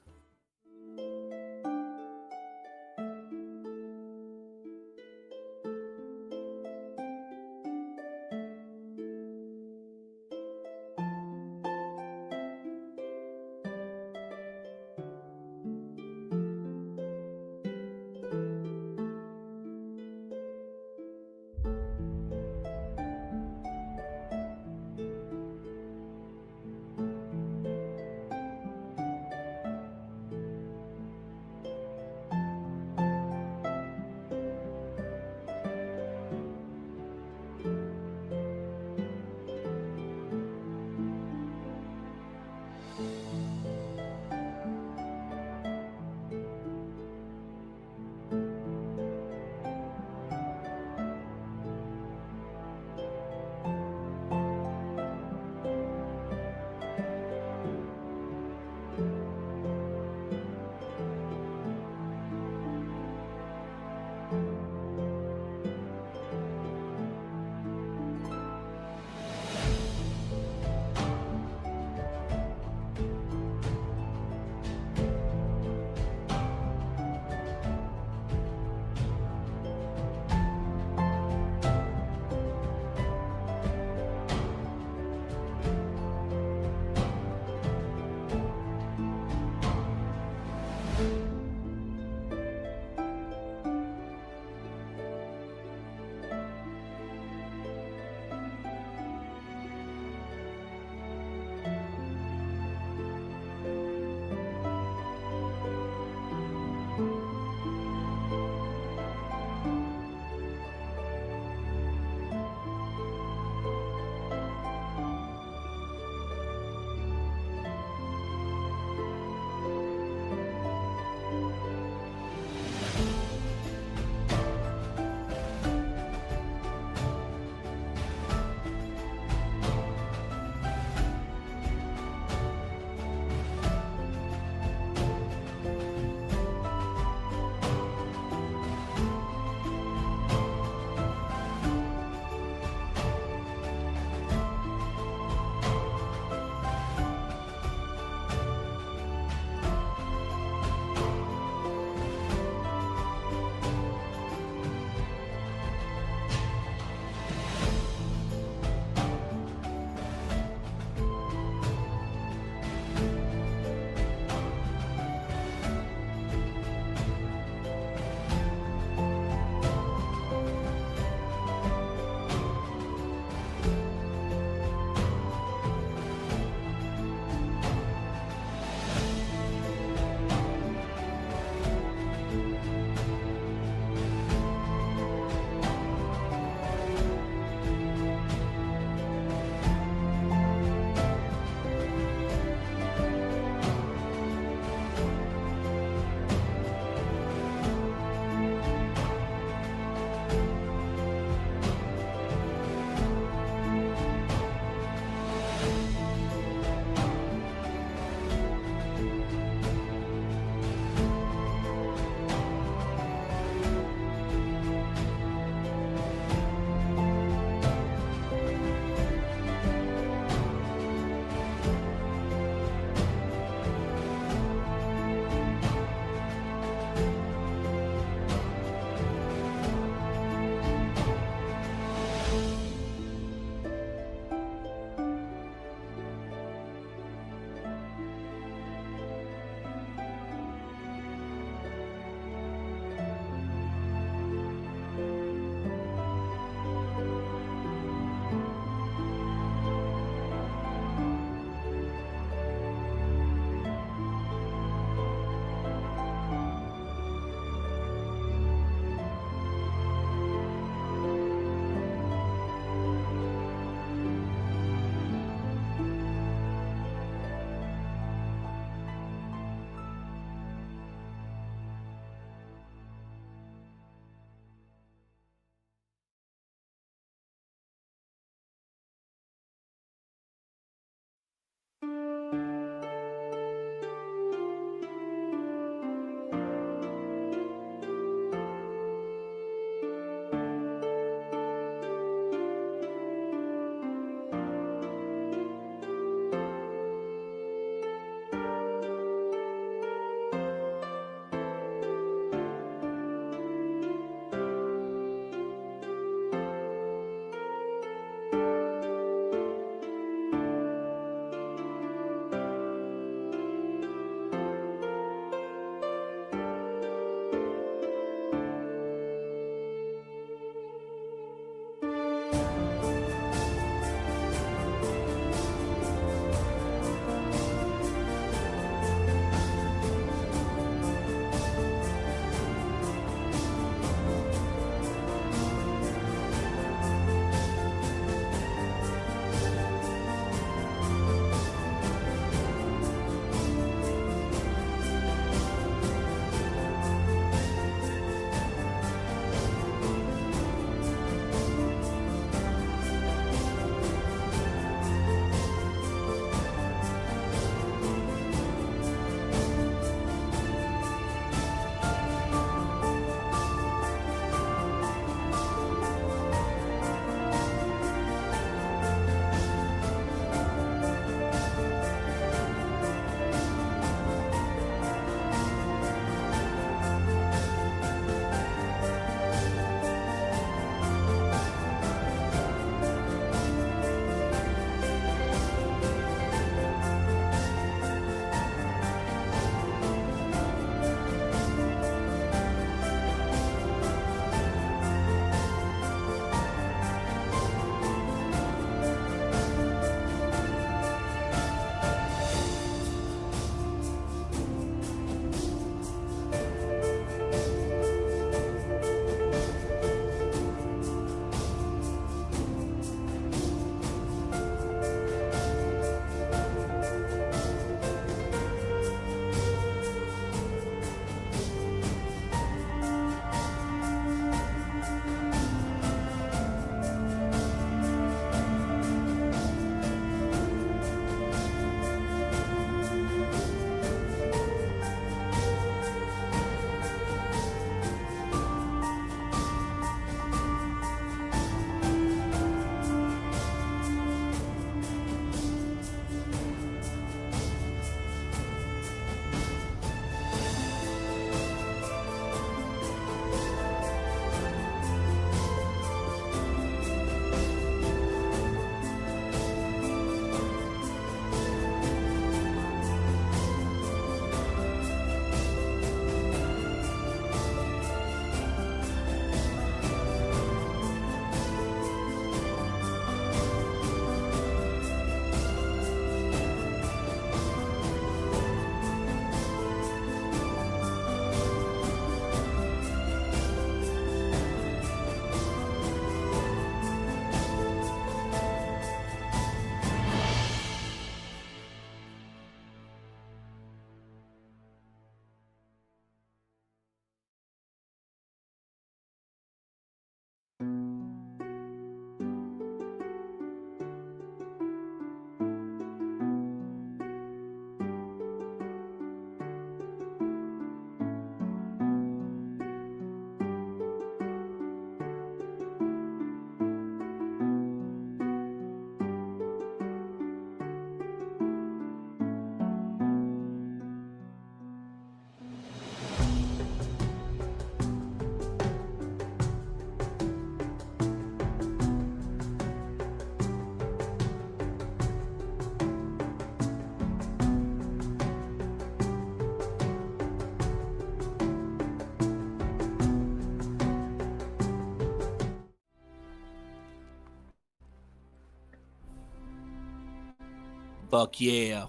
Fuck yeah.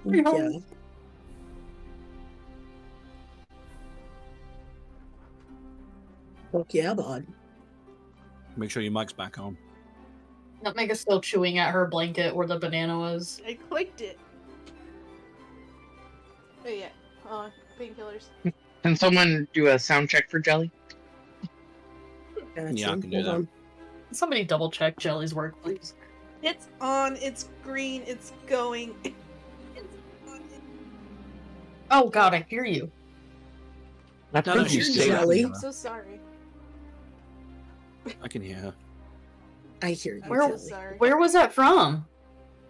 Yeah. Fuck yeah, bud. Make sure your mic's back on. Nutmeg still chewing at her blanket where the banana was. I clicked it. Oh yeah. Painkillers. Can someone do a sound check for Jelly? Yeah, I can do Hold that. on. Somebody double check Jelly's work, please. It's on. It's green. It's going. Oh god, I hear you. That's No, no, because you she's say that. Jelly. I'm so sorry. I can hear her. I hear you. Where- I'm Jelly. so sorry. Where was that from?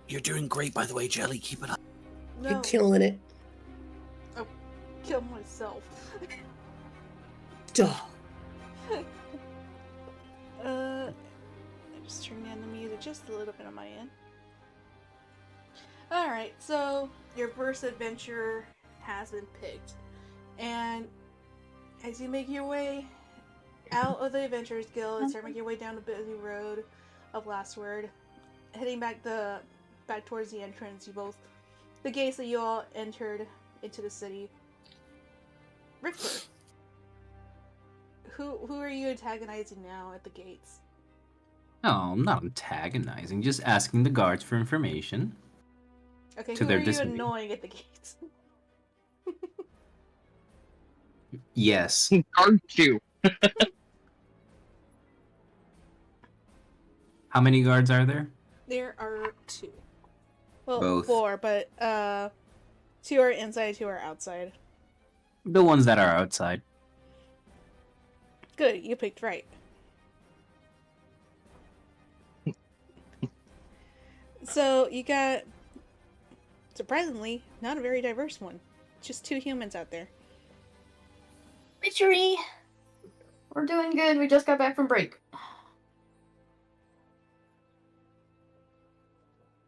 You're doing great, by the way, Jelly. Keep it up. No. You're killing it. Kill myself. Duh. I just turned down the music just a little bit on my end. Alright, so your first adventure has been picked. And as you make your way out of the Adventurers Guild and start making your way down the busy road of Last Word, heading back towards the entrance, the gates that you all entered into the city. Richter, who are you antagonizing now at the gates? No, I'm not antagonizing, just asking the guards for information. Okay, To who their are you dismay. annoying at the gates? Yes. Aren't you? How many guards are there? There are 2. Well, Both. 4, but 2 are inside, 2 are outside. The ones that are outside. Good, you picked right. So you got, surprisingly, not a very diverse one. Just 2 humans out there. Witchery! We're doing good, we just got back from break.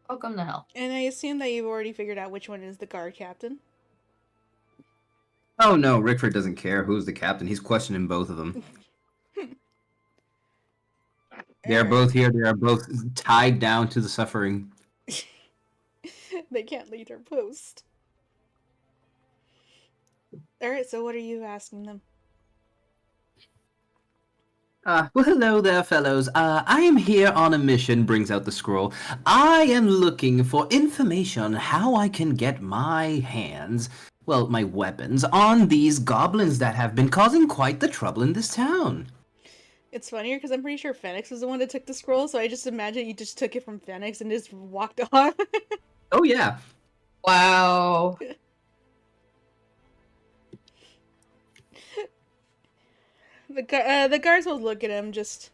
Welcome to hell. And I assume that you've already figured out which one is the guard captain. Oh no, Rickford doesn't care who's the captain. He's questioning both of them. They are Alright. both here. They are both tied down to the suffering. They can't leave their post. Alright, so what are you asking them? Well, hello there, fellows. I am here on a mission, brings out the scroll. I am looking for information on how I can get my hands, well, my weapons, on these goblins that have been causing quite the trouble in this town. It's funnier because I'm pretty sure Phoenix was the one that took the scroll, so I just imagine you just took it from Phoenix and just walked on. Oh, yeah. Wow. The guards will look at him, just...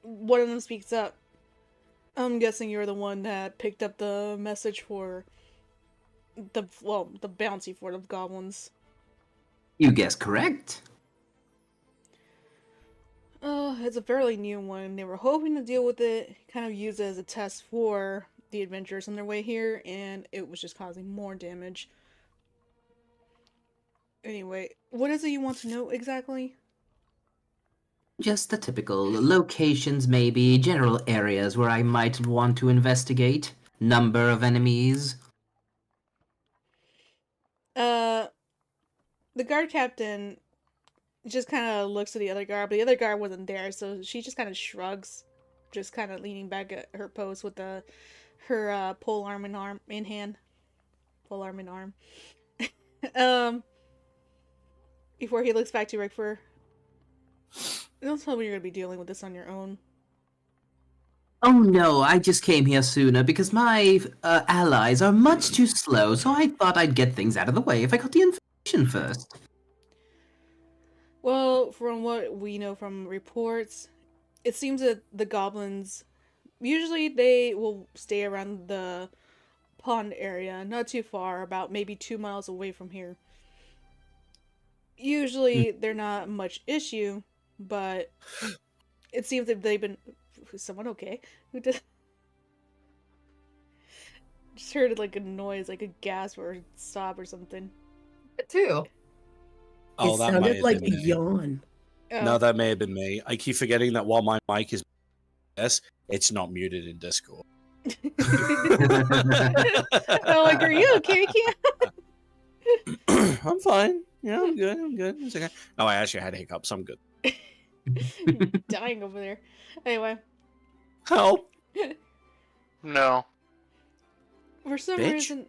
One of them speaks up. I'm guessing you're the one that picked up the message for the bounty for the goblins. You guessed correct. Oh, it's a fairly new one. They were hoping to deal with it, kind of use it as a test for the adventurers on their way here, and it was just causing more damage. Anyway, what is it you want to know exactly? Just the typical locations, maybe, general areas where I might want to investigate. Number of enemies. The guard captain just kind of looks at the other guard, but the other guard wasn't there, so she just kind of shrugs, just kind of leaning back at her post with her pole arm in hand. Pole arm in arm. Before he looks back to Rickford. Don't tell me you're gonna be dealing with this on your own. Oh no, I just came here sooner because my allies are much too slow, so I thought I'd get things out of the way if I got the information first. Well, from what we know from reports, it seems that the goblins, usually they will stay around the pond area, not too far, about maybe 2 miles away from here. Usually they're not much issue, but it seems that they've been... Is someone okay? Who did... Just heard like a noise, like a gasp or a sob or something. Too. Oh, It that might sounded have like a been me. yawn. No, that may have been me. I keep forgetting that while my mic is yes, it's not muted in Discord. like, are you okay, Cam? I'm fine. Yeah, I'm good. I'm good. It's okay. Oh, I actually had hiccups. I'm good. Dying over there. Anyway. Help. No. For some Bitch.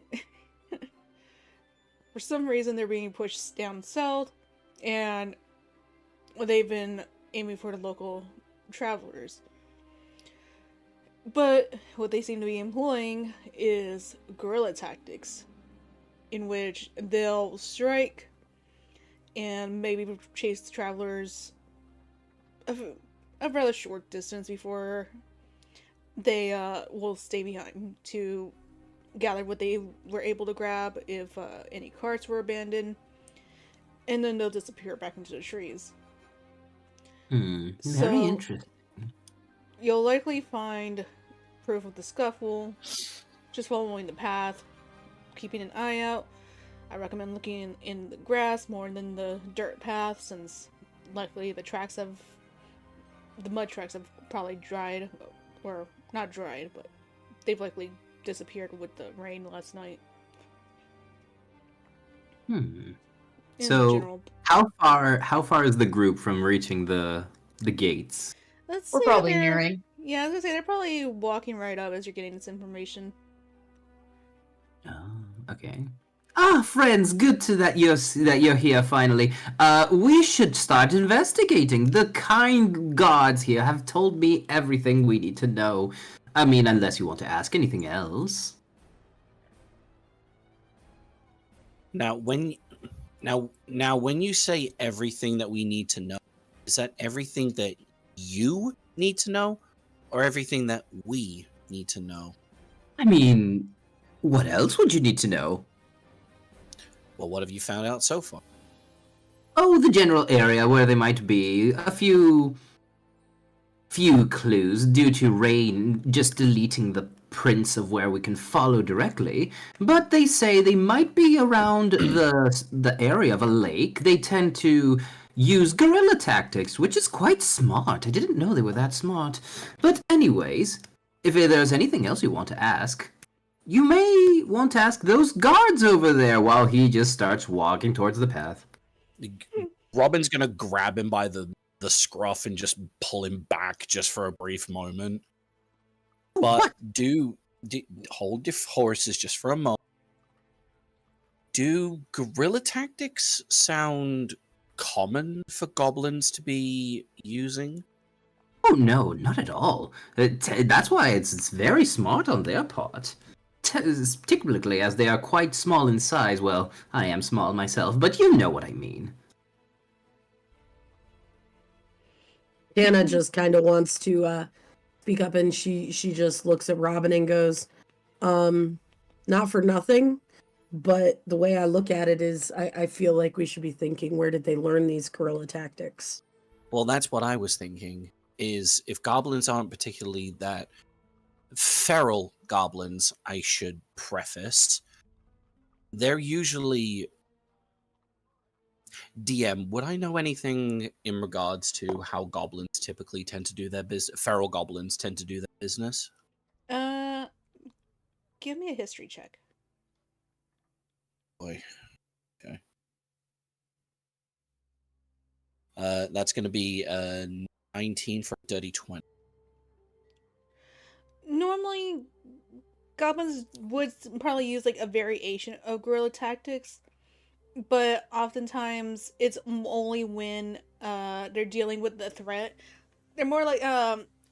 reason, they're being pushed down south, and they've been aiming for the local travelers. But what they seem to be employing is guerrilla tactics, in which they'll strike and maybe chase the travelers a rather short distance before they will stay behind to gather what they were able to grab if any carts were abandoned, and then they'll disappear back into the trees. Very So- interesting. You'll likely find proof of the scuffle, just following the path, keeping an eye out. I recommend looking in the grass more than the dirt path, since likely the mud tracks have probably dried, or not dried, but they've likely disappeared with the rain last night. In So, general, how far is the group from reaching the gates? let's We're say probably they're- nearing. Yeah, I was gonna say they're probably walking right up as you're getting this information. Oh, okay. Ah, friends, good to that you're here finally. We should start investigating. The kind gods here have told me everything we need to know. I mean, unless you want to ask anything else. Now, when you say everything that we need to know, is that everything that you need to know, or everything that we need to know? I mean, what else would you need to know? Well, what have you found out so far? Oh, the general area where they might be. A few clues due to rain just deleting the prints of where we can follow directly. But they say they might be around the area of a lake. They tend to use guerrilla tactics, which is quite smart. I didn't know they were that smart. But anyways, if there's anything else you want to ask, you may want to ask those guards over there while he just starts walking towards the path. Robin's gonna grab him by the scruff and just pull him back just for a brief moment. But do hold your horses just for a moment. Do guerrilla tactics sound common for goblins to be using? Oh no, not at all. That's why it's very smart on their part. Particularly as they are quite small in size. Well, I am small myself, but you know what I mean. Hannah just kind of wants to speak up, and she just looks at Robin and goes, not for nothing, but the way I look at it is I feel like we should be thinking, where did they learn these guerrilla tactics? Well, that's what I was thinking, is if goblins aren't particularly that feral goblins, I should preface, they're usually... DM, would I know anything in regards to how goblins typically tend to do their business? Feral goblins tend to do their business? Give me a history check. Boy. Okay. That's going to be 19 for a dirty 20. Normally, goblins would probably use like a variation of guerrilla tactics, but oftentimes it's only when they're dealing with the threat. They're more like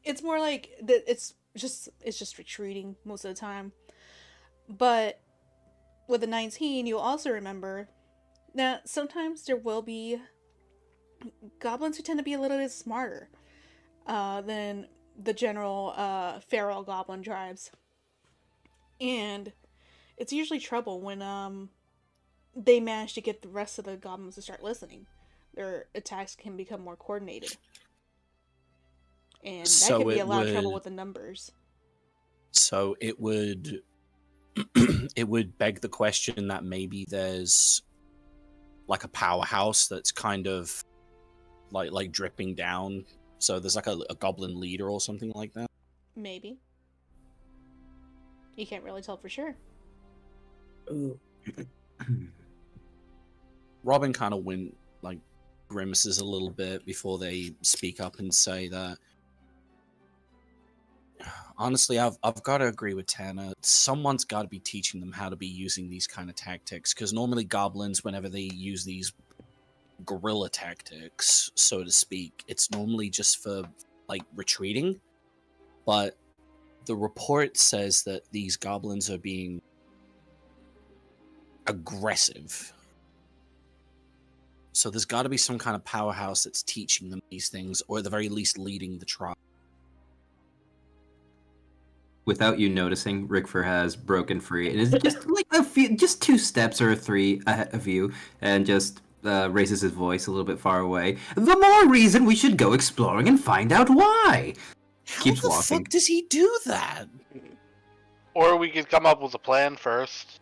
it's more like it's just retreating most of the time. But with the 19, you'll also remember that sometimes there will be goblins who tend to be a little bit smarter than the general feral goblin tribes. And it's usually trouble when they manage to get the rest of the goblins to start listening. Their attacks can become more coordinated. And that So can be a it lot of trouble would- with the numbers. So it would it would beg the question that maybe there's like a powerhouse that's kind of like dripping down. So there's like a goblin leader or something like that. Maybe. You can't really tell for sure. Ooh. Robin kind of grimaces a little bit before they speak up and say that. Honestly, I've got to agree with Tanner. Someone's got to be teaching them how to be using these kind of tactics, because normally goblins, whenever they use these guerrilla tactics, so to speak, it's normally just for retreating. But the report says that these goblins are being aggressive. So there's got to be some kind of powerhouse that's teaching them these things, or at the very least leading the tribe. Without you noticing, Rickford has broken free and is just just 2 steps or 3 ahead of you, and just raises his voice a little bit far away. The more reason we should go exploring and find out why. Keeps How the walking. fuck does he do that? Or we could come up with a plan first.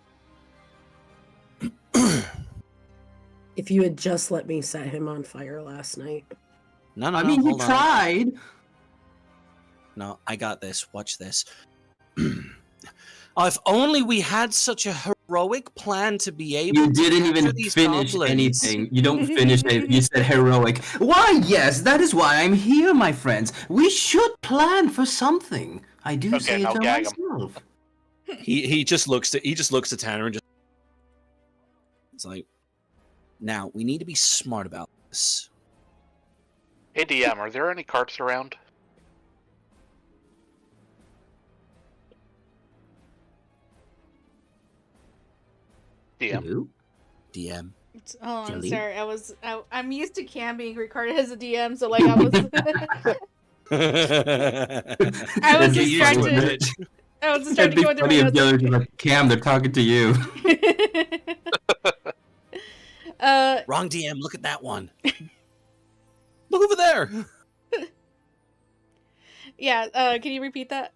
If you had just let me set him on fire last night. No, I mean, you tried. No, I got this. Watch this. If only we had such a heroic plan to be able You to didn't capture even these finish goblins. anything. You don't finish it. You said heroic. Why, yes, that is why I'm here, my friends. We should plan for something. I do Okay, say it now to gag him. myself. He just looks to Tanner and just. It's like, now we need to be smart about this. Hey DM, are there any carts around? DM. Hello? DM. Oh, I'm Jelly? sorry. I'm used to Cam being recorded as a DM, so like I was. I was It'd be funny distracted. if- I was It'd distracted be going through funny my if notes. Jelly's like, Cam, they're talking to you. Wrong DM. Look at that one. Look over there. Yeah. Can you repeat that?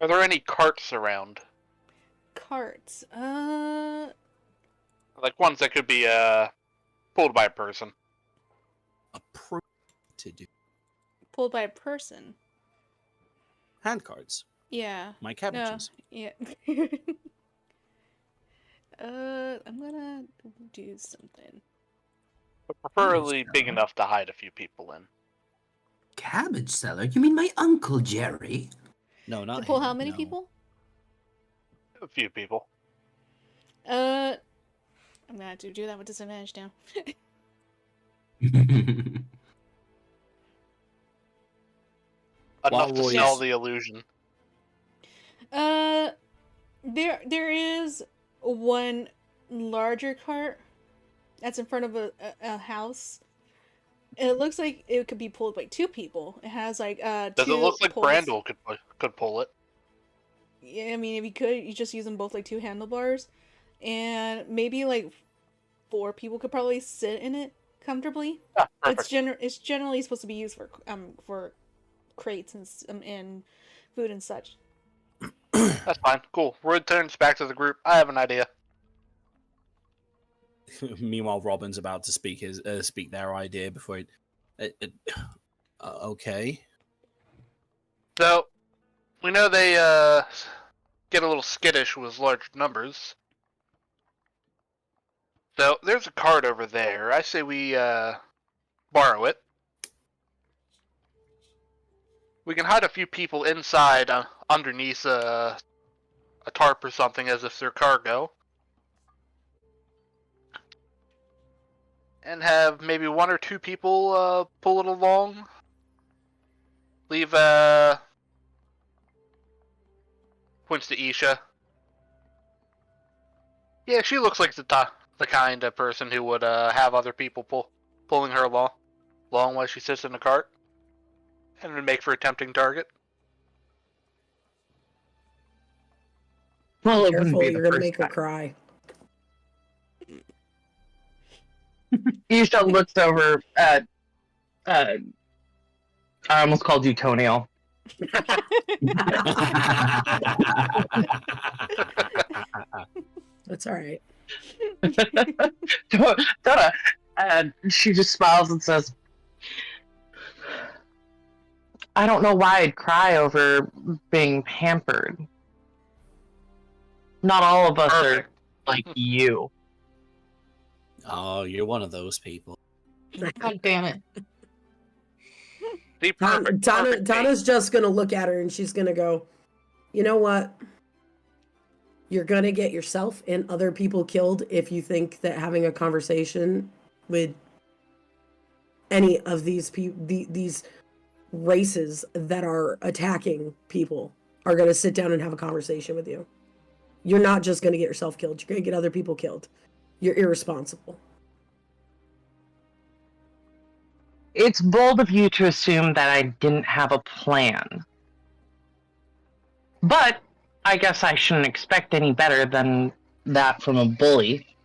Are there any carts around? Carts. Like ones that could be pulled by a person. Approved to do Pulled by a person. hand cards. Yeah. My cabbages. Yeah. I'm gonna do something. But preferably big enough to hide a few people in. Cabbage seller? You mean my Uncle Jerry? No, not To pull him, how many no. people? A few people. I'm gonna have to do that with disadvantage now. Enough to Roy's- sell the illusion. There is one larger cart that's in front of a house. It looks like it could be pulled by 2 people. It has like Does two it look like poles. Brandel could pull it? Yeah, I mean, if you could, you just use them both like 2 handlebars, and maybe like 4 people could probably sit in it comfortably. Ah, perfect. It's generally supposed to be used for crates and food and such. That's fine. Cool. Returns back to the group. I have an idea. Meanwhile, Robin's about to speak their idea before okay. So, we know they get a little skittish with large numbers. So, there's a cart over there. I say we borrow it. We can hide a few people inside underneath a tarp or something as if they're cargo. And have maybe 1 or 2 people pull it along. Leave points to Isha. Yeah, she looks like the kind of person who would have other people pulling her along while she sits in the cart. And would make for a tempting target. Well, it wouldn't Careful, be the you're gonna first make her time. cry. Isha looks over at. I almost called you Toenail. That's all right. Donna, and she just smiles and says, I don't know why I'd cry over being pampered. Not all of us are like you. Oh, you're one of those people. God damn it. The perfect date. Tana's just gonna look at her and she's gonna go, you know what? You're gonna get yourself and other people killed if you think that having a conversation with any of these these races that are attacking people are gonna sit down and have a conversation with you. You're not just gonna get yourself killed. You're gonna get other people killed. You're irresponsible. It's bold of you to assume that I didn't have a plan. But I guess I shouldn't expect any better than that from a bully.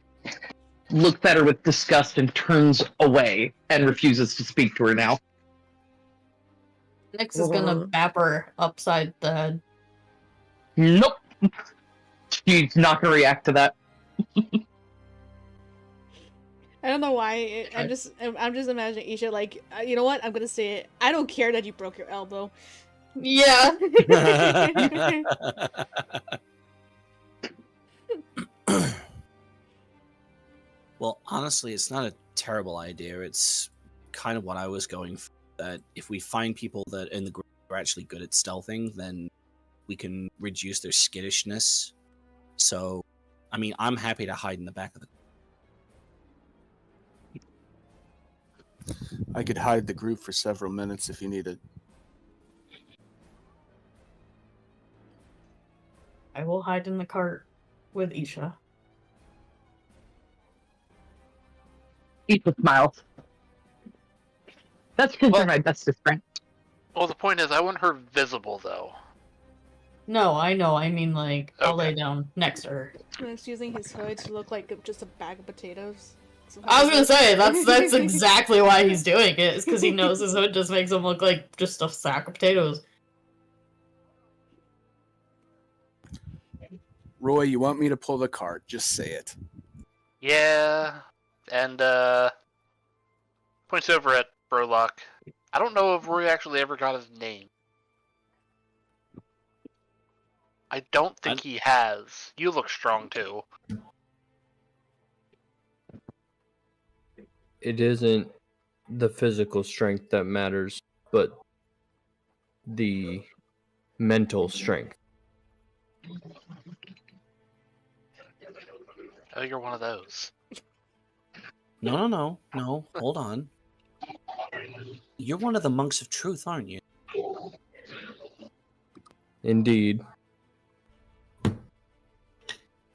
Looks at her with disgust and turns away and refuses to speak to her now. Nyx is gonna bap her upside the head. Nope. She's not gonna react to that. I don't know why. I'm just imagining Isha like, you know what? I'm gonna say it. I don't care that you broke your elbow. Yeah. Well, honestly, it's not a terrible idea. It's kind of what I was going for. That if we find people that in the group are actually good at stealthing, then we can reduce their skittishness. So, I mean, I'm happy to hide in the back of the. I could hide the group for several minutes if you need it. I will hide in the cart with Isha. Isha smiles. That's because you're my bestest friend. Well, the point is, I want her visible, though. No, I know. I mean, like, I'll Okay. lay down next to her. He's using his hood to look like just a bag of potatoes. I was gonna say, that's exactly why he's doing it, is because he knows his hood just makes him look like just a sack of potatoes. Roy, you want me to pull the cart? Just say it. Yeah, and points over at Burlock. I don't know if Roy actually ever got his name. I don't think he has. You look strong too. It isn't the physical strength that matters, but the mental strength. Oh, you're one of those. No. Hold on. You're one of the monks of truth, aren't you? Indeed.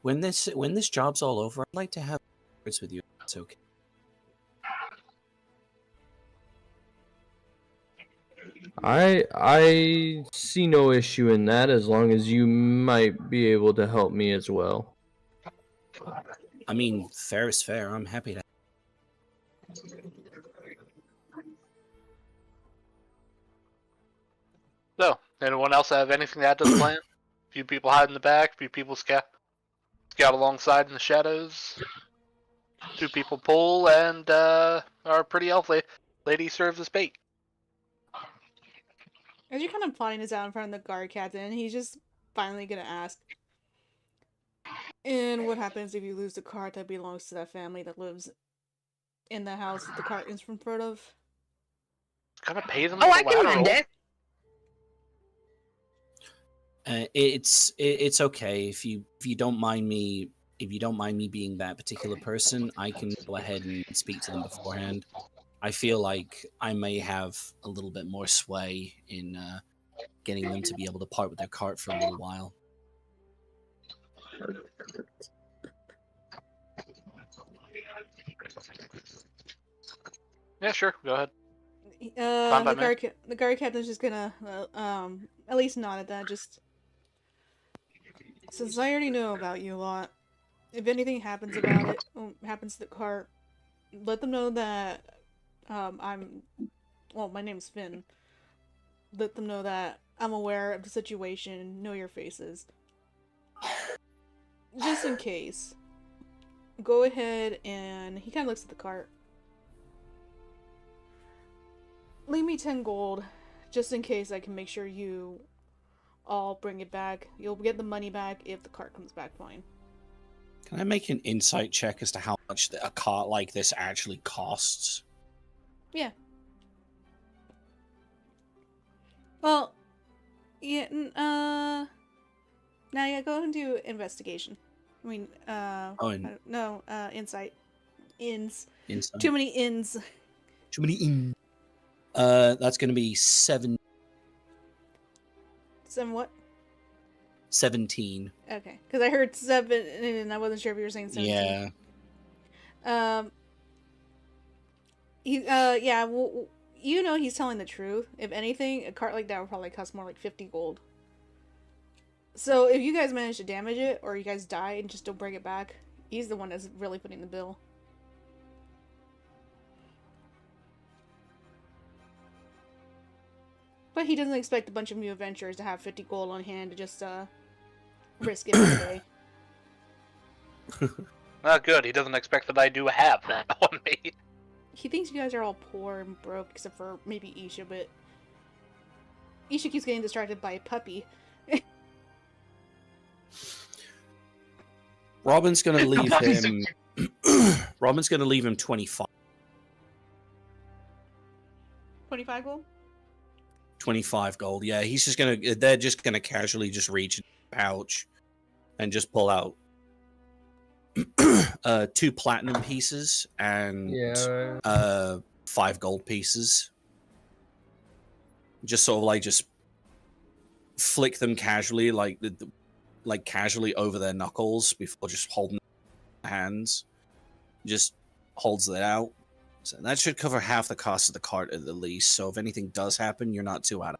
When this job's all over, I'd like to have words with you. If that's okay. I see no issue in that as long as you might be able to help me as well. I mean, fair is fair. I'm happy to. So, anyone else have anything to add to the plan? A few people hide in the back, a few people scout alongside in the shadows. 2 people pull, and our pretty elf lady serves as bait. As you're kind of plotting this out in front of the guard captain, he's just finally gonna ask, and what happens if you lose the cart that belongs to that family that lives in the house that the cart is in front of? Gonna pay them. Oh, I can mend it. It's okay if you don't mind me being that particular person. I can go ahead and speak to them beforehand. I feel like I may have a little bit more sway in getting them to be able to part with their cart for a little while. Yeah, sure. Go ahead. The guard captain's just gonna at least nod at that. Just since I already know about you a lot, if anything happens about it, happens to the cart, let them know that my name's Finn. Let them know that I'm aware of the situation, know your faces. Just in case. Go ahead and he kind of looks at the cart. Leave me 10 gold, just in case I can make sure you I'll bring it back. You'll get the money back if the cart comes back fine. Can I make an insight check as to how much a cart like this actually costs? Yeah. Well, yeah, now yeah, go and do investigation. I mean, insight. Insight. Too many ins. Too many in. That's going to be 7 what? 17. Okay, because I heard 7 and I wasn't sure if you were saying 17. Yeah. Yeah, well, you know he's telling the truth. If anything, a cart like that would probably cost more like 50 gold. So if you guys manage to damage it, or you guys die and just don't bring it back, he's the one that's really putting the bill. But he doesn't expect a bunch of new adventurers to have 50 gold on hand to just, risk it today. Not good. He doesn't expect that I do have that on me. He thinks you guys are all poor and broke, except for maybe Isha, but Isha keeps getting distracted by a puppy. Robin's going to leave him... Robin's going to leave him 25. 25 gold? 25 gold, yeah. He's just going to... They're just going to casually just reach in the pouch and just pull out 2 platinum pieces and 5 gold pieces. Just sort of like just flick them casually, like casually over their knuckles before just holding their hands. Just holds it out. So that should cover half the cost of the cart at the least. So if anything does happen, you're not too out of.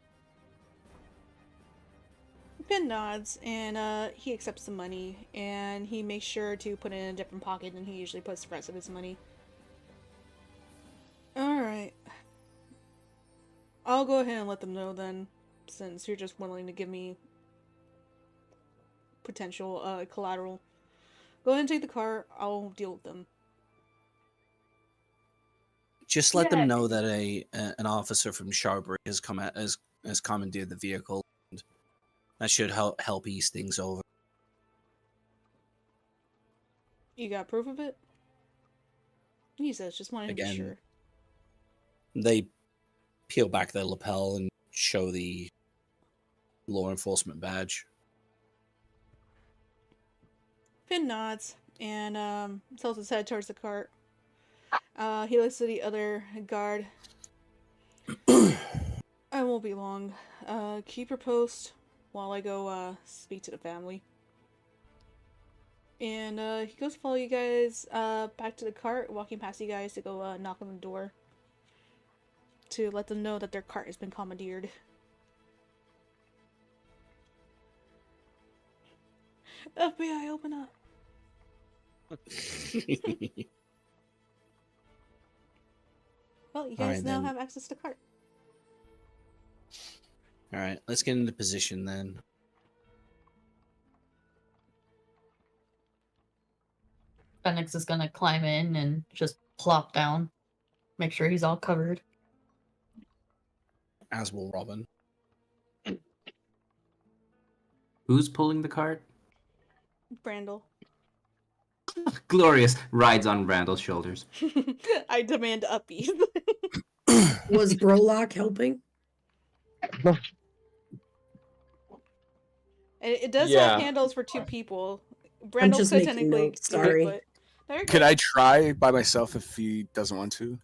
Finn nods, and he accepts the money, and he makes sure to put it in a different pocket than he usually puts the rest of his money. Alright. I'll go ahead and let them know then, since you're just willing to give me potential collateral. Go ahead and take the car, I'll deal with them. Just let them know that an officer from Sharbury has commandeered the vehicle. That should help ease things over. You got proof of it? He says, just wanted to be sure. They peel back their lapel and show the law enforcement badge. Finn nods and tilts his head towards the cart. He looks at the other guard. I won't be long. Keep your post while I go speak to the family. And he goes to follow you guys back to the cart, walking past you guys to go knock on the door to let them know that their cart has been commandeered. FBI, open up. Well, you guys now have access to cart. Alright, let's get into position then. Phoenix is gonna climb in and just plop down. Make sure he's all covered. As will Robin. Who's pulling the cart? Brandel. Glorious rides on Randall's shoulders. I demand upbeat. Was Brolock helping? It does have handles for 2 people. I'm Brandel just could making technically notes, sorry. do it, but Could I try by myself if he doesn't want to?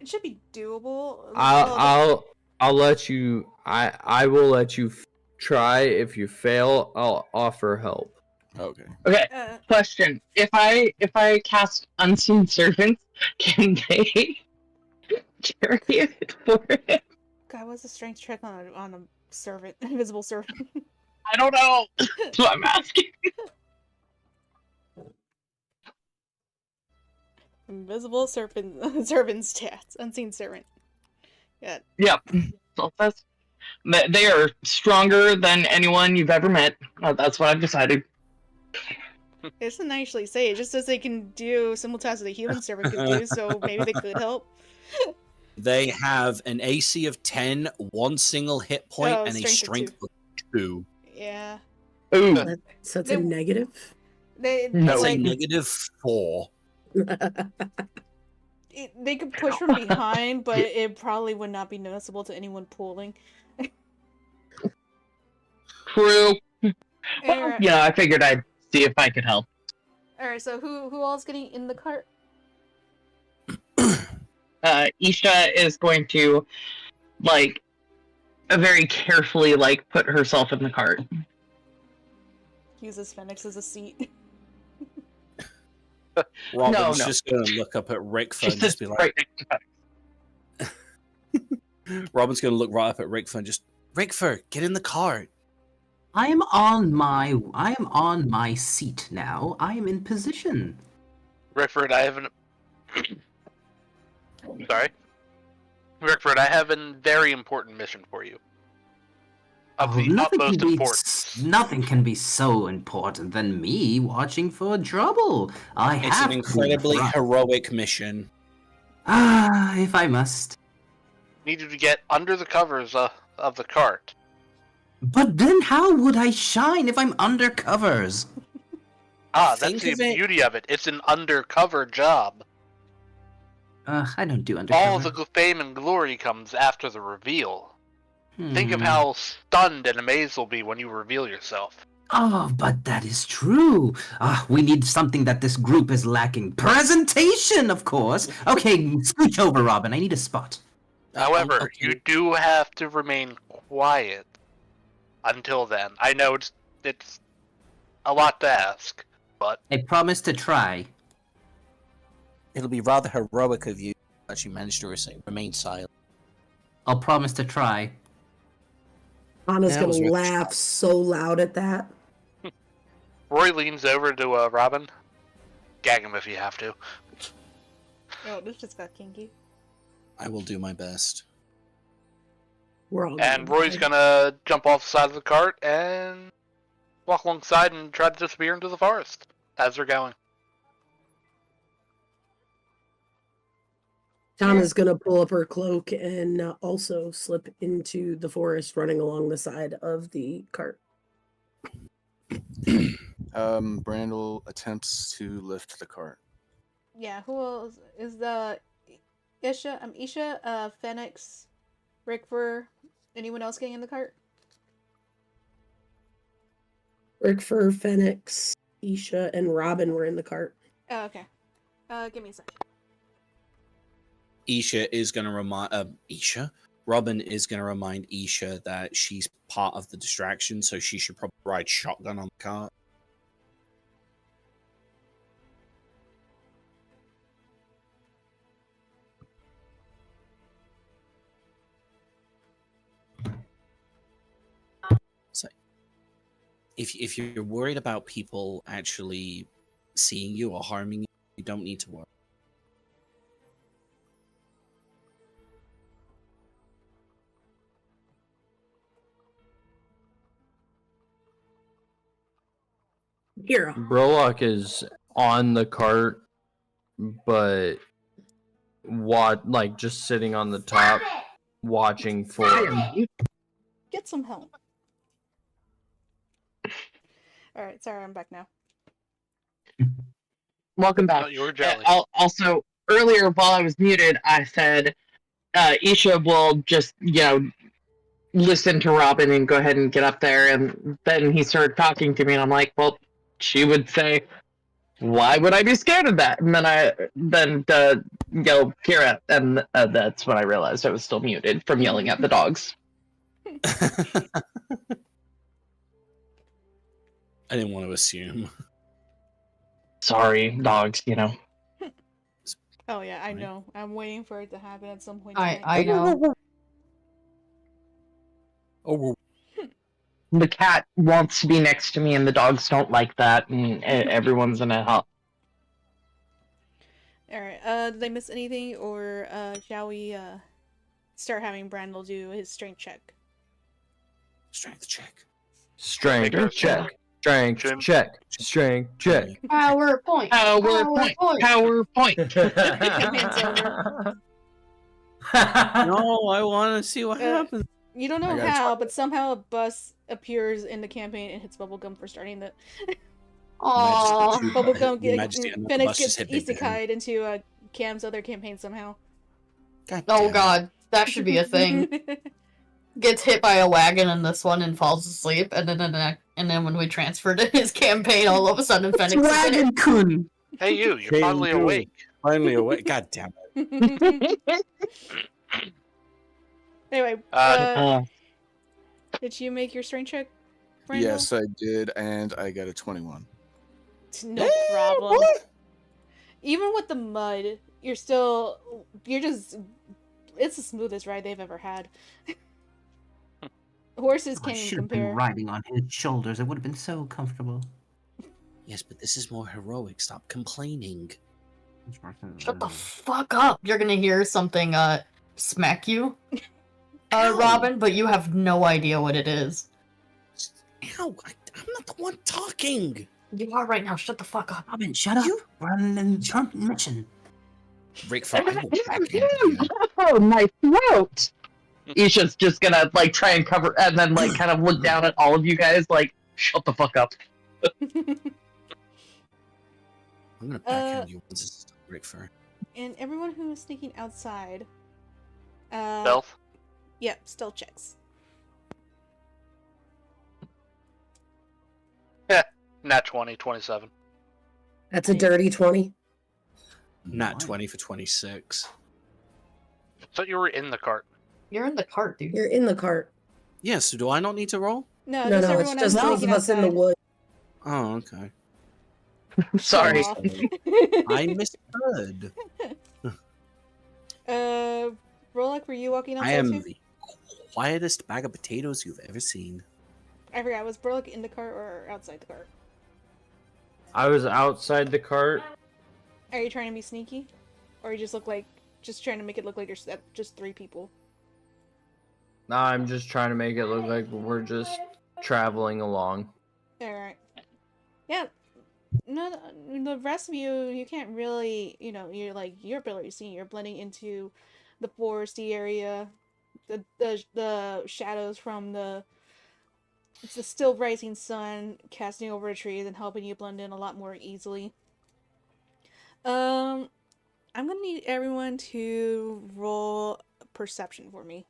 it should be doable. I'll let you. I will let you try. If you fail, I'll offer help. Okay. Okay. Question: If I cast Unseen Servants, can they carry it for him? God, what's the strength check on a servant, invisible servant? I don't know. That's what I'm asking. Invisible servant stats, unseen servant. Yeah. Yep. So they are stronger than anyone you've ever met. That's what I've decided. It doesn't actually say. It just says they can do simultaneously as a human servant can do, so maybe they could help. They have an AC of 10, one single hit point, Oh, and a strength strength of 2. Yeah. Ooh, So that's a negative. They No. That's a like negative 4. they could push from behind, but it probably would not be noticeable to anyone pulling. true. Well, Alright. yeah, I figured I'd see if I could help. Alright, so who all's getting in the cart? Isha is going to, like, very carefully, like, put herself in the cart. Uses Phoenix as a seat. Robin's no. just going to look up at Rickford and Just just be like, right next to Phoenix. Robin's going to look right up at Rickford and just, Rickford, get in the cart. I am on my seat now. I am in position. Rickford, I have an. Sorry. Rickford, I have a very important mission for you. Of the utmost importance. Nothing can be so important than me watching for trouble. I It's have an to be incredibly front. heroic mission. If I must. Need you to get under the covers of the cart. But then how would I shine if I'm under covers? That's Think the of it- beauty of it. It's an undercover job. I don't do undercover. All the fame and glory comes after the reveal. Think of Hmm. how stunned and amazed you'll be when you reveal yourself. Oh, but that is true. We need something that this group is lacking. Presentation, of course. Okay, scooch over, Robin. I need a spot. However, okay. you do have to remain quiet until then. I know it's a lot to ask, but I promise to try. It'll be rather heroic of you that you managed to remain silent. I'll promise to try. Anna's That was gonna really laugh so loud at that. Roy leans over to Robin. Gag him if you have to. Oh, this just got kinky. I will do my best. We're all And gonna Roy's die. gonna jump off the side of the cart and walk alongside and try to disappear into the forest as they're going. Donna's gonna pull up her cloak and also slip into the forest, running along the side of the cart. Brandel attempts to lift the cart. Yeah, who else is the Isha, Phoenix, Rickford, anyone else getting in the cart? Rickford, Phoenix, Isha, and Robin were in the cart. Oh, okay. Give me a second. Isha is going to remind Robin is going to remind Isha that she's part of the distraction, so she should probably ride shotgun on the cart. So, if you're worried about people actually seeing you or harming you, you don't need to worry. Hero. Brolock is on the cart, but just sitting on the top, watching for. Get some help. Alright, sorry, I'm back now. Welcome back. Oh, you were jelly. Also, earlier while I was muted, I said Isha will just, listen to Robin and go ahead and get up there. And then he started talking to me, and I'm like, well, she would say, why would I be scared of that? And then I yelled, Kira, and that's when I realized I was still muted from yelling at the dogs. I didn't want to assume. Sorry, dogs, Oh yeah, I know. I'm waiting for it to happen at some point I know. Oh, The cat wants to be next to me, and the dogs don't like that, and everyone's in a hell. Alright, did I miss anything, or shall we start having Brandel do his strength check? strength check. Strength Make a- check. Strength Jim. check. Strength check. PowerPoint. PowerPoint. PowerPoint. No, I want to see what happens. You don't know I gotta how, but somehow a bus appears in the campaign and hits Bubblegum for starting the. Aww. Bubblegum Your Majesty, I'm not the Phoenix bus just gets hit Big Ben. isekai'd into Cam's other campaign somehow. God Oh damn it. god, that should be a thing. Gets hit by a wagon in this one and falls asleep, and then when we transfer to his campaign, all of a sudden Phoenix is in it. Dragon Kun! Hey, you're finally Dude. awake. Finally awake. God damn it. Anyway, Uh, did you make your strength check, Brandel? Yes, I did, and I got a 21. No problem. Even with the mud, it's the smoothest ride they've ever had. Horses I can't even should have been compare. riding on his shoulders. It would have been so comfortable. Yes, but this is more heroic. Stop complaining. Shut the fuck up! You're gonna hear something smack you, Robin, but you have no idea what it is. Ow! I'm not the one talking. You are right now. Shut the fuck up. Robin, shut up. We're on an important mission. Rick, I will back you. Oh, my throat! Isha's just gonna like try and cover, and then like kind of look down at all of you guys, like, shut the fuck up. I'm gonna backhand you once this is done, Rick Fur. And everyone who is sneaking outside. Stealth. Yep, stealth checks. Nat 20, 27. That's a dirty 20. Nat 20 for 26. So you were in the cart. You're in the cart, dude. You're in the cart. Yeah, so do I not need to roll? No, No, just no, it's everyone just else those sneaking of us in the outside. woods. Oh, okay. Sorry. Off. I misheard. Rolak, were you walking outside I am too? the quietest bag of potatoes you've ever seen. I forgot. Was Burlock in the cart or outside the cart? I was outside the cart. Are you trying to be sneaky, or you just trying to make it look like you're just 3 people? Nah, I'm just trying to make it look like we're just traveling along. All right. Yeah. No, the rest of you can't really, you're barely seeing. You're blending into the foresty area, the shadows from it's the still rising sun casting over the trees and helping you blend in a lot more easily. I'm gonna need everyone to roll perception for me.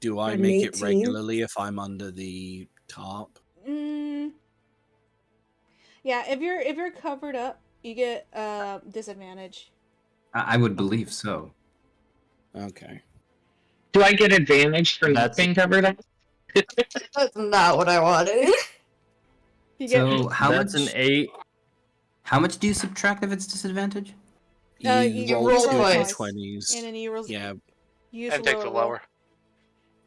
Do I I'm make it 18. regularly if I'm under the tarp? Yeah, if you're covered up, you get disadvantage. I would believe so. Okay. Do I get advantage for not being covered up? That's not what I wanted. You get So how That's much? an 8. How much do you subtract if it's disadvantage? you roll roll twice. 20s. and then you roll. Yeah. Use And take the roll. lower.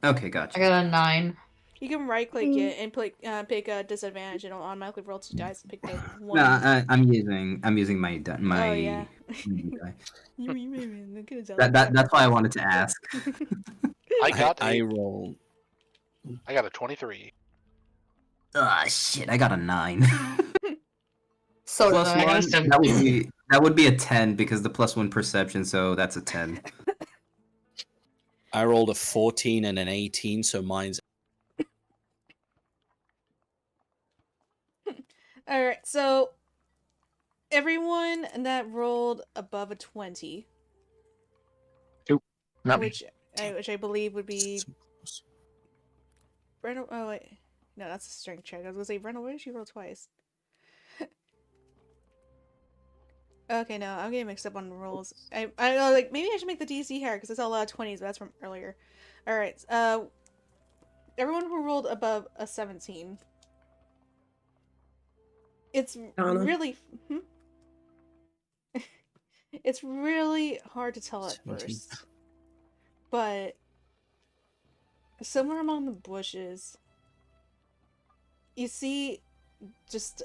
Okay, I gotcha. got a 9. You can right click it and pick a disadvantage, and it'll automatically roll 2 dice and pick the one. No, I'm using my my. Oh, yeah. die. That, That's why I wanted to ask. I roll. I got a 23. Ah, shit! I got a 9. So did Plus I. one. That would be a 10 because the plus 1 perception. So that's a 10. I rolled a 14 and an 18, so mine's. All right, so everyone that rolled above a 20, Not me. which I believe would be Brenda. Oh wait, no, that's a strength check. I was gonna say Brenda, why did you roll twice? Okay, no, I'm getting mixed up on the rolls. I like maybe I should make the DC higher because I saw a lot of 20s, but that's from earlier. All right, everyone who rolled above a 17. It's Donna? really it's really hard to tell at 17. first. But somewhere among the bushes you see just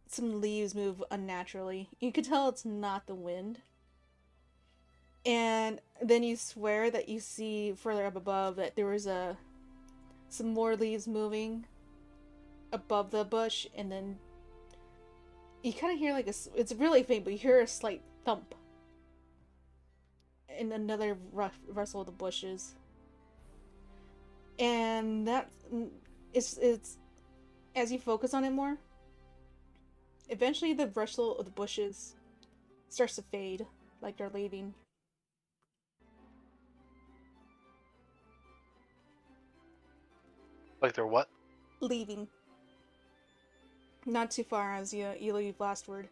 some leaves move unnaturally. You could tell it's not the wind. And then you swear that you see further up above that there was some more leaves moving above the bush, and then you kind of hear like it's really faint, but you hear a slight thump. And another rustle of the bushes. And that it's as you focus on it more, eventually the rustle of the bushes starts to fade, like they're leaving. Like they're what? Leaving. Not too far as you leave lastward.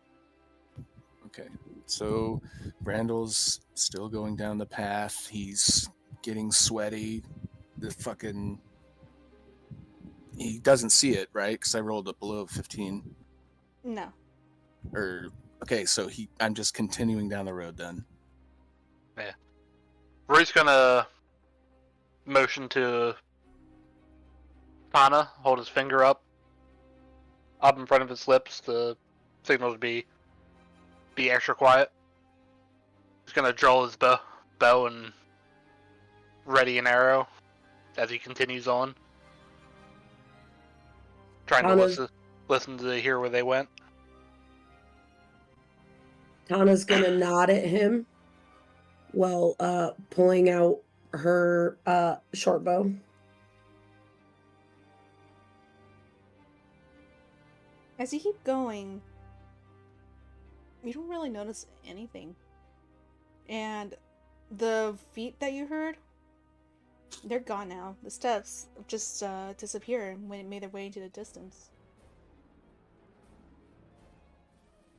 Okay, so Randall's still going down the path. He's getting sweaty. He doesn't see it, right? Because I rolled a below 15. No. Okay, so I'm just continuing down the road then. Yeah. Roy's gonna motion to Tana, hold his finger up in front of his lips to signal to be extra quiet. He's gonna draw his bow and ready an arrow as he continues on, trying to listen to hear where they went. Tana's gonna nod at him while pulling out her short bow. As you keep going, you don't really notice anything. And the feet that you heard, they're gone now. The steps just disappeared when it made their way into the distance.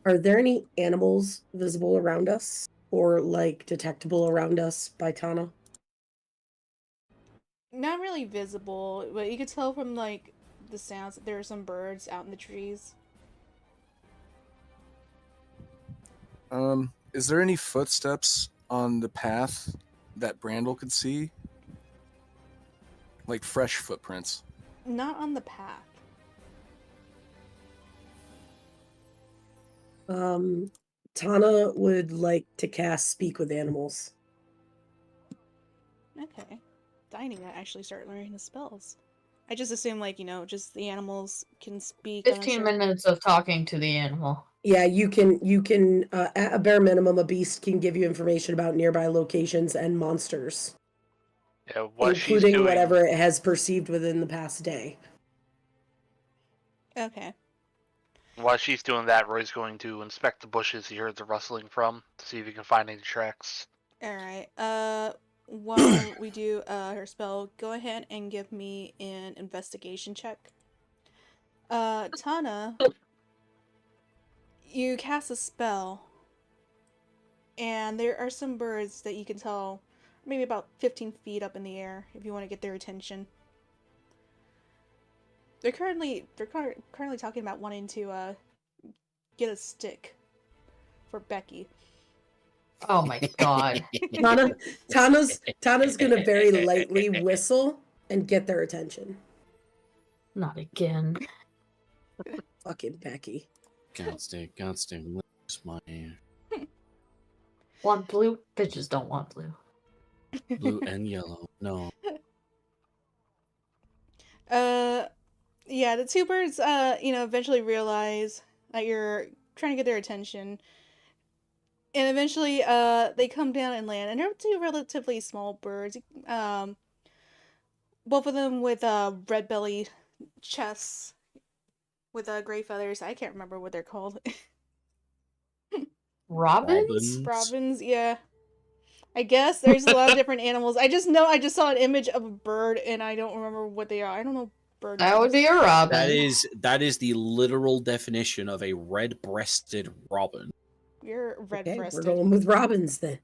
Are there any animals visible around us or like detectable around us by Tana? Not really visible, but you could tell from like the sounds that there are some birds out in the trees. Is there any footsteps on the path that Brandel could see? Like fresh footprints? Not on the path. Tana would like to cast Speak with Animals. Okay. I need to actually start learning the spells. I just assume, like, just the animals can speak. 15 minutes of talking to the animal. Yeah, you can at a bare minimum, a beast can give you information about nearby locations and monsters. Yeah, what she's including doing, whatever it has perceived within the past day. Okay. while she's doing that, Roy's going to inspect the bushes he heard the rustling from to see if he can find any tracks. Alright. While we do her spell, go ahead and give me an investigation check. Tana, you cast a spell, and there are some birds that you can tell maybe about 15 feet up in the air if you want to get their attention. They're currently talking about wanting to get a stick for Becky. Oh my god. Tana's gonna very lightly whistle and get their attention. Not again. Fucking Becky. God stick, lips my ear. Want blue? Bitches don't want blue. Blue and yellow. No. Yeah, the two birds, eventually realize that you're trying to get their attention. And eventually, they come down and land. And they're two relatively small birds. Both of them with, red belly chests. With, gray feathers. I can't remember what they're called. Robins? Robins, yeah. I guess there's a lot of different animals. I just know I just saw an image of a bird and I don't remember what they are. I don't know bird That names. would be a robin. That is the literal definition of a red-breasted robin. You're red-breasted. We're going with robins then.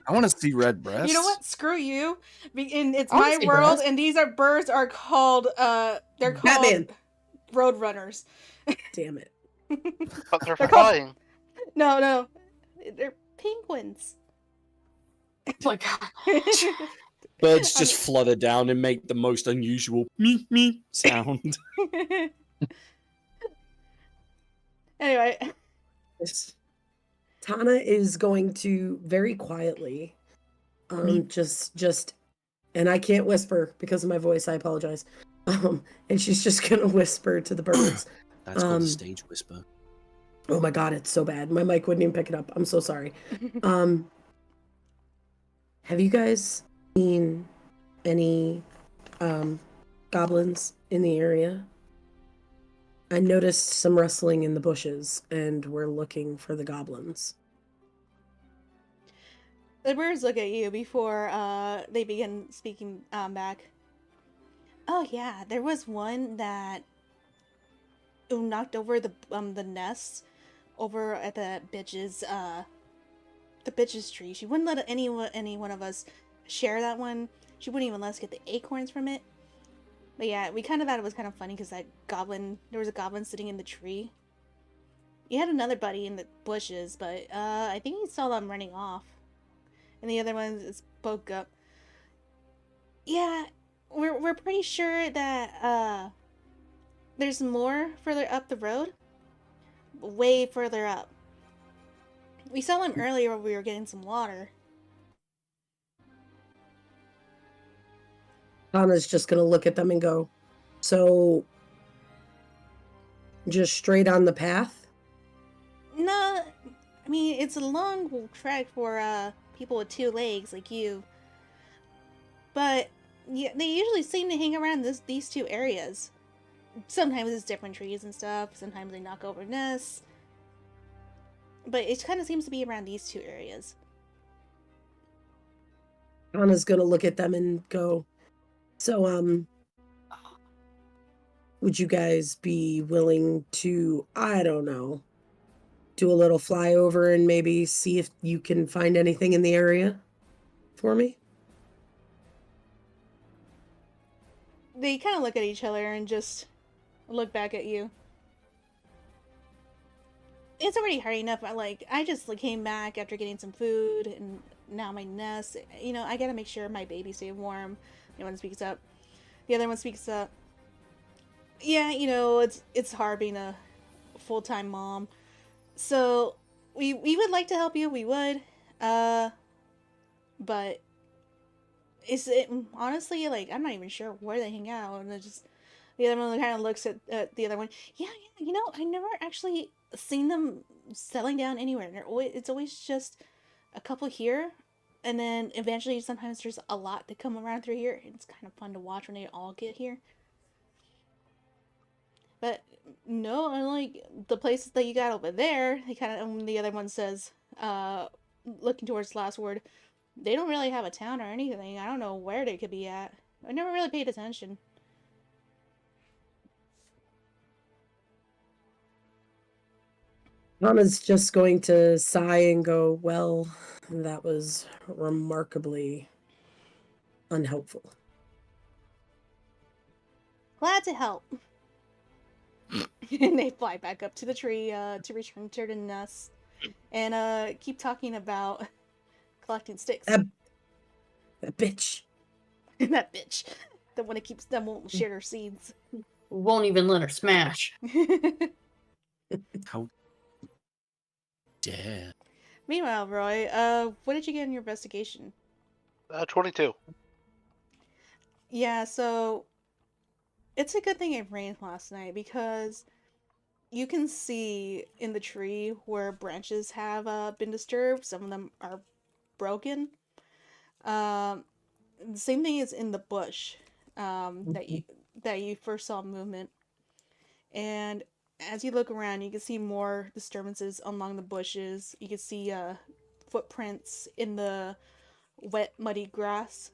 I want to see red breasts. You know what? Screw you. And it's I wanna my see world, breasts. and these birds are called they're called Batman. roadrunners. Damn it. But they're They're called- flying. No, they're penguins. Oh my god. Birds just flutter down and make the most unusual meep meep sound. Anyway, Tana is going to very quietly, just, and I can't whisper because of my voice. I apologize. And she's just gonna whisper to the birds. That's called a stage whisper. Oh my god, it's so bad. My mic wouldn't even pick it up. I'm so sorry. Have you guys seen any goblins in the area? I noticed some rustling in the bushes, and we're looking for the goblins. The birds look at you before they begin speaking back. Oh yeah, there was one that knocked over the nest over at the bitch's tree. She wouldn't let any one of us share that one. She wouldn't even let us get the acorns from it. But yeah, we kind of thought it was kind of funny because there was a goblin sitting in the tree. He had another buddy in the bushes, but I think he saw them running off. And the other one spoke up. Yeah, we're pretty sure that there's more further up the road. Way further up. We saw them earlier when we were getting some water. Anna's just gonna look at them and go, so just straight on the path? No, I mean, it's a long trek for people with 2 legs like you. But yeah, they usually seem to hang around these 2 areas. Sometimes it's different trees and stuff. Sometimes they knock over nests. But it kind of seems to be around these 2 areas. Anna's gonna look at them and go, so, would you guys be willing to, I don't know, do a little flyover and maybe see if you can find anything in the area for me? They kind of look at each other and just look back at you. It's already hard enough. I just came back after getting some food, and now my nest. You know, I gotta make sure my baby stay warm. No one speaks up. The other one speaks up. Yeah, you know, it's hard being a full-time mom. So we would like to help you. We would, but honestly, I'm not even sure where they hang out, and the other one kind of looks at the other one. Yeah, you know, I never actually seen them settling down anywhere. It's always just a couple here, and then eventually sometimes there's a lot that come around through here. It's kind of fun to watch when they all get here. But no, unlike the places that you got over there, the other one says, looking towards the last word, they don't really have a town or anything. I don't know where they could be at. I never really paid attention. Anna's just going to sigh and go, well, that was remarkably unhelpful. Glad to help. And they fly back up to the tree to return to the nest and keep talking about collecting sticks. That bitch. That bitch. The one that won't share her seeds. Won't even let her smash. How dare. Meanwhile, Roy, what did you get in your investigation? 22. Yeah, so it's a good thing it rained last night because you can see in the tree where branches have been disturbed. Some of them are broken. The same thing is in the bush that you first saw movement. And as you look around, you can see more disturbances along the bushes. You can see footprints in the wet, muddy grass.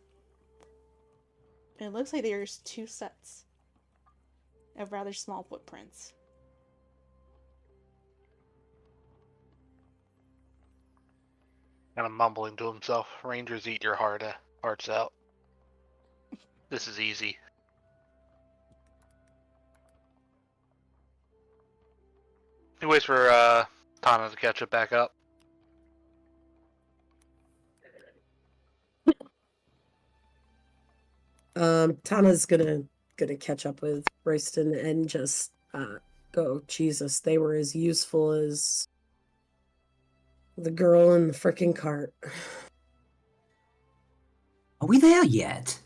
And it looks like there's 2 sets of rather small footprints. Kind of mumbling to himself. Rangers eat your hearts out. This is easy. He waits for Tana to catch it back up. Tana's gonna catch up with Royston and just go, Jesus, they were as useful as the girl in the frickin' cart. Are we there yet?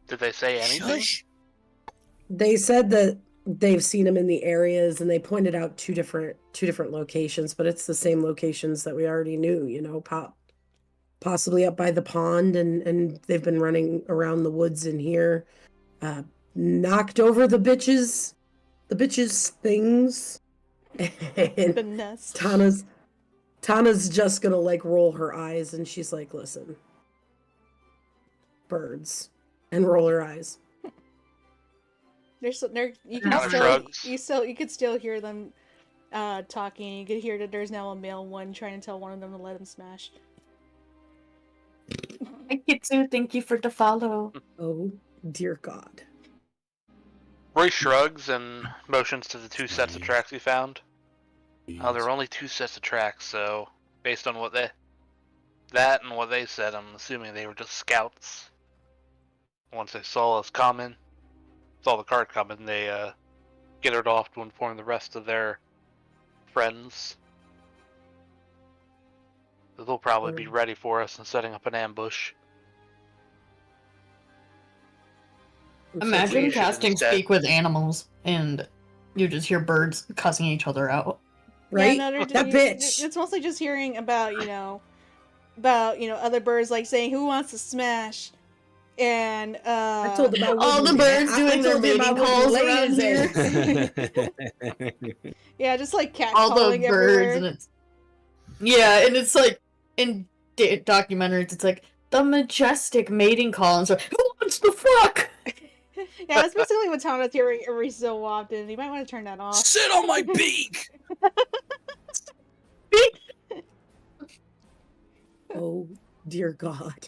Did they say anything? Shush. They said that they've seen him in the areas, and they pointed out two different locations, but it's the same locations that we already knew. You know, possibly up by the pond, and they've been running around the woods in here, knocked over the bitches things. And The nest. Tana's just gonna like roll her eyes, and she's like, listen, birds, and roll her eyes. You could still hear them talking. You could hear that there's now a male one trying to tell one of them to let him smash. Hi, Kitsu. Thank you for the follow. Oh, dear God. Roy shrugs and motions to the 2 sets of tracks he found. There are only 2 sets of tracks, so based on what they said, I'm assuming they were just scouts. Once they saw us coming, saw the cart coming, they gathered off to inform the rest of their friends. They'll probably be ready for us and setting up an ambush. Imagine We should casting instead- Speak with Animals and you just hear birds cussing each other out. Right? Yeah, no, That bitch. It's mostly just hearing about other birds like saying who wants to smash, and I told them I all the wouldn't- birds I doing their told them I mating wouldn't calls lay around his here. ass. yeah, just like cat All the calling birds everywhere. and it's and it's like in documentaries, it's like the majestic mating call, and so who wants to fuck? Yeah, that's basically what Thomas hearing every so often. You might want to turn that off. Sit on my beak! Oh, dear God.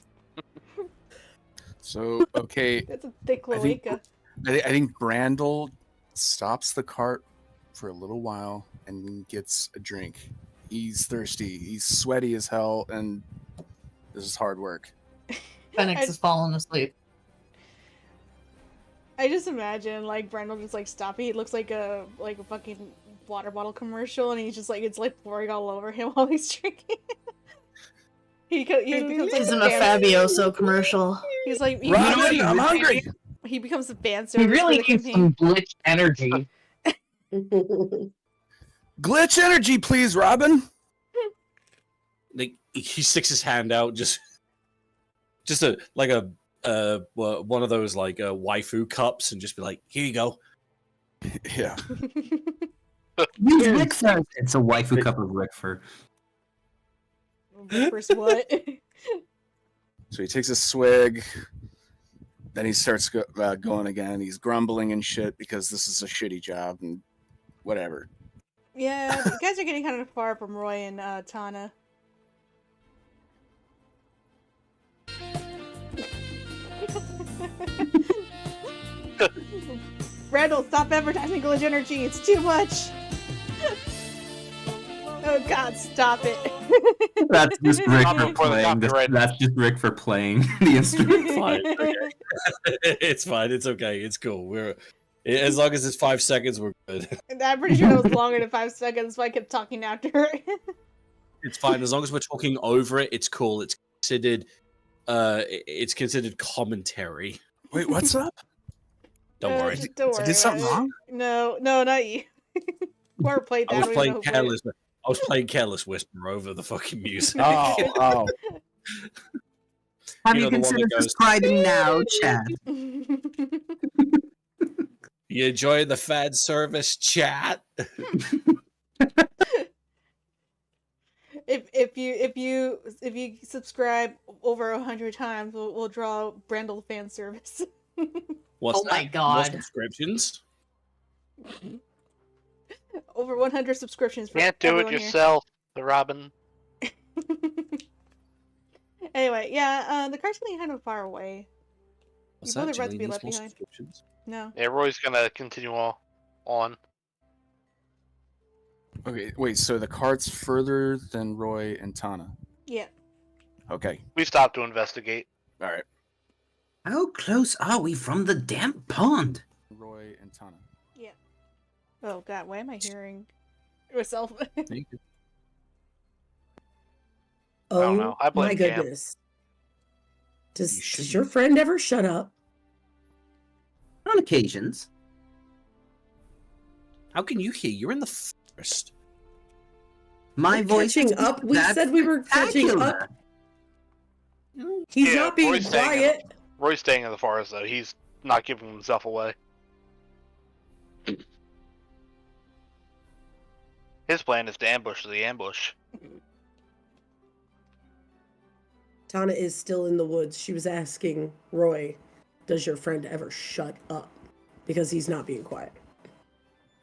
So, okay, That's a thick I think- cloaca. I think Brandel stops the cart for a little while and gets a drink. He's thirsty. He's sweaty as hell, and this is hard work. Phoenix has fallen asleep. I just imagine like Brendel just like stopping. It looks like a fucking water bottle commercial, and he's just like it's like pouring all over him while he's drinking. he becomes like Isn't the a fan- Fabioso commercial. He's like Robin, I'm hungry. He becomes a fan We service really for the need campaign. some glitch energy. Glitch energy, please, Robin. Like he sticks his hand out, just one of those like waifu cups, and just be like, "Here you go." Yeah. Use Rickfur. It's a waifu cup of Rickfur. First what? So he takes a swig. Then he starts going again. He's grumbling and shit because this is a shitty job and whatever. Yeah, you guys are getting kind of far from Roy and Tana. Randall, stop advertising glitch energy. It's too much. Oh God, stop it. That's just Rick for Before the playing. copyright. That's just Rick for playing the instrument. Fine, okay. It's fine. It's okay. It's cool. We're as long as it's 5 seconds, we're good. I'm pretty sure that was longer than 5 seconds, so I kept talking after it. It's fine as long as we're talking over it. It's cool. It's considered commentary. Wait, what's up? Don't worry. Just don't worry. Did something about it. wrong? No, not you. Whoever played that. I was don't even playing know who played it. careless. I was playing Careless Whisper over the fucking music. Oh. Have You you, know, the one that considered goes- subscribing now, chat? You enjoy the fan service chat? If you subscribe over 100 times, we'll draw Brandel fan service. What's Oh my that? God. More subscriptions? Over 100 subscriptions for Can't do it everyone here. yourself, the Robin. Anyway, yeah, the car's getting kind of far away. What's You both that? are about to be Jillian left needs more behind. subscriptions? No. Yeah, Roy's gonna continue on. Okay, wait, so the cart's further than Roy and Tana. Yeah. Okay, We stopped to investigate. all right. How close are we from the damp pond? Roy and Tana. Yeah. Oh God, why am I hearing myself? Thank you. Oh, don't know. I blame my Cam. goodness. You Does shouldn't. your friend ever shut up? On occasions. How can you hear? You're in the forest. My We're voice catching is up. We that said we were catching spectacular. up. He's Yeah, not being Roy's staying in quiet. Roy's staying in the forest, though. He's not giving himself away. His plan is to ambush the ambush. Tana is still in the woods. She was asking Roy, does your friend ever shut up? Because he's not being quiet.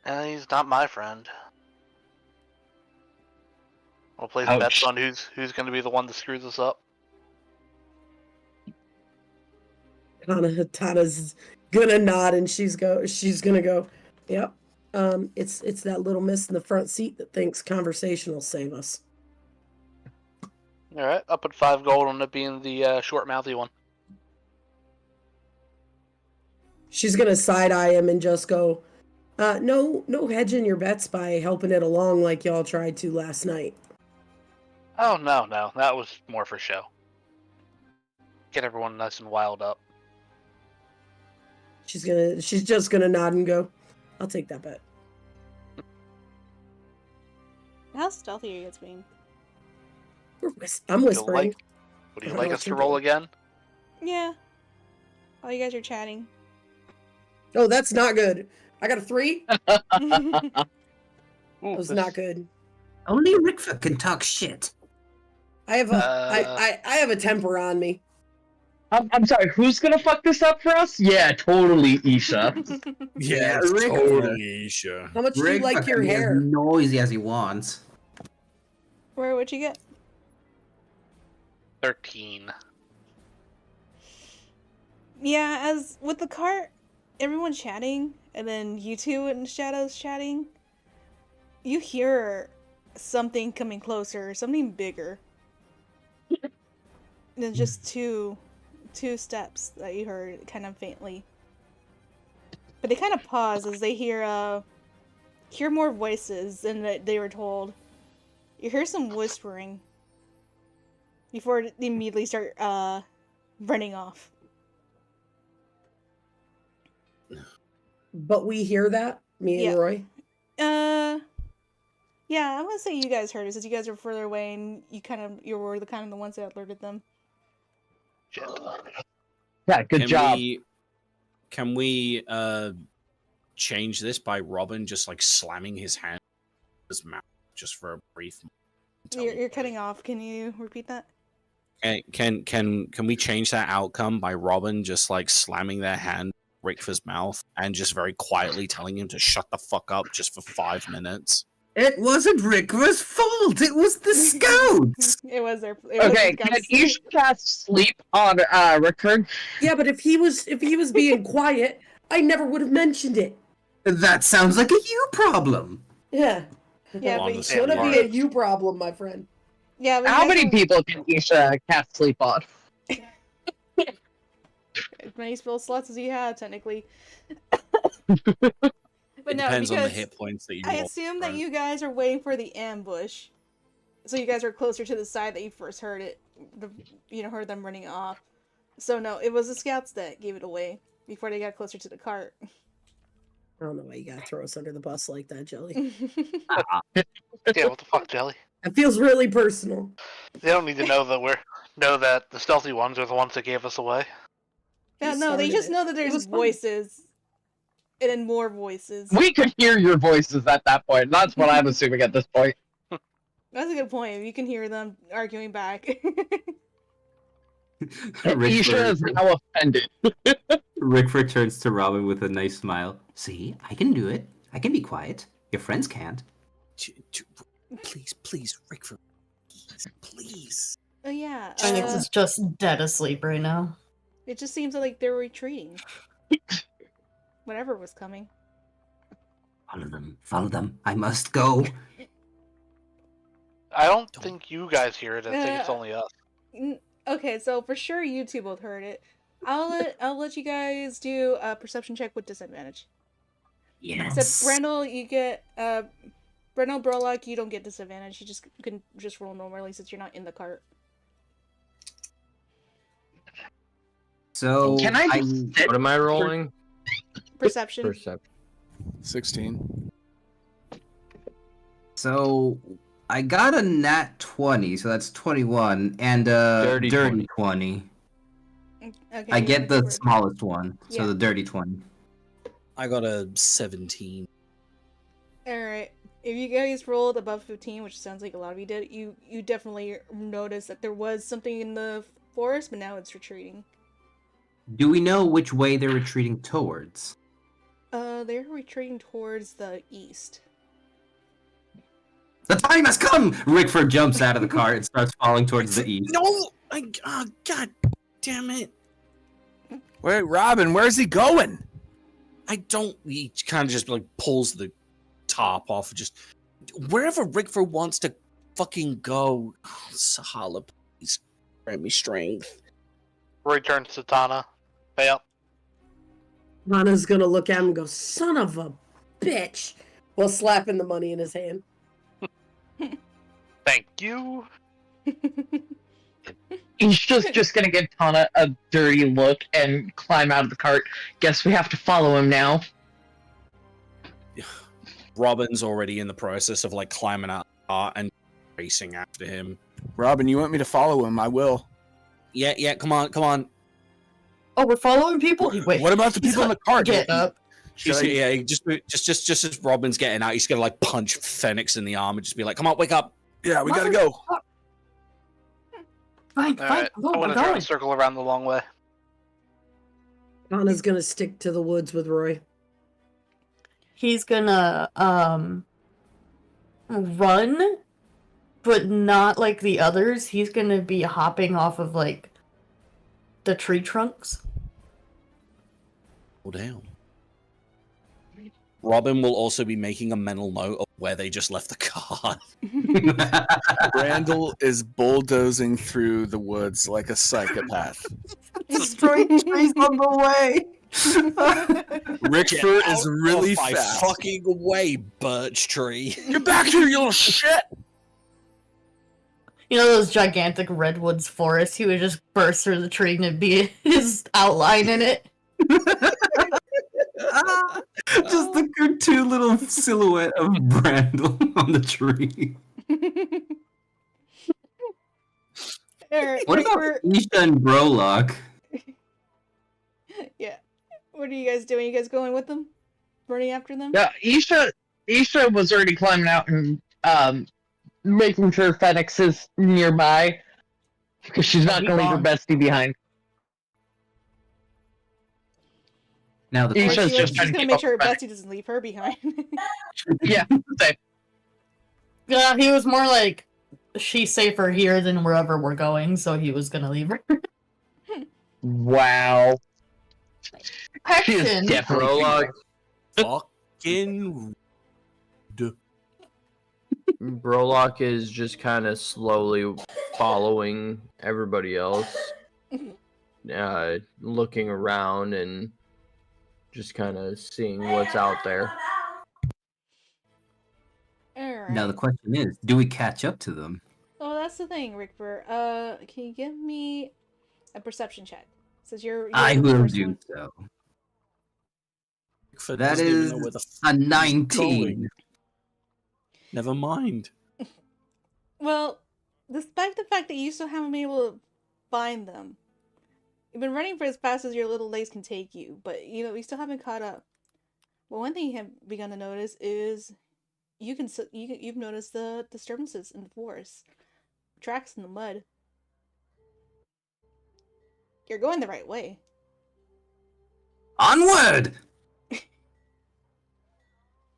And he's not my friend. We'll place Ouch. bets on who's going to be the one that screws us up. Tana's gonna nod and she's gonna go, yep. It's that little miss in the front seat that thinks conversation will save us. Alright, I'll put 5 gold on it being the short mouthy one. She's gonna side eye him and just go, no hedging your bets by helping it along like y'all tried to last night. Oh, no, that was more for show. Get everyone nice and wild up. She's just gonna nod and go, I'll take that bet. How stealthy are you guys being? I'm whispering. Would you like us to roll again? Yeah. Oh, you guys are chatting. Oh, that's not good. I got a 3. That Ooh, was this- not good. Only Rickford can talk shit. I have I have a temper on me. I'm sorry, who's gonna fuck this up for us? Yeah, totally, Isha. Yeah, it's Rick- totally sure. How much do you like your can be as hair? noisy as he wants. Where would you get? 13. Yeah, as with the cart, everyone chatting, and then you two in the shadows chatting, you hear something coming closer, something bigger. Than just two steps that you heard kind of faintly. But they kind of pause as they hear more voices than they were told. You hear some whispering before they immediately start running off. But we hear that, me and Yeah. Roy. Yeah, I'm gonna say you guys heard it since you guys are further away and you were the ones that alerted them. Yeah, good job. Can we change this by Robin just like slamming his hand in his mouth just for a brief moment? You're cutting off. Can you repeat that? Can we change that outcome by Robin just like slamming their hand in Rickford's mouth and just very quietly telling him to shut the fuck up just for 5 minutes? It wasn't Rickford's fault. It was the scouts. It was their. Okay, can Isha cast sleep on Rickford? Yeah, but if he was being quiet, I never would have mentioned it. That sounds like a you problem. Yeah. Yeah, On but the same Gonna be line. a you problem, my friend. yeah. But How you guys many people can Isha cast sleep on? As many spell slots as you have, technically. But It no, depends on the because hit points that you I roll, assume that right? you guys are waiting for the ambush, so you guys are closer to the side that you first heard it. Heard them running off. So no, it was the scouts that gave it away before they got closer to the cart. I don't know why you gotta throw us under the bus like that, Jelly. Yeah, what the fuck, Jelly? That feels really personal. They don't need to know that the stealthy ones are the ones that gave us away. Yeah, You no, they started just it. know that It there's was fun. voices, and then more voices. We could hear your voices at that point. That's what I'm assuming at this point. That's a good point. You can hear them arguing back. Isha is now offended. Rickford turns to Robin with a nice smile. See, I can do it. I can be quiet. Your friends can't. Please, Rickford. Please. Oh yeah. Phoenix is just dead asleep right now. It just seems like they're retreating. Whatever was coming. Follow them. Follow them. I must go. I don't think you guys hear it. I think it's Uh, only us. Okay, so for sure you two both heard it. I'll let you guys do a perception check with disadvantage. Yes. Except Brandel, you get Brandel Brolock, you don't get disadvantage. You can just roll normally since you're not in the cart. So Can I What am I rolling? Perception. Perception. 16. So I got a nat 20, so that's 21, and a Dirty dirty 20. 20. Okay. I get the Rickford. smallest one, so Yeah. the dirty 20. I got a 17. Alright. If you guys rolled above 15, which sounds like a lot of you did, you definitely noticed that there was something in the forest, but now it's retreating. Do we know which way they're retreating towards? They're retreating towards the east. The time has come! Rickford jumps out of the car and starts falling towards the east. No! Oh, God damn it. Wait, Robin, where's he going? I don't. He kind of just like pulls the top off. Just wherever Rickford wants to fucking go. Oh, Sahala, please grant me strength. Roy turns to Tana. Yep. Hana's gonna look at him and go, "Son of a bitch," while slapping the money in his hand. Thank you. He's just gonna give Tana a dirty look and climb out of the cart. Guess we have to follow him now. Robin's already in the process of like climbing out and racing after him. Robin, you want me to follow him? I will. Yeah, come on. Oh, we're following people? Wait. What about the people in the cart? Get up. Just as Robin's getting out, he's gonna like punch Phoenix in the arm and just be like, "Come on, wake up!" Yeah, we gotta go. Fine, Alright, I'm going, I want I'm to try going. to circle around the long way. Hana's gonna stick to the woods with Roy. He's gonna, run, but not like the others. He's gonna be hopping off of, like, the tree trunks. Hold down. Robin will also be making a mental note of where they just left the car. Randall is bulldozing through the woods like a psychopath. Destroying trees on the way! Rickford is really my fast. fucking way, birch tree. Get back here, you little shit! You know those gigantic redwoods forests? He would just burst through the tree and it'd be his outline in it. Just the cartoon little silhouette of Brandel on the tree. What about Isha and Brolock? Yeah. What are you guys doing? You guys going with them? Running after them? Yeah, Isha was already climbing out and making sure Phoenix is nearby because she's not gonna leave her bestie behind. Now the Isha's question just She's trying to gonna keep make up sure her with Phoenix. bestie doesn't leave her behind. Yeah, same. Yeah, he was more like, she's safer here than wherever we're going, so he was gonna leave her. Wow. She is Action! definitely Brolock, Fucking. Brolock is just kind of slowly following everybody else, looking around and just kind of seeing what's out there. Alright. Now the question is, do we catch up to them? Oh, that's the thing, Rickford. Can you give me a perception check? Since you're I the will first do one. so. Rickford That doesn't even is know where the a he's 19. going. Never mind. Well, despite the fact that you still haven't been able to find them, you've been running for as fast as your little legs can take you, but we still haven't caught up. But one thing you have begun to notice is you've noticed the disturbances in the forest, tracks in the mud. You're going the right way. Onward!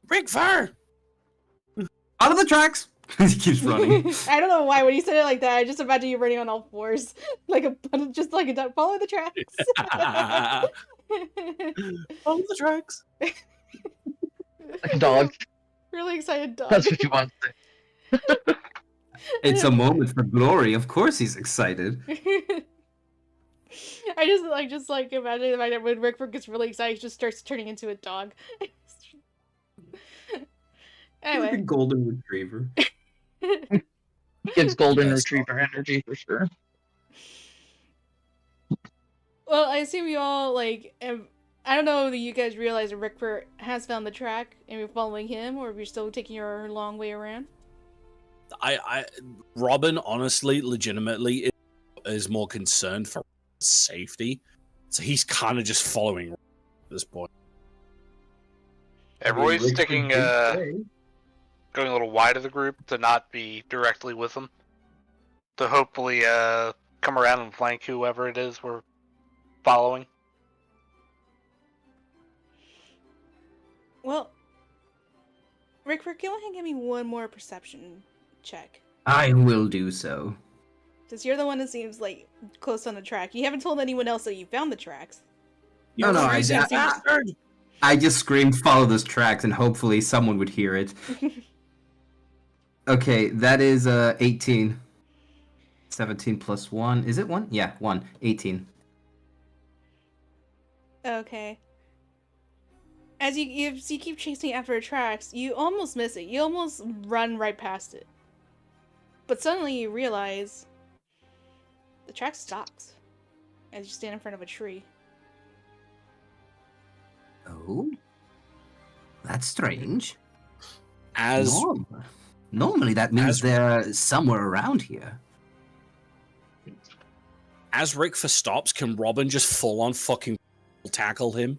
Rickford! Out of the tracks! He keeps running. I don't know why when you said it like that. I just imagine you running on all fours, just like a duck. Follow the tracks. Follow the tracks. Like a dog. Really excited dog. That's what you want to say. It's a moment for glory. Of course he's excited. I just imagine the fact that when Rickford gets really excited, he just starts turning into a dog. Like a Anyway, golden retriever. Gives golden Yes. retriever energy for sure. well, I assume you all I don't know if you guys realize that Rickford has found the track and you're following him, or if you're still taking your long way around. Robin, honestly, legitimately, is more concerned for safety, so he's kind of just following at this point. Yeah, Roy's sticking, going a little wide of the group to not be directly with them, to hopefully come around and flank whoever it is we're following. Well, Rickford, go ahead and give me one more perception check. I will do so. Because you're the one that seems like close on the track. You haven't told anyone else that you found the tracks. No, I just screamed, "Follow those tracks," and hopefully someone would hear it. Okay, that is 18. 17 plus 1. Is it 1? Yeah, 1. 18. Okay. As you keep chasing after the tracks, you almost miss it. You almost run right past it. But suddenly you realize the track stops as you stand in front of a tree. Oh? That's strange. As Normally that means they're somewhere around here. As Rickford stops, can Robin just full on fucking tackle him?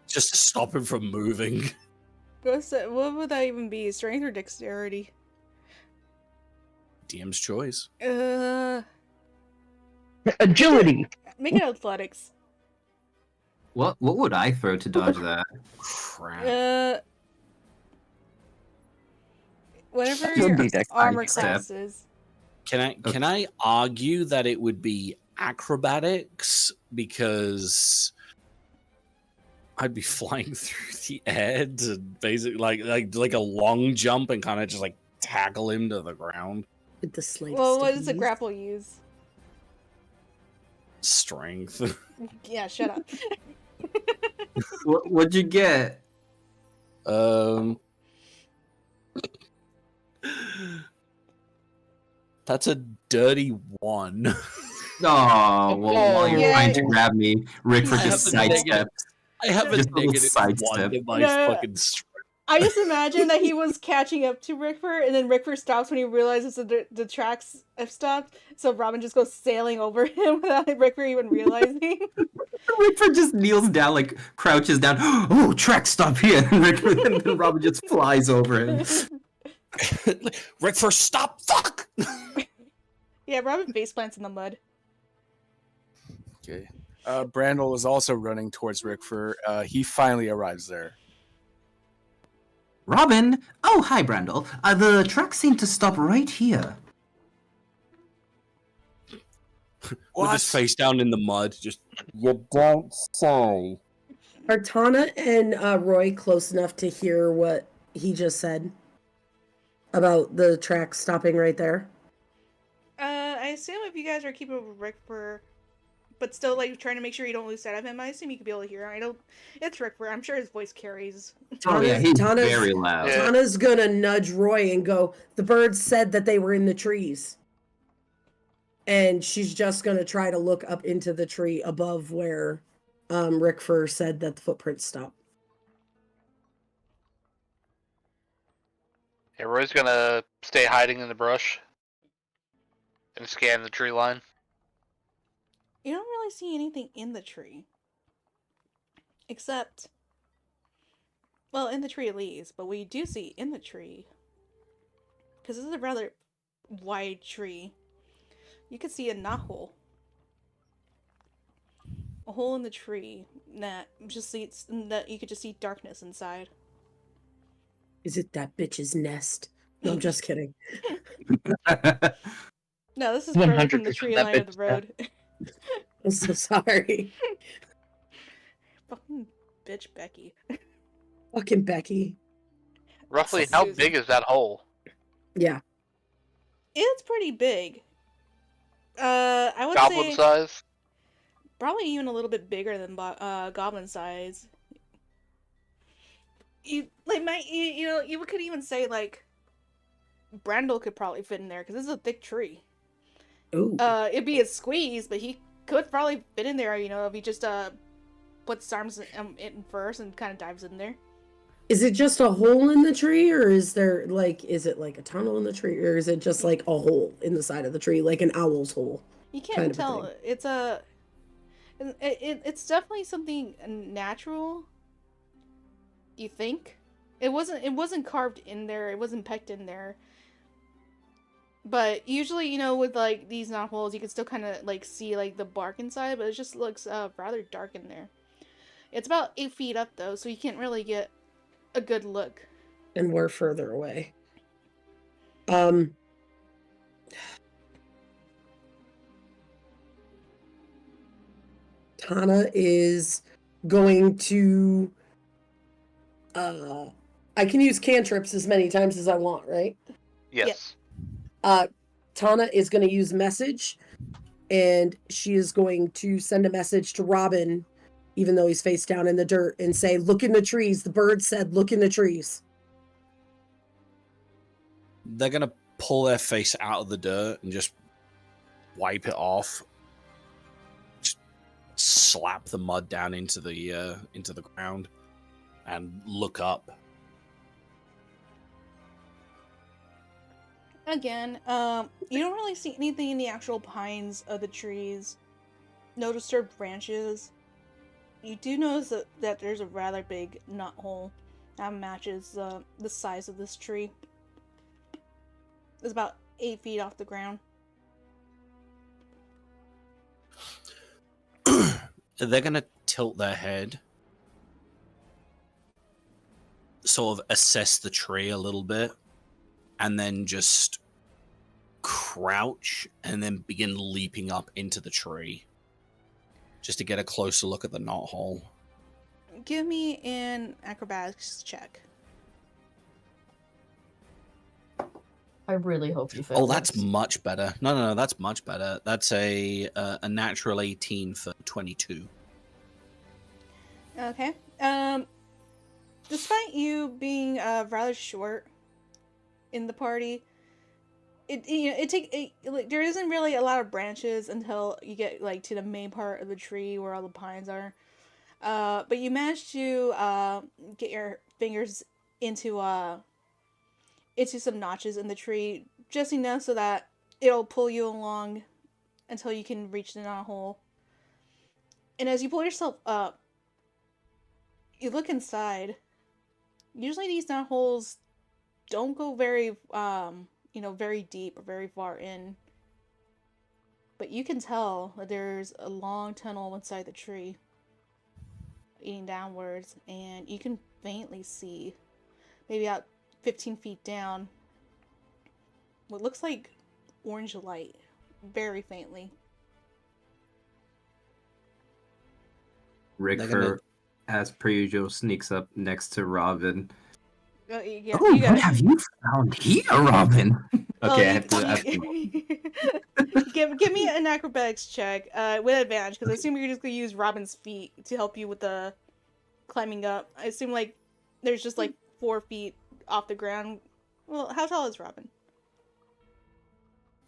Just to stop him from moving. What would that even be? Strength or dexterity? DM's choice. Agility. Make it athletics. What would I throw to dodge that? Crap. Whatever your armor class is. Can I argue that it would be acrobatics, because I'd be flying through the air to basically like a long jump and kind of just like tackle him to the ground. With the slightest. Well, what does the grapple use? Strength. Yeah, shut up. What'd you get? That's a dirty 1. Oh, well, while you're trying to grab me, Rickford just sidestepped. I have a Just a little negative sidestep. 1 in my No. fucking strength. I just imagine that he was catching up to Rickford, and then Rickford stops when he realizes that the tracks have stopped, so Robin just goes sailing over him without Rickford even realizing. Rickford just kneels down, like crouches down. Oh, track stop here! And then Robin just flies over him. Rickford, stop! Fuck! Yeah, Robin face plants in the mud. Okay. Brandel is also running towards Rickford. He finally arrives there. Robin! Oh, hi, Brandel. The tracks seem to stop right here. With his face down in the mud, just, you don't say. Are Tana and Roy close enough to hear what he just said about the track stopping right there? I assume if you guys are keeping up with Rickford, but still like trying to make sure you don't lose sight of him, I assume you could be able to hear him. It's Rickford. I'm sure his voice carries. Oh yeah, he's Tana's very loud. Tana's gonna nudge Roy and go, the birds said that they were in the trees. And she's just gonna try to look up into the tree above where Rickford said that the footprints stopped. Yeah, Roy's gonna stay hiding in the brush and scan the tree line. You don't really see anything in the tree. Except, well, in the tree at least, but what you do see in the tree, because this is a rather wide tree, you could see a knothole. A hole in the tree that you could just see darkness inside. Is it that bitch's nest? No, I'm just kidding. No, this is further from the 100% tree that line of bitch the road. I'm so sorry. Fucking bitch Becky. Fucking Becky. Roughly, how Susan. big is that hole? Yeah. It's pretty big. I would Goblin say size? probably even a little bit bigger than goblin size. You could even say like Brandel could probably fit in there because this is a thick tree. Ooh. It'd be a squeeze, but he could probably fit in there, if he just puts his arms in first and kind of dives in there. Is it just a hole in the tree, or is there is it like a tunnel in the tree, or is it just like a hole in the side of the tree, like an owl's hole? You can't kind of a tell. thing? It's definitely something natural. You think it wasn't carved in there. It wasn't pecked in there. But usually, with like these knot holes, you can still kind of like see like the bark inside, but it just looks rather dark in there. It's about 8 feet up though, so you can't really get a good look. And we're further away. Tana is going to I can use cantrips as many times as I want, right? Yes. Tana is going to use message, and she is going to send a message to Robin, even though he's face down in the dirt, and say, "Look in the trees. The bird said, look in the trees." They're gonna pull their face out of the dirt and just wipe it off. Just slap the mud down into the ground and look up. Again, you don't really see anything in the actual pines of the trees. No disturbed branches. You do notice that there's a rather big knot hole that matches the size of this tree. It's about 8 feet off the ground. They're gonna tilt their head, sort of assess the tree a little bit, and then just crouch and then begin leaping up into the tree just to get a closer look at the knot hole. Give me an acrobatics check. I really hope you fail. Oh, that's much better. No, that's much better. That's a natural 18 for 22. Okay. Despite you being rather short in the party, there isn't really a lot of branches until you get like to the main part of the tree where all the pines are. But you manage to get your fingers into some notches in the tree just enough so that it'll pull you along until you can reach the knot hole. And as you pull yourself up, you look inside. Usually these knot holes don't go very very deep or very far in. But you can tell that there's a long tunnel inside the tree leading downwards, and you can faintly see, maybe about 15 feet down, what looks like orange light, very faintly. Rick, as per usual, sneaks up next to Robin. Yeah, Oh, what have you found here, Robin? Okay, I have to ask him. Give me an acrobatics check with advantage, because I assume you're just going to use Robin's feet to help you with the climbing up. I assume like there's just like 4 feet off the ground. Well, how tall is Robin?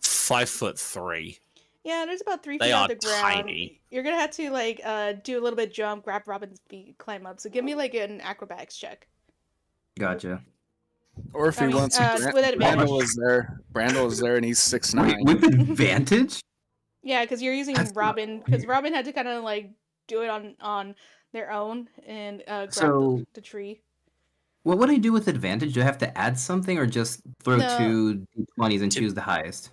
5'3". Yeah, there's about 3 feet They off are the ground. tiny. You're gonna have to like do a little bit jump, grab Robin's feet, climb up. So give me like an acrobatics check. Gotcha. Or if he wants to, with advantage. Brandel is there, and he's 6'9". With advantage? Yeah, because you're using Robin. Because Robin had to kind of like do it on their own and grab the tree. What would I do with advantage? Do I have to add something or just throw No. 2 d20s and choose the highest?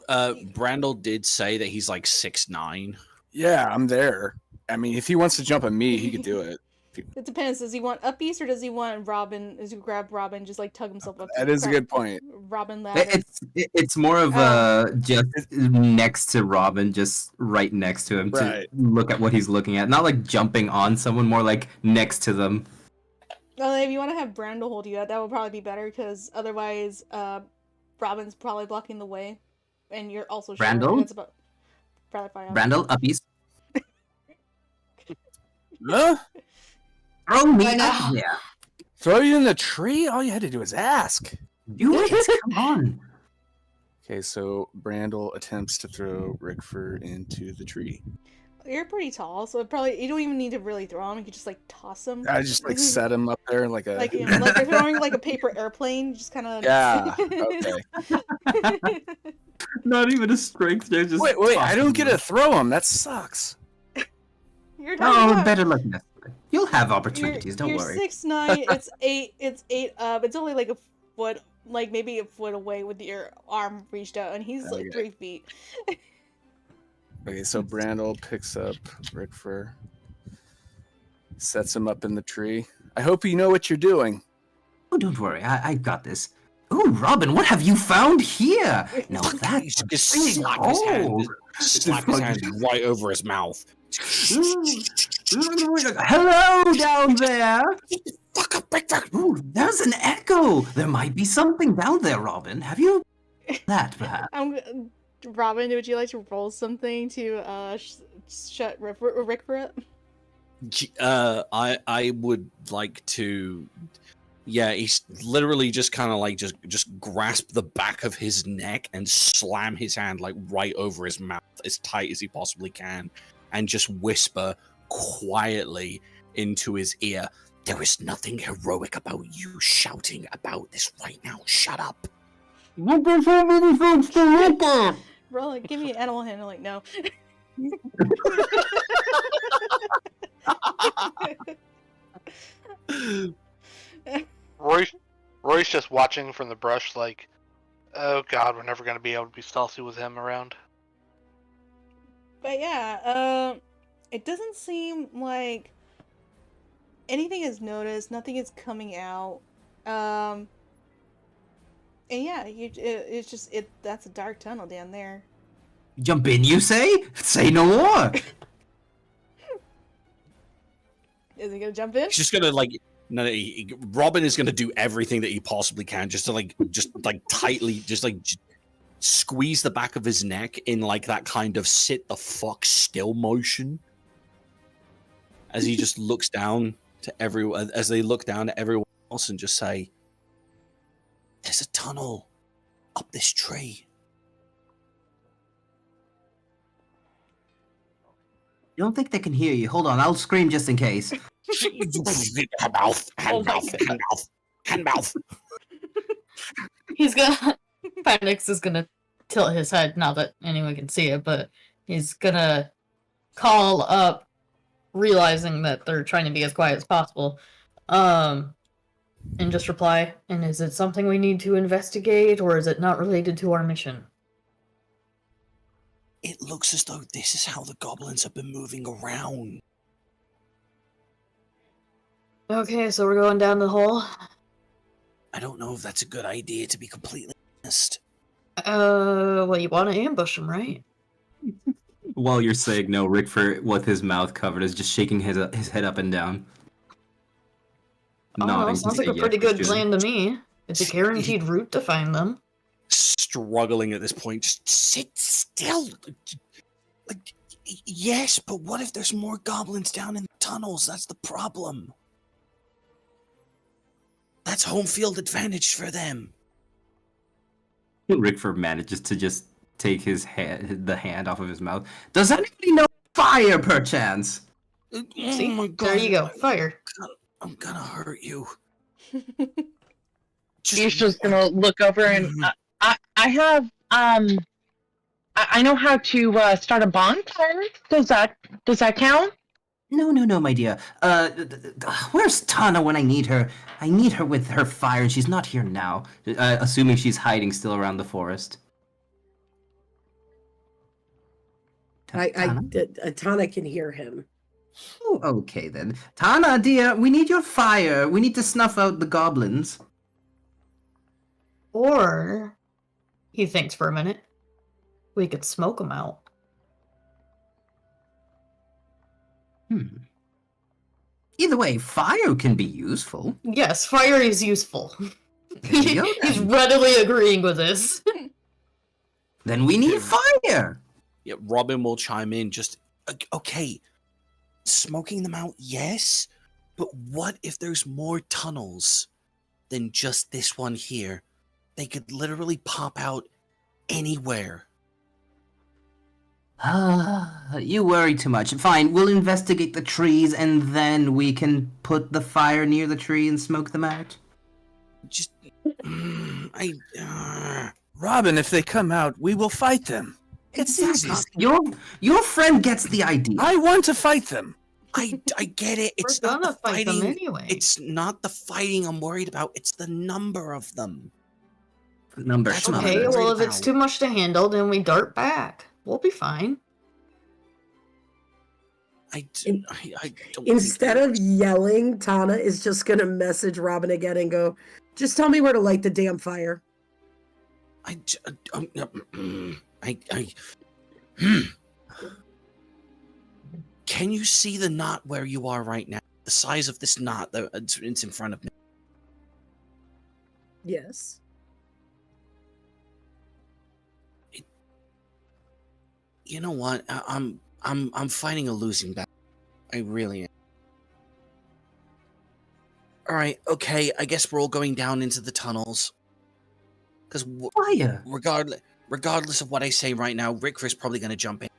Brandel did say that he's like 6'9". Yeah, I'm there. I mean, if he wants to jump at me, he could do it. It depends. Does he want up east or does he want Robin? Does he grab Robin, just like tug himself up? That is a good point. Robin ladder. It's more of just next to Robin, just right next to him to look at what he's looking at. Not like jumping on someone, more like next to them. Well, if you want to have Brandel hold you, that would probably be better because otherwise, Robin's probably blocking the way, and you're also short. Brandel? That's about probably fine. Brandel, up east. Huh? Throw me up there. Throw you in the tree? All you had to do was ask. Do it. Come on. Okay, so Brandel attempts to throw Rickford into the tree. You're pretty tall, so you don't even need to really throw him. You can just like toss him. I just like set him up there like a like like you're throwing like a paper airplane. Just kind of yeah. Okay. Not even a strength. They're just Wait! I don't get tossing to throw him. That sucks. You're Oh, not. better luck next time. You'll have opportunities. Don't you're worry. 6'9". It's 8. It's 8 up. It's only like a foot, like maybe a foot away with your arm reached out, and he's like 3 feet. Okay, so Brandel picks up Rickford, sets him up in the tree. I hope you know what you're doing. Oh, don't worry. I got this. Oh, Robin, what have you found here? Now that He's just slap his hand, slap his hand right over his mouth. Hello down there. Fuck up, Rickford. Ooh, there's an echo. There might be something down there, Robin. Have you that perhaps? Robin, would you like to roll something to shut Rickford up? I would like to. Yeah, he's literally just kind of like just grasp the back of his neck and slam his hand like right over his mouth as tight as he possibly can, and just whisper quietly into his ear, "There is nothing heroic about you shouting about this right now. Shut up." What does so many folks to look at? Roll it. Give me an animal handling. No. Roy's just watching from the brush like, oh god, we're never going to be able to be stealthy with him around. But yeah, it doesn't seem like anything is noticed. Nothing is coming out. And yeah, it's just that's a dark tunnel down there. Jump in, you say? Say no more. Is he gonna jump in? He's just gonna like. No, Robin is gonna do everything that he possibly can just to tightly, squeeze the back of his neck in like that kind of sit the fuck still motion. As he just looks down to everyone, as they look down at everyone else and just say, "There's a tunnel up this tree." You don't think they can hear you? Hold on, I'll scream just in case. Hand mouth. He's gonna. Phoenix is gonna tilt his head, not that anyone can see it, but he's gonna call up, realizing that they're trying to be as quiet as possible, and just reply, "And is it something we need to investigate, or is it not related to our mission?" It looks as though this is how the goblins have been moving around. Okay, so we're going down the hole. I don't know if that's a good idea, to be completely honest. Well, you want to ambush him, right? While you're saying no, Rickford, with his mouth covered, is just shaking his head up and down. Oh, Nodding to sounds say like a yes, pretty good Jim. plan to me. It's a guaranteed route to find them. Struggling at this point, just sit still. Like, yes, but what if there's more goblins down in the tunnels? That's the problem. That's home field advantage for them. Rickford manages to just take the hand off of his mouth. Does anybody know fire, perchance? See? Oh my God. There you go. Fire. I'm gonna hurt you. He's just gonna look over and I have I know how to start a bonfire. Does that count? No, my dear. Where's Tana when I need her? I need her with her fire, and she's not here now. Assuming she's hiding still around the forest. Tana can hear him. Oh, okay then. Tana, dear, we need your fire. We need to snuff out the goblins. Or, he thinks for a minute, we could smoke them out. Either way, fire can be useful. Yes, fire is useful. There you go, He's then. readily agreeing with this. Then we need fire. Yeah, Robin will chime in. Just okay, smoking them out, yes, but what if there's more tunnels than just this one here? They could literally pop out anywhere. You worry too much. Fine, we'll investigate the trees and then we can put the fire near the tree and smoke them out. Just, Robin, if they come out, we will fight them. It's Exactly. easy. Your friend gets the idea. I want to fight them. I get it. It's We're not gonna the fight them fighting. anyway. It's not the fighting I'm worried about. It's the number of them. Number That's what I'm Okay, worried well, if it's about. too much to handle, then we dart back. We'll be fine. I don't Instead of yelling, Tana is just gonna message Robin again and go, "Just tell me where to light the damn fire." Can you see the knot where you are right now? The size of this knot it's in front of me. Yes. You know what? I'm fighting a losing battle. I really am. All right, okay. I guess we're all going down into the tunnels. Because Fire. regardless of what I say right now, Rickford's probably going to jump in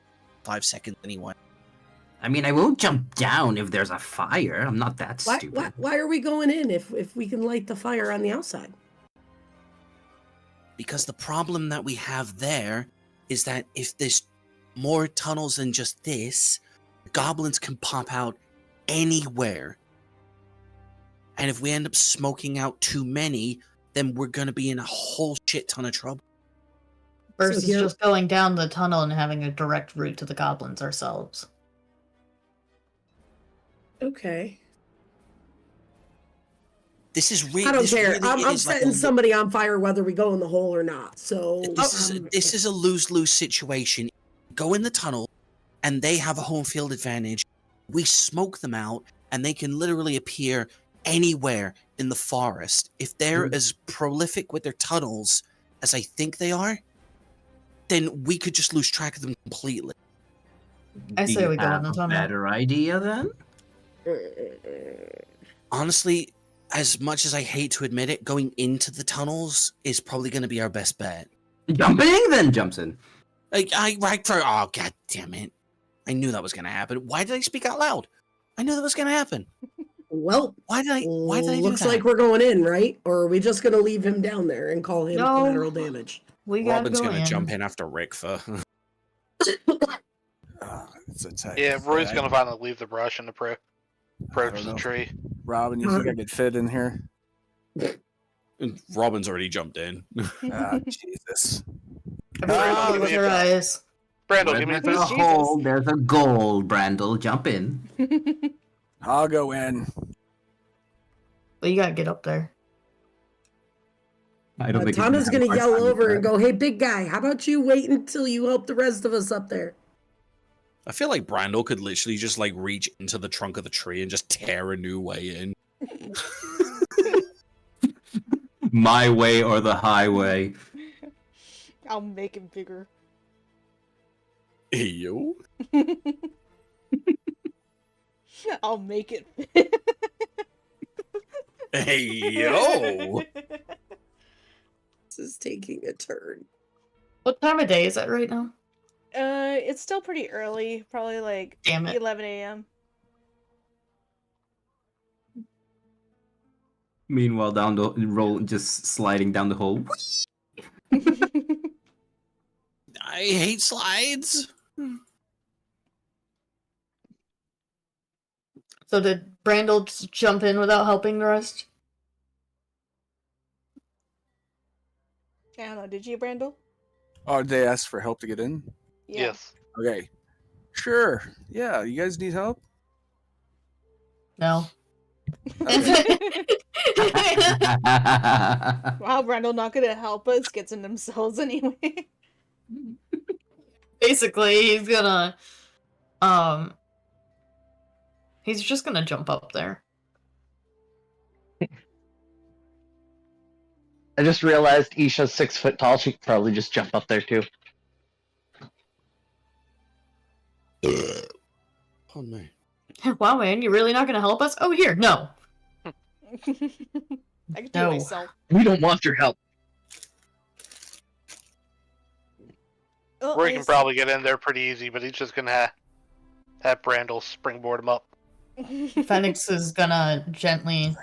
5 seconds anyway. I mean, I won't jump down if there's a fire. I'm not that stupid. Why are we going in if we can light the fire on the outside? Because the problem that we have there is that if there's more tunnels than just this, goblins can pop out anywhere. And if we end up smoking out too many, then we're going to be in a whole shit ton of trouble. Versus here- just going down the tunnel and having a direct route to the goblins ourselves. Okay. This is really. I don't this care. really I'm is like setting a- somebody on fire whether we go in the hole or not. So This is a lose-lose situation. Go in the tunnel, and they have a home field advantage. We smoke them out, and they can literally appear anywhere in the forest. If they're as prolific with their tunnels as I think they are, then we could just lose track of them completely. I Do say you we go in have the a tunnel. better idea then? Honestly, as much as I hate to admit it, going into the tunnels is probably going to be our best bet. Jumping then jumps in. Oh, god damn it. I knew that was going to happen. Why did I speak out loud? I knew that was going to happen. Well, Why did I do looks that? like we're going in, right? Or are we just gonna leave him down there and call him No. collateral damage? We gotta Robin's go going to in. jump in after Rick for... It's a tight Yeah, Roy's fight. gonna finally leave the brush and approach don't the know. tree. Robin, you think I could fit in here? Robin's already jumped in. Ah, Jesus. Everybody close your eyes. Brandon, Where give me there's a Jesus. hole, there's a goal, Brandel. Jump in. I'll go in. But you gotta get up there. I don't think he's Tana's have a gonna hard yell time with over that. and go, "Hey, big guy, how about you wait until you help the rest of us up there?" I feel like Brandel could literally just like reach into the trunk of the tree and just tear a new way in. My way or the highway. I'll make it bigger. Hey, yo. I'll make it fit. Hey, yo. This is taking a turn. What time of day is it right now? It's still pretty early. Probably like Damn it. 11 a.m. Meanwhile, down the roll, just sliding down the hole. I hate slides. So did Brandel just jump in without helping the rest? I don't know. Did you, Brandel? Oh, did they ask for help to get in? Yeah. Yes. Okay. Sure. Yeah, you guys need help? No. Okay. Wow, Brandel not gonna help us. Gets in themselves anyway. Basically, he's gonna he's just gonna jump up there. I just realized Isha's 6 foot tall. She could probably just jump up there too. Oh no. Wow, man, you're really not gonna help us? Oh, here, no. I can do it No. myself. We don't want your help. Oh, Roy can probably get in there pretty easy, but he's just gonna have Brandel springboard him up. Phoenix is gonna gently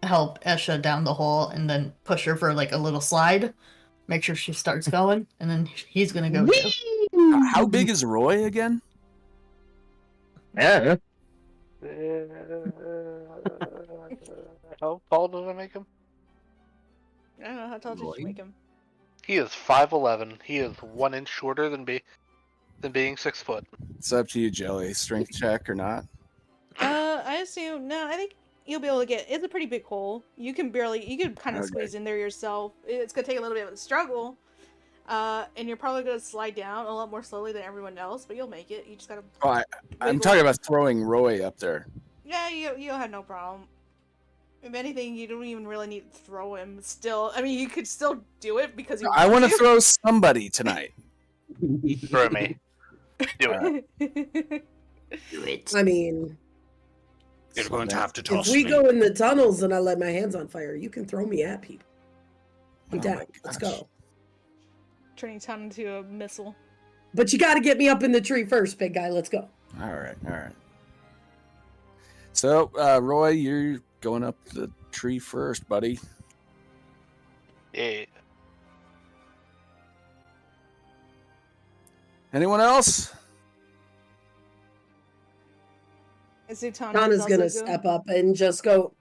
help Esha down the hole and then push her for like a little slide. Make sure she starts going, and then he's gonna go too. How big is Roy again? Yeah. How tall does it make him? I don't know, how tall did you make him? He is 5'11". He is 1 inch shorter than being 6 foot. It's up to you, Jelly. Strength check or not? I assume, no, I think you'll be able to get, it's a pretty big hole. You can kind of Okay. squeeze in there yourself. It's gonna take a little bit of a struggle. And you're probably gonna slide down a lot more slowly than everyone else, but you'll make it. You just gotta. Oh, I'm wiggle. talking about throwing Roy up there. Yeah, you'll have no problem. If anything, you don't even really need to throw him. Still, I mean, you could still do it because you. I want to throw somebody tonight. Throw me. Do it. Do it. I mean, You're going to have to if toss we me. go in the tunnels and I let my hands on fire, you can throw me at people. I'm Oh down. my Let's gosh. go. Turning town into a missile. But you got to get me up in the tree first, big guy. Let's go. All right. So, Roy, you're going up the tree first, buddy. Yeah. Anyone else? Donna's gonna step up and just go,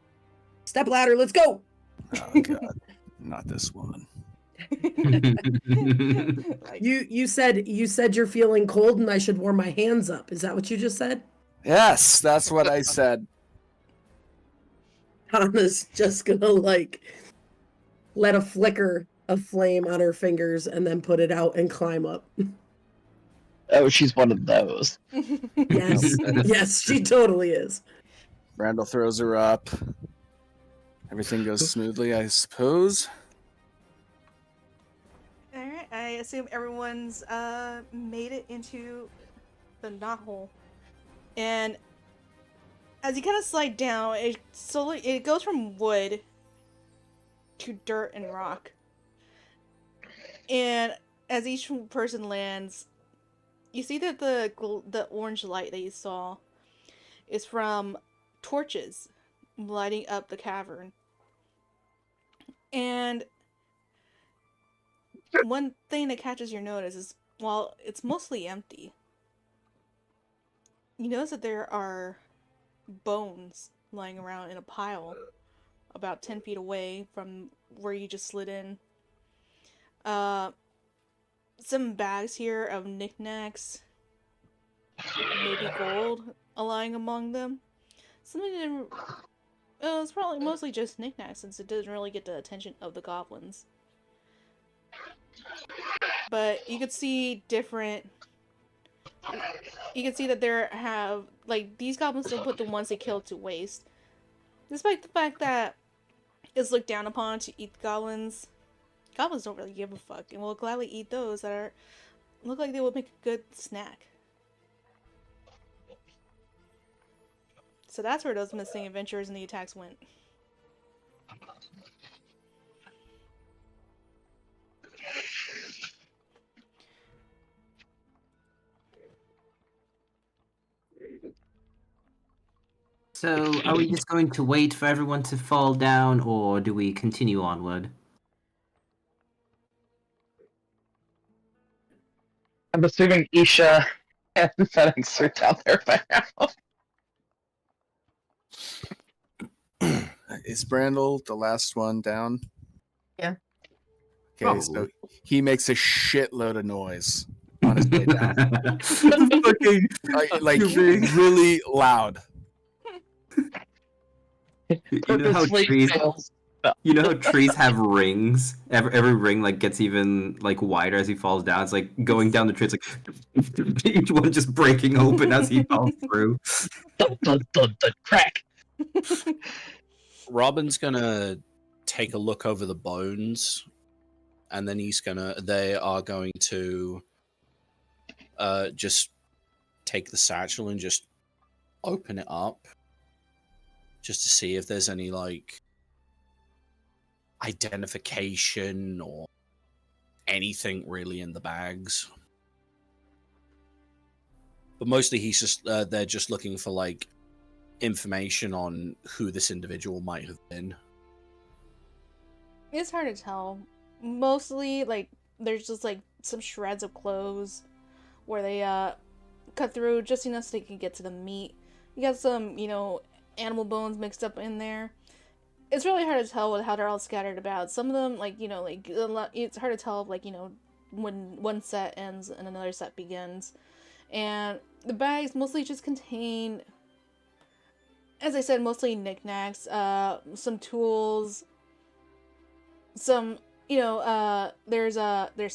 step ladder, let's go. Oh God, not this one. You said you're feeling cold and I should warm my hands up. Is that what you just said? Yes, that's what I said. Donna's just gonna like let a flicker of flame on her fingers and then put it out and climb up. Oh, she's one of those. Yes, yes, she totally is. Randall throws her up. Everything goes smoothly, I suppose. Alright, I assume everyone's made it into the knothole. And as you kind of slide down, it goes from wood to dirt and rock. And as each person lands, you see that the orange light that you saw is from torches lighting up the cavern. And one thing that catches your notice is, while it's mostly empty, you notice that there are bones lying around in a pile about 10 feet away from where you just slid in. Some bags here of knickknacks, maybe gold, lying among them. Something that didn't. It's probably mostly just knickknacks, since it doesn't really get the attention of the goblins. But you could see different. You can see that there have, like, these goblins don't put the ones they killed to waste, despite the fact that it's looked down upon to eat the goblins. Goblins don't really give a fuck, and will gladly eat those that look like they would make a good snack. So that's where those missing adventurers and the attacks went. So, are we just going to wait for everyone to fall down, or do we continue onward? I'm assuming Isha and Phoenix are down there by now. Is Brandel the last one down? Yeah. Okay, so he makes a shitload of noise on his way down. Fucking like really loud. You know how trees? You know how trees have rings? Every ring like gets even like wider as he falls down. It's like going down the tree. It's like each one just breaking open as he falls through. Dun, dun, dun, dun, crack. Robin's gonna take a look over the bones, and then they are going to just take the satchel and just open it up, just to see if there's any like identification or anything really in the bags. But mostly he's just they're just looking for like information on who this individual might have been. It's hard to tell. Mostly, like, there's just like some shreds of clothes where they cut through just enough so they can get to the meat. You got some, animal bones mixed up in there. It's really hard to tell with how they're all scattered about. Some of them, like, it's hard to tell, like, when one set ends and another set begins. And the bags mostly just contain, as I said, mostly knickknacks, some tools, some, there's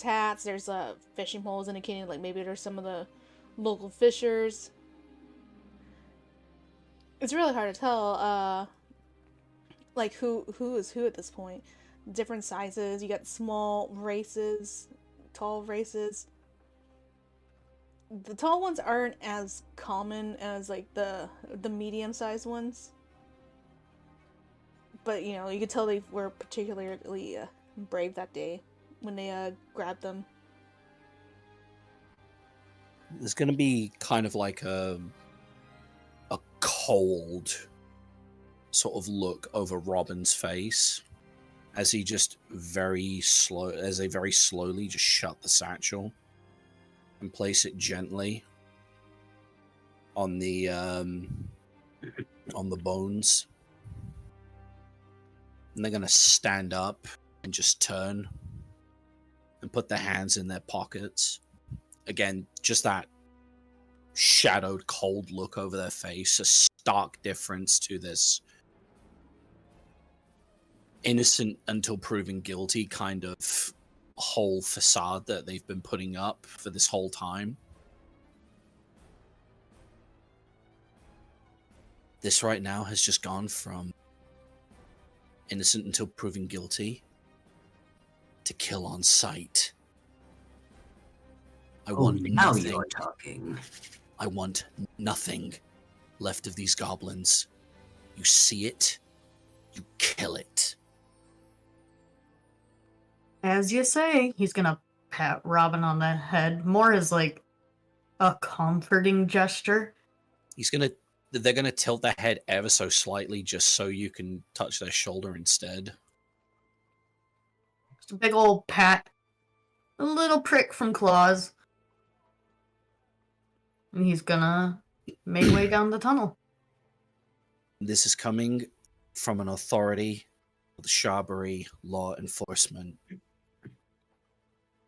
hats, there's fishing poles indicating, like, maybe there's some of the local fishers. It's really hard to tell, like, who is who at this point. Different sizes. You got small races, tall races. The tall ones aren't as common as, like, the medium-sized ones. But, you could tell they were particularly brave that day when they grabbed them. There's going to be kind of like a cold sort of look over Robin's face as he just very slowly just shut the satchel and place it gently on the bones. And they're going to stand up and just turn and put their hands in their pockets. Again, just that shadowed, cold look over their face, a stark difference to this innocent until proven guilty kind of whole facade that they've been putting up for this whole time. This right now has just gone from innocent until proven guilty to kill on sight. I want now nothing. you're talking. I want nothing left of these goblins. You see it, you kill it. As you say, he's gonna pat Robin on the head, more as like a comforting gesture. They're gonna tilt their head ever so slightly just so you can touch their shoulder instead. Just a big old pat. A little prick from Claus. And he's gonna make way down the tunnel. This is coming from an authority of the Sharbury law enforcement.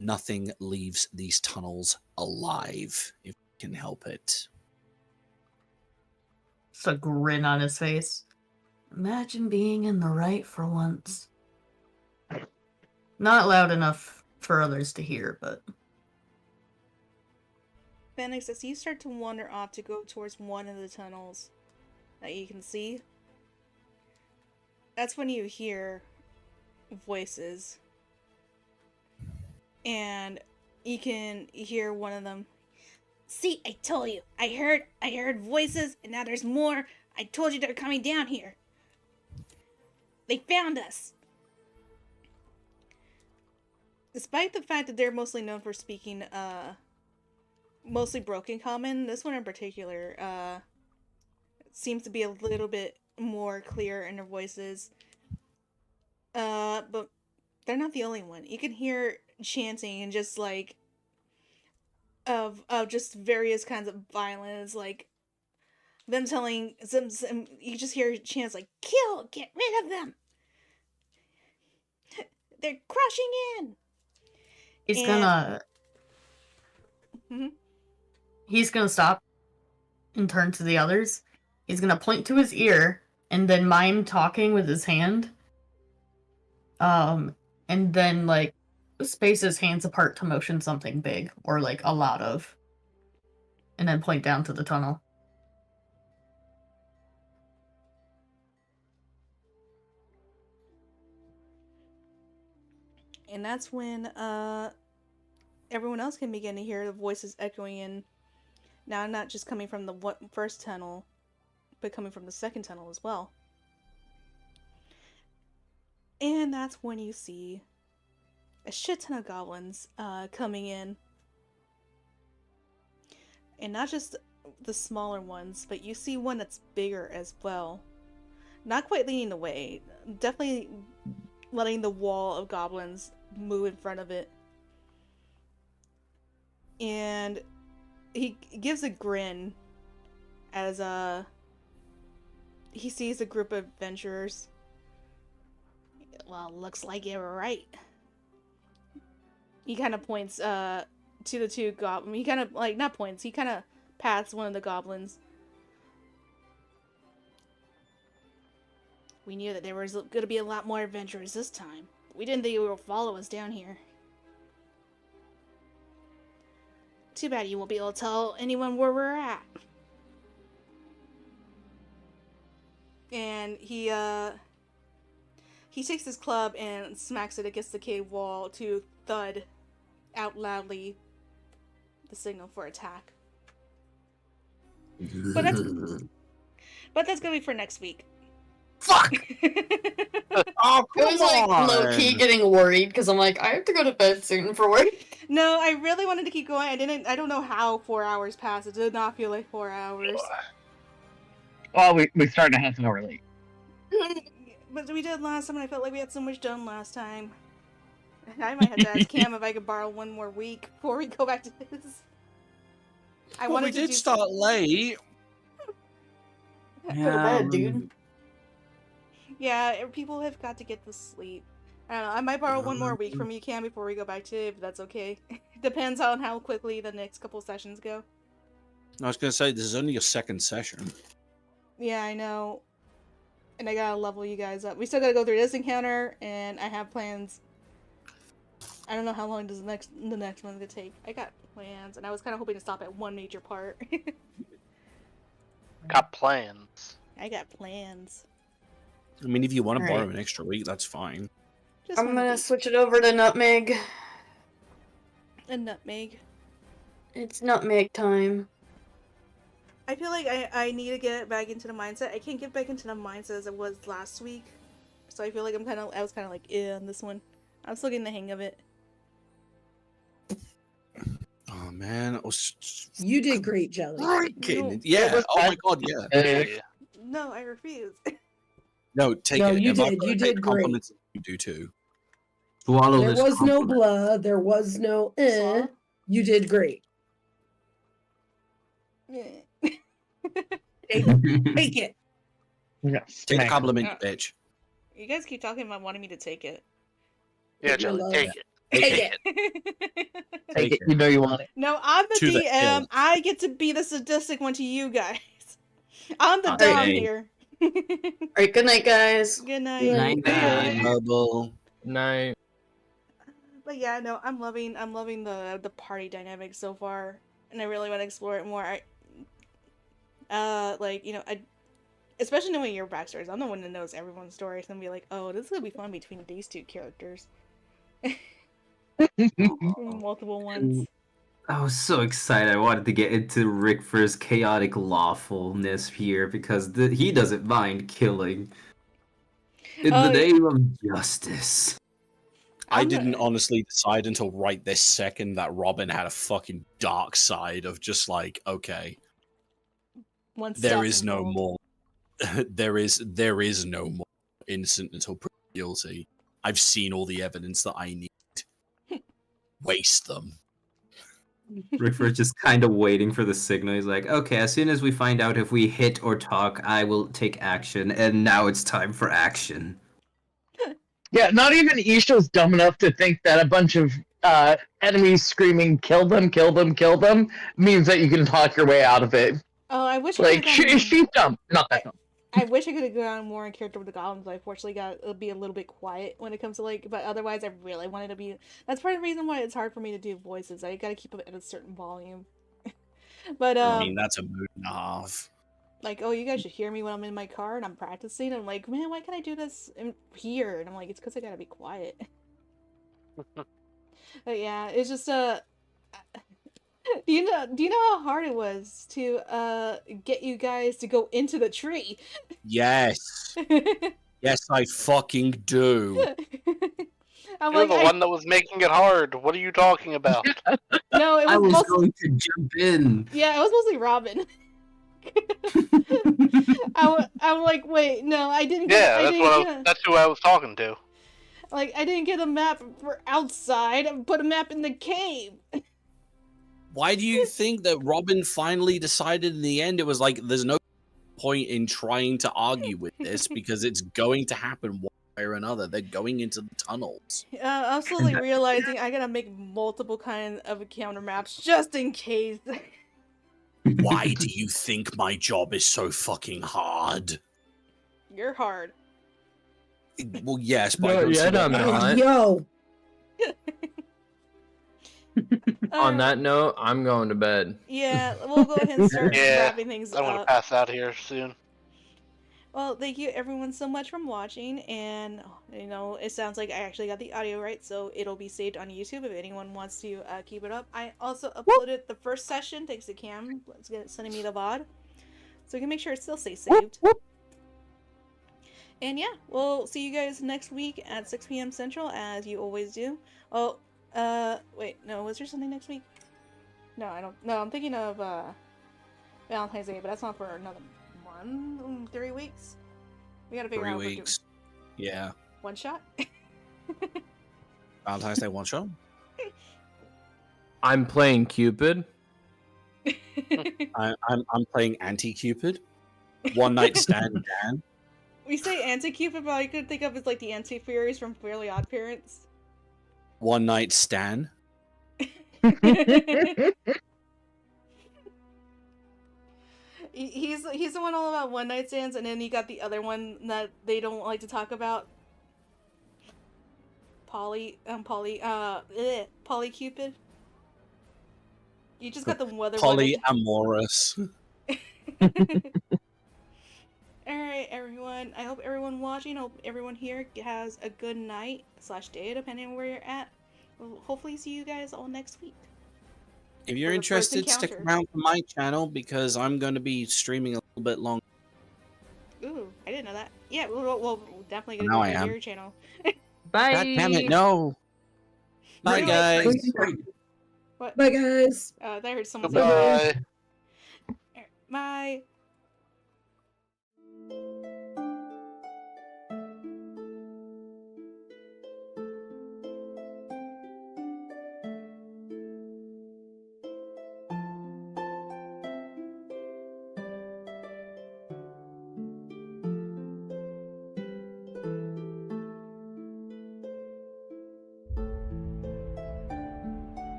Nothing leaves these tunnels alive if you can help it. Just a grin on his face. Imagine being in the right for once. Not loud enough for others to hear, but... Phoenix, as you start to wander off to go towards one of the tunnels that you can see, that's when you hear voices. And you can hear one of them. See, I told you. I heard voices, and now there's more. I told you they're coming down here. They found us. Despite the fact that they're mostly known for speaking, mostly broken common, this one in particular, seems to be a little bit more clear in their voices. But they're not the only one. You can hear chanting and just like of just various kinds of violence, like them telling some you just hear chants like kill, get rid of them. They're crushing in. He's gonna stop and turn to the others. He's gonna point to his ear and then mime talking with his hand. And then like space his hands apart to motion something big or like a lot of. And then point down to the tunnel. And that's when everyone else can begin to hear the voices echoing in. Now, not just coming from the first tunnel, but coming from the second tunnel as well. And that's when you see a shit ton of goblins coming in. And not just the smaller ones, but you see one that's bigger as well. Not quite leaning away, definitely letting the wall of goblins move in front of it. And he gives a grin as he sees a group of adventurers. Well, looks like you were right. He kind of points to the two goblins. He kind of, like, not points, he kind of pats one of the goblins. We knew that there was going to be a lot more adventurers this time. We didn't think you would follow us down here. Too bad you won't be able to tell anyone where we're at. And he takes his club and smacks it against the cave wall to thud out loudly the signal for attack. But that's gonna be for next week. Fuck! Oh, I was like low key getting worried because I'm like, I have to go to bed soon for work. No, I really wanted to keep going. I don't know how 4 hours passed. It did not feel like 4 hours. Well, we started a half an hour late. But we did last time, and I felt like we had so much done last time. I might have to ask Cam if I could borrow one more week before we go back to this. We did start late. Go to bed, dude. Yeah, people have got to get to sleep. I don't know. I might borrow one more week from you, Cam, before we go back to it, if that's okay. Depends on how quickly the next couple sessions go. I was gonna say this is only your second session. Yeah, I know. And I gotta level you guys up. We still gotta go through this encounter, and I have plans. I don't know how long does the next one gonna take. I got plans, and I was kind of hoping to stop at one major part. Got plans. I got plans. I mean, if you want to borrow Alright. an extra week, that's fine. Just I'm wanna gonna be- switch it over to nutmeg. a nutmeg. It's nutmeg time. I feel like I need to get back into the mindset. I can't get back into the mindset as I was last week. So I feel like I was kind of like, on this one. I'm still getting the hang of it. Oh man, it was You did great, Jelly. freaking No. yeah. Oh my god, yeah. Hey. No, I refuse. No, take No, it. you If I've did. gotta You take did great. compliments, you do too. Swallow There this was no compliment. blah. There was no Saw? You did great. Take it. Yes. Take the man. compliment, Yeah. bitch. You guys keep talking about wanting me to take it. Yeah, Take your Jelly, love. take it. Take it. Take it. You know you want it. No, I'm the To the DM. hill. I get to be the sadistic one to you guys. I'm the Okay. dom here. Alright, good night, guys. Good night. Night, night. Bubble. Night. But yeah, no, I'm loving the party dynamic so far, and I really want to explore it more. Especially knowing your backstories. I'm the one that knows everyone's story, so I'm gonna be like, oh, this is gonna be fun between these two characters. Multiple ones. I was so excited. I wanted to get into Rickford's chaotic lawfulness here because he doesn't mind killing in Oh, the yeah. name of justice. I I'm didn't not- honestly decide until right this second that Robin had a fucking dark side of just like, okay, One there step is no involved. more. there is no more innocent until proven guilty. I've seen all the evidence that I need. Waste them. Rickford's just kind of waiting for the signal. He's like, okay, as soon as we find out if we hit or talk, I will take action. And now it's time for action. Yeah, not even Isha's dumb enough to think that a bunch of enemies screaming "kill them, kill them, kill them" means that you can talk your way out of it. Oh, I wish I Like could have she's dumb, not that dumb. I wish I could have gone more in character with the goblins, but I unfortunately got be a little bit quiet when it comes to like. But otherwise, I really wanted to be. That's part of the reason why it's hard for me to do voices. I gotta keep it at a certain volume. But I mean, that's a mood and a half. like, oh, you guys should hear me when I'm in my car and I'm practicing. I'm like, man, why can't I do this here? And I'm like, it's because I gotta be quiet. But yeah, it's just do you know how hard it was to get you guys to go into the tree? Yes. Yes, I fucking do. I'm You're like, the one that was making it hard. What are you talking about? no, it I was was mostly, going to jump in. yeah, it was mostly Robin. I'm like, wait, no, I didn't get, Yeah, I that's didn't what I was, get a, that's who I was talking to. like, I didn't get a map for outside. I put a map in the cave. Why do you think that Robin finally decided in the end it was like there's no point in trying to argue with this because it's going to happen one way or another. They're going into the tunnels. I'm slowly realizing I gotta make multiple kinds of counter maps just in case. Why do you think my job is so fucking hard? You're hard. Well, yes, but I No, don't see yet that I'm now. not. Yo, On that note, I'm going to bed. Yeah, we'll go ahead and start Yeah, wrapping things I'm gonna up. pass out here soon. Well, thank you everyone so much for watching, and you know, it sounds like I actually got the audio right, so it'll be saved on YouTube if anyone wants to keep it up. I also uploaded the first session thanks to Cam. Let's get sending me the VOD, so we can make sure it still stays saved. And yeah, we'll see you guys next week at 6 p.m. Central, as you always do. Oh, wait, no, was there something next week? No, I don't. No, I'm thinking of Valentine's Day, but that's not for another month, 3 weeks. We gotta figure 3 out what we're doing. weeks. Yeah. One shot. Valentine's Day one shot. I'm playing Cupid. I'm playing anti-Cupid. One night stand Dan. We say anti-Cupid, but all I could think of is like the anti-fairies from Fairly Odd Parents. One night Stan. He's the one all about one night stands, and then you got the other one that they don't like to talk about. Polycupid. You just got the weather Polyamorous. Alright, everyone. I hope everyone watching, hope everyone here has a good night / day, depending on where you're at. We'll hopefully see you guys all next week. If you're For the first interested, stick encounter. around for my channel because I'm going to be streaming a little bit longer. Ooh, I didn't know that. Yeah, we'll definitely gonna Now go I to am. your channel. Bye. God damn it, no. Bye, Really? guys. What? bye guys. I heard someone say Goodbye. bye. Bye.